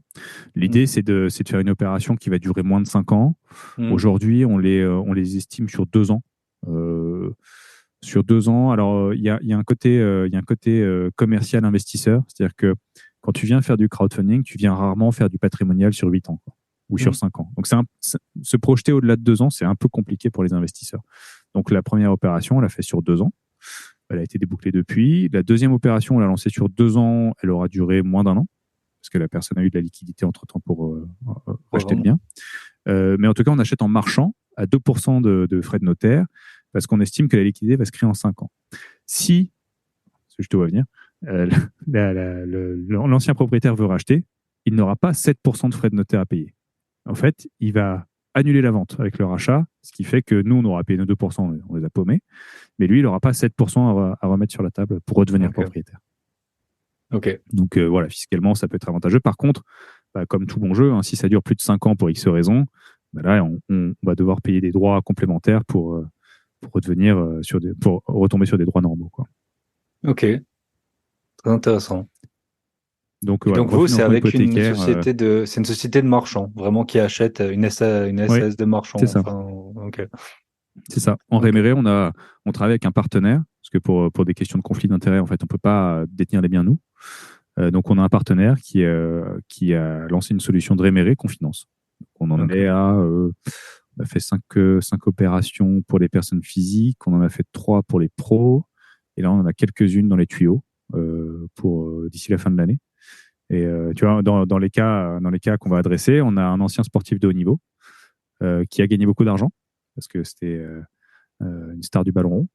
L'idée, c'est de faire une opération qui va durer moins de 5 ans. Aujourd'hui, on les estime sur 2 ans. Sur 2 ans, alors il y a un côté commercial investisseur, c'est-à-dire que quand tu viens faire du crowdfunding, tu viens rarement faire du patrimonial sur 8 ans ou sur 5 ans. Donc se projeter au-delà de 2 ans, c'est un peu compliqué pour les investisseurs. Donc la première opération, on l'a fait sur 2 ans. Elle a été débouclée depuis. La deuxième opération, on l'a lancée sur 2 ans. Elle aura duré moins d'1 an parce que la personne a eu de la liquidité entre-temps pour acheter le bien. Mais en tout cas, on achète en marchand à 2% de frais de notaire parce qu'on estime que la liquidité va se créer en 5 ans. Si, je te vois venir, l'ancien propriétaire veut racheter, il n'aura pas 7% de frais de notaire à payer. En fait, il va annuler la vente avec le rachat, ce qui fait que nous, on aura payé nos 2%, on les a paumés, mais lui, il n'aura pas 7% à remettre sur la table pour redevenir propriétaire. Donc voilà, fiscalement, ça peut être avantageux. Par contre, comme tout bon jeu, si ça dure plus de 5 ans pour X raisons, là, on va devoir payer des droits complémentaires pour retomber sur des droits normaux. Ok, très intéressant. Donc vous, c'est avec une société c'est une société de marchands, vraiment qui achète une SAS de marchands. C'est ça. C'est ça. En réméré, on travaille avec un partenaire, parce que pour des questions de conflit d'intérêts, en fait, on peut pas détenir les biens nous. Donc on a un partenaire qui a lancé une solution de réméré qu'on finance. On en est on a fait 5 opérations pour les personnes physiques, on en a fait 3 pour les pros, et là on en a quelques-unes dans les tuyaux pour d'ici la fin de l'année. Et tu vois, dans les cas qu'on va adresser, on a un ancien sportif de haut niveau qui a gagné beaucoup d'argent parce que c'était une star du ballon rond,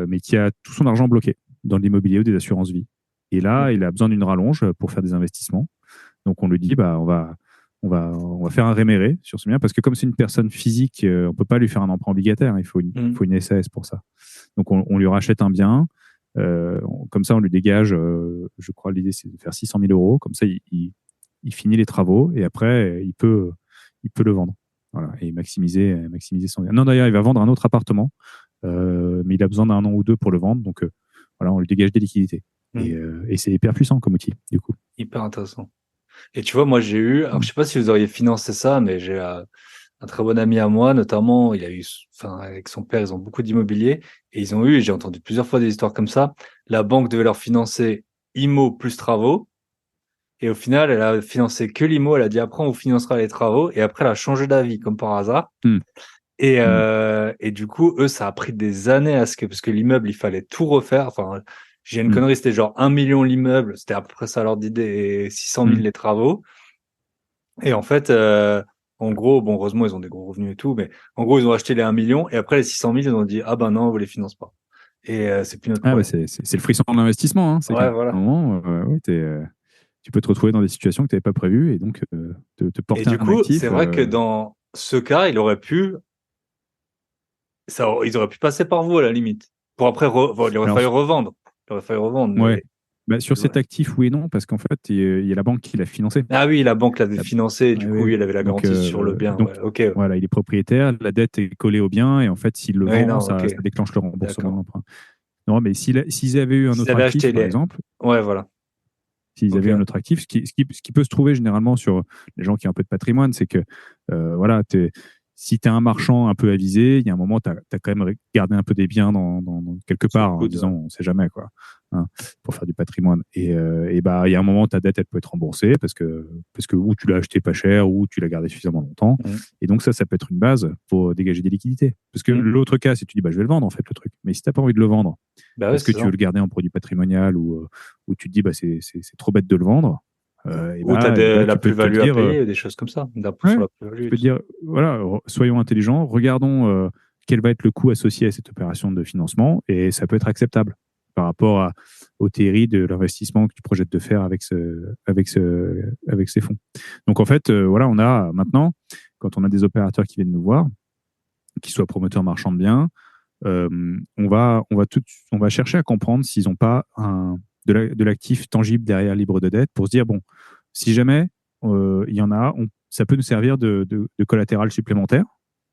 mais qui a tout son argent bloqué dans l'immobilier ou des assurances vie. Et là, il a besoin d'une rallonge pour faire des investissements. Donc on lui dit, on va faire un réméré sur ce bien parce que comme c'est une personne physique, on peut pas lui faire un emprunt obligataire. Il faut une SAS pour ça. Donc on lui rachète un bien. Comme ça, on lui dégage, je crois, l'idée c'est de faire 600 000 euros. Comme ça, il finit les travaux et après, il peut le vendre. Voilà, et maximiser son gain. Non, d'ailleurs, il va vendre un autre appartement, mais il a besoin d'1 an ou 2 pour le vendre. Donc, voilà, on lui dégage des liquidités. Et c'est hyper puissant comme outil, du coup. Hyper intéressant. Et tu vois, moi, alors je sais pas si vous auriez financé ça, mais j'ai un très bon ami à moi, notamment, avec son père, ils ont beaucoup d'immobilier et j'ai entendu plusieurs fois des histoires comme ça. La banque devait leur financer IMO plus travaux. Et au final, elle a financé que l'IMO. Elle a dit après, on vous financera les travaux. Et après, elle a changé d'avis, comme par hasard. Et du coup, eux, ça a pris des années parce que l'immeuble, il fallait tout refaire. Enfin, j'ai une connerie, c'était genre 1 million l'immeuble. C'était à peu près ça l'ordre d'idée et 600 000 les travaux. Et en fait, en gros, bon, heureusement, ils ont des gros revenus et tout, mais en gros, ils ont acheté les 1 million et après les 600 000, ils ont dit, ah ben non, on vous les finance pas. Et c'est plus notre problème. C'est le frisson de l'investissement. Hein. Ouais, voilà. À un moment, tu peux te retrouver dans des situations que tu n'avais pas prévues et donc te porter un actif. Et du coup, c'est vrai que dans ce cas, ils auraient pu passer par vous à la limite. Pour après, il aurait fallu revendre. Ouais. Sur cet actif, oui et non, parce qu'en fait, il y a la banque qui l'a financé. Ah oui, la banque l'avait financé, du coup, il avait la garantie sur le bien. Donc, voilà, il est propriétaire, la dette est collée au bien, et en fait, s'il le vend, ça déclenche le remboursement de l'emprunt. Non, mais s'ils avaient eu un autre actif, par exemple. Ouais, voilà. S'ils avaient un autre actif, ce qui peut se trouver généralement sur les gens qui ont un peu de patrimoine, c'est que, si tu es un marchand un peu avisé, il y a un moment, tu as quand même gardé un peu des biens dans quelque part, en disant, on ne sait jamais, quoi. hein, pour faire du patrimoine. Et bah, il y a un moment, ta dette, elle peut être remboursée parce que ou tu l'as acheté pas cher ou tu l'as gardé suffisamment longtemps. Et donc, ça peut être une base pour dégager des liquidités. Parce que l'autre cas, c'est que tu dis, bah, je vais le vendre, en fait, le truc. Mais si tu n'as pas envie de le vendre, Bah parce que tu veux le garder en produit patrimonial ou tu te dis, bah, c'est trop bête de le vendre. Ou tu as la tu peux te plus-value à dire, payer, des choses comme ça, d'impôt ouais, sur la tu plus-value. peux te dire, voilà, soyons intelligents, regardons quel va être le coût associé à cette opération de financement et ça peut être acceptable par rapport au TRI de l'investissement que tu projettes de faire avec ces fonds. Donc en fait, voilà, on a maintenant, quand on a des opérateurs qui viennent nous voir, qu'ils soient promoteurs marchands de biens, on va chercher à comprendre s'ils n'ont pas de l'actif tangible derrière libre de dette pour se dire, bon, si jamais il y en a, ça peut nous servir de collatéral supplémentaire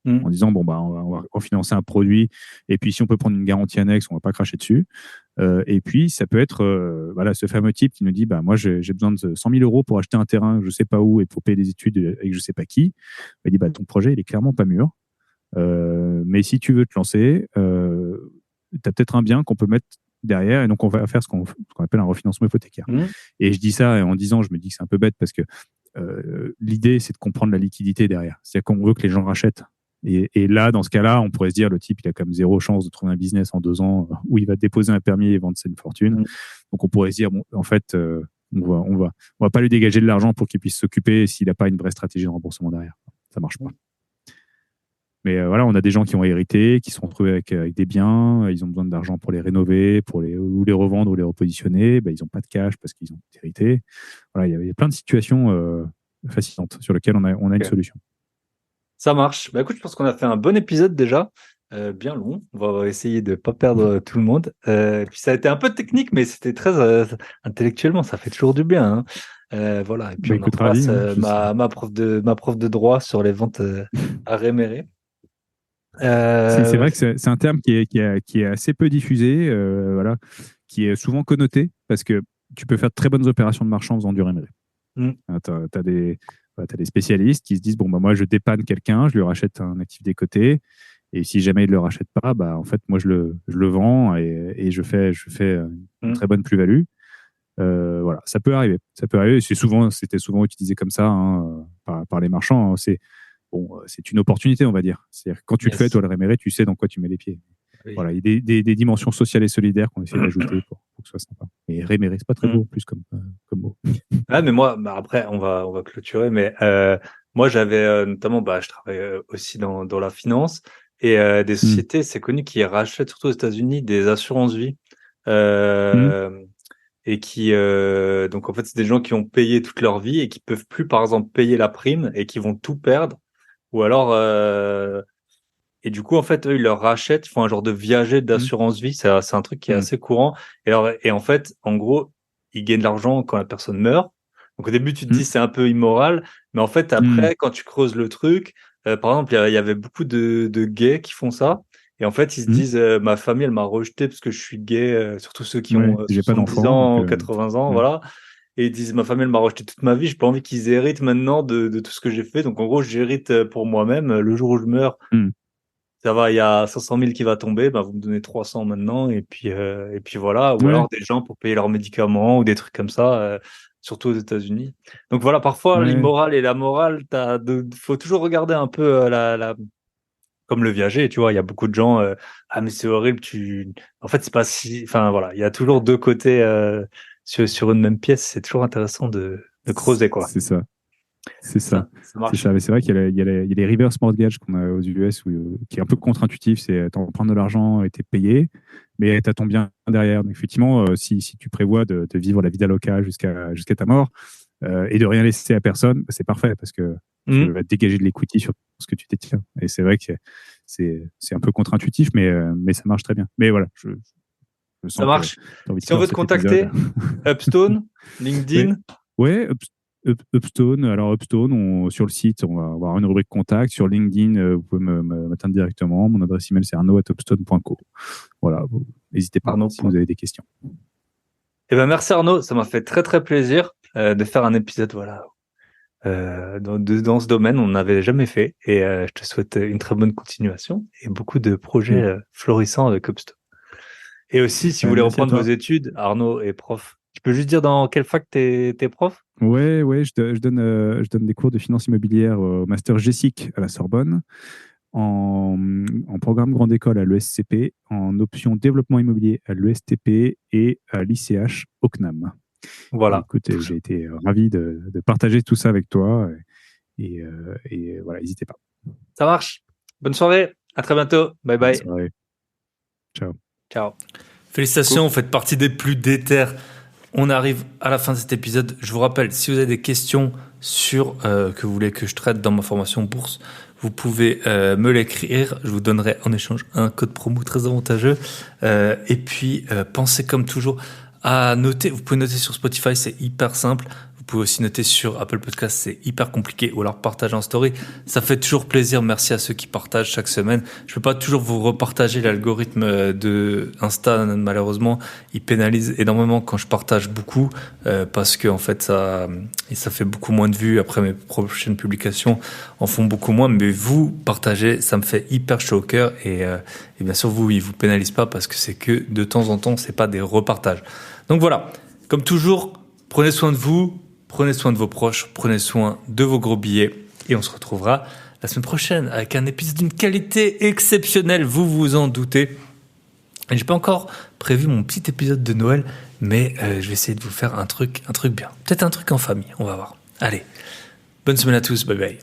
en disant, bon, bah, on va refinancer un produit et puis si on peut prendre une garantie annexe, on ne va pas cracher dessus. Et puis, ça peut être voilà, ce fameux type qui nous dit, bah, moi, j'ai besoin de 100 000 euros pour acheter un terrain, je ne sais pas où, et pour payer des études avec je ne sais pas qui. Il dit, bah, ton projet, il est clairement pas mûr. Mais si tu veux te lancer, tu as peut-être un bien qu'on peut mettre derrière et donc on va faire ce qu'on appelle un refinancement hypothécaire. Et je dis ça et en disant, je me dis que c'est un peu bête parce que l'idée, c'est de comprendre la liquidité derrière. C'est-à-dire qu'on veut que les gens rachètent. Et là, dans ce cas-là, on pourrait se dire, le type, il a comme zéro chance de trouver un business en 2 ans où il va déposer un permis et vendre sa fortune. Donc on pourrait se dire, bon, en fait, on va pas lui dégager de l'argent pour qu'il puisse s'occuper s'il n'a pas une vraie stratégie de remboursement derrière. Ça marche pas. Mais voilà, on a des gens qui ont hérité, qui se sont retrouvés avec des biens, ils ont besoin d'argent pour les rénover, ou les revendre ou les repositionner. Ben, ils n'ont pas de cash parce qu'ils ont hérité. Voilà, il y a plein de situations fascinantes sur lesquelles on a une solution. Ça marche. Bah, écoute, je pense qu'on a fait un bon épisode déjà, bien long. On va essayer de ne pas perdre tout le monde. Puis ça a été un peu technique, mais c'était très intellectuellement, ça fait toujours du bien. Voilà. Et puis on écoute, embrasse ravi, ma prof de droit sur les ventes à réméré. C'est vrai que c'est un terme qui est assez peu diffusé, voilà, qui est souvent connoté parce que tu peux faire de très bonnes opérations de marchand en faisant du réméré. Tu as des spécialistes qui se disent, bon, bah, moi, je dépanne quelqu'un, je lui rachète un actif des côtés, et si jamais il ne le rachète pas, bah, en fait, moi, je le vends et je fais une très bonne plus-value. Voilà, ça peut arriver. C'était souvent utilisé comme ça par les marchands. C'est une opportunité, on va dire. C'est-à-dire que quand tu le fais, toi, le réméré, tu sais dans quoi tu mets les pieds. Oui. Voilà, il y a des dimensions sociales et solidaires qu'on essaie d'ajouter pour que ce soit sympa. Et réméré, c'est pas très beau, plus comme mot. Ah, mais moi, après, on va clôturer. Mais moi, j'avais notamment, je travaille aussi dans la finance et des sociétés, c'est connu, qui rachètent surtout aux États-Unis des assurances vie. Et qui donc en fait c'est des gens qui ont payé toute leur vie et qui peuvent plus par exemple payer la prime et qui vont tout perdre ou alors et du coup en fait eux ils leur rachètent, ils font un genre de viager d'assurance vie, c'est un truc qui est assez courant et en fait en gros ils gagnent de l'argent quand la personne meurt. Donc au début tu te dis c'est un peu immoral, mais en fait après quand tu creuses le truc, par exemple il y avait beaucoup de gays qui font ça. Et en fait, ils se disent, ma famille, elle m'a rejeté parce que je suis gay, surtout ceux qui ont 70 ans, 80 ans, voilà. Et ils disent, ma famille, elle m'a rejeté toute ma vie, j'ai pas envie qu'ils héritent maintenant de tout ce que j'ai fait. Donc, en gros, j'hérite pour moi-même. Le jour où je meurs, ça va, il y a 500 000 qui va tomber, vous me donnez 300 maintenant. Et puis voilà. Ou alors des gens pour payer leurs médicaments ou des trucs comme ça, surtout aux États-Unis. Donc voilà, parfois, l'immoral et la morale, faut toujours regarder un peu comme le viager, tu vois, il y a beaucoup de gens, mais c'est horrible, en fait, c'est pas si, enfin, voilà, il y a toujours deux côtés, sur une même pièce, c'est toujours intéressant de creuser, quoi. C'est ça. Ça marche. C'est ça. Mais c'est vrai qu'il y a les reverse mortgage qu'on a aux US qui est un peu contre-intuitif, c'est t'empruntes de l'argent et t'es payé, mais t'as ton bien derrière. Donc, effectivement, si tu prévois de vivre la vida loca jusqu'à ta mort, et de rien laisser à personne, c'est parfait parce que tu vas te dégager de l'equity sur ce que tu détiens. Et c'est vrai que c'est un peu contre-intuitif, mais ça marche très bien. Mais voilà, je sens ça marche. Si on veut te contacter, Upstone, LinkedIn. Ouais, Upstone. Alors Upstone, sur le site, on va avoir une rubrique contact. Sur LinkedIn, vous pouvez m'atteindre directement. Mon adresse email, c'est arnaud@upstone.co. Voilà, n'hésitez pas si vous avez des questions. Merci Arnaud, ça m'a fait très très plaisir de faire un épisode dans ce domaine, on n'avait jamais fait et je te souhaite une très bonne continuation et beaucoup de projets florissants avec Upstone. Et aussi, si vous voulez Merci à reprendre toi. vos études, Arnaud est prof. Tu peux juste dire dans quelle fac t'es prof? Ouais, je donne des cours de finance immobilière au master GESIC à la Sorbonne, en programme grande école à l'ESCP, en option développement immobilier à l'ESTP et à l'ICH au CNAM. Et Voilà. écoute, j'ai été ravi de partager tout ça avec toi. Et voilà, n'hésitez pas. Ça marche. Bonne soirée. À très bientôt. Bye Bonne bye. soirée. Ciao. Ciao. Félicitations, vous faites partie des plus déter. On arrive à la fin de cet épisode. Je vous rappelle, si vous avez des questions sur que vous voulez que je traite dans ma formation bourse, vous pouvez me l'écrire. Je vous donnerai en échange un code promo très avantageux. Et puis, pensez comme toujours à noter. Vous pouvez noter sur Spotify, c'est hyper simple. Vous pouvez aussi noter sur Apple Podcast, c'est hyper compliqué. Ou alors partager en story. Ça fait toujours plaisir. Merci à ceux qui partagent chaque semaine. Je peux pas toujours vous repartager. L'algorithme de Insta, malheureusement, il pénalise énormément quand je partage beaucoup parce que en fait ça fait beaucoup moins de vues. Après mes prochaines publications en font beaucoup moins. Mais vous partagez, ça me fait hyper chaud au cœur et bien sûr vous, il vous pénalise pas parce que c'est que de temps en temps, c'est pas des repartages. Donc voilà. Comme toujours, prenez soin de vous. Prenez soin de vos proches, prenez soin de vos gros billets et on se retrouvera la semaine prochaine avec un épisode d'une qualité exceptionnelle, vous vous en doutez. Et j'ai pas encore prévu mon petit épisode de Noël, mais je vais essayer de vous faire un truc bien. Peut-être un truc en famille, on va voir. Allez, bonne semaine à tous, bye bye.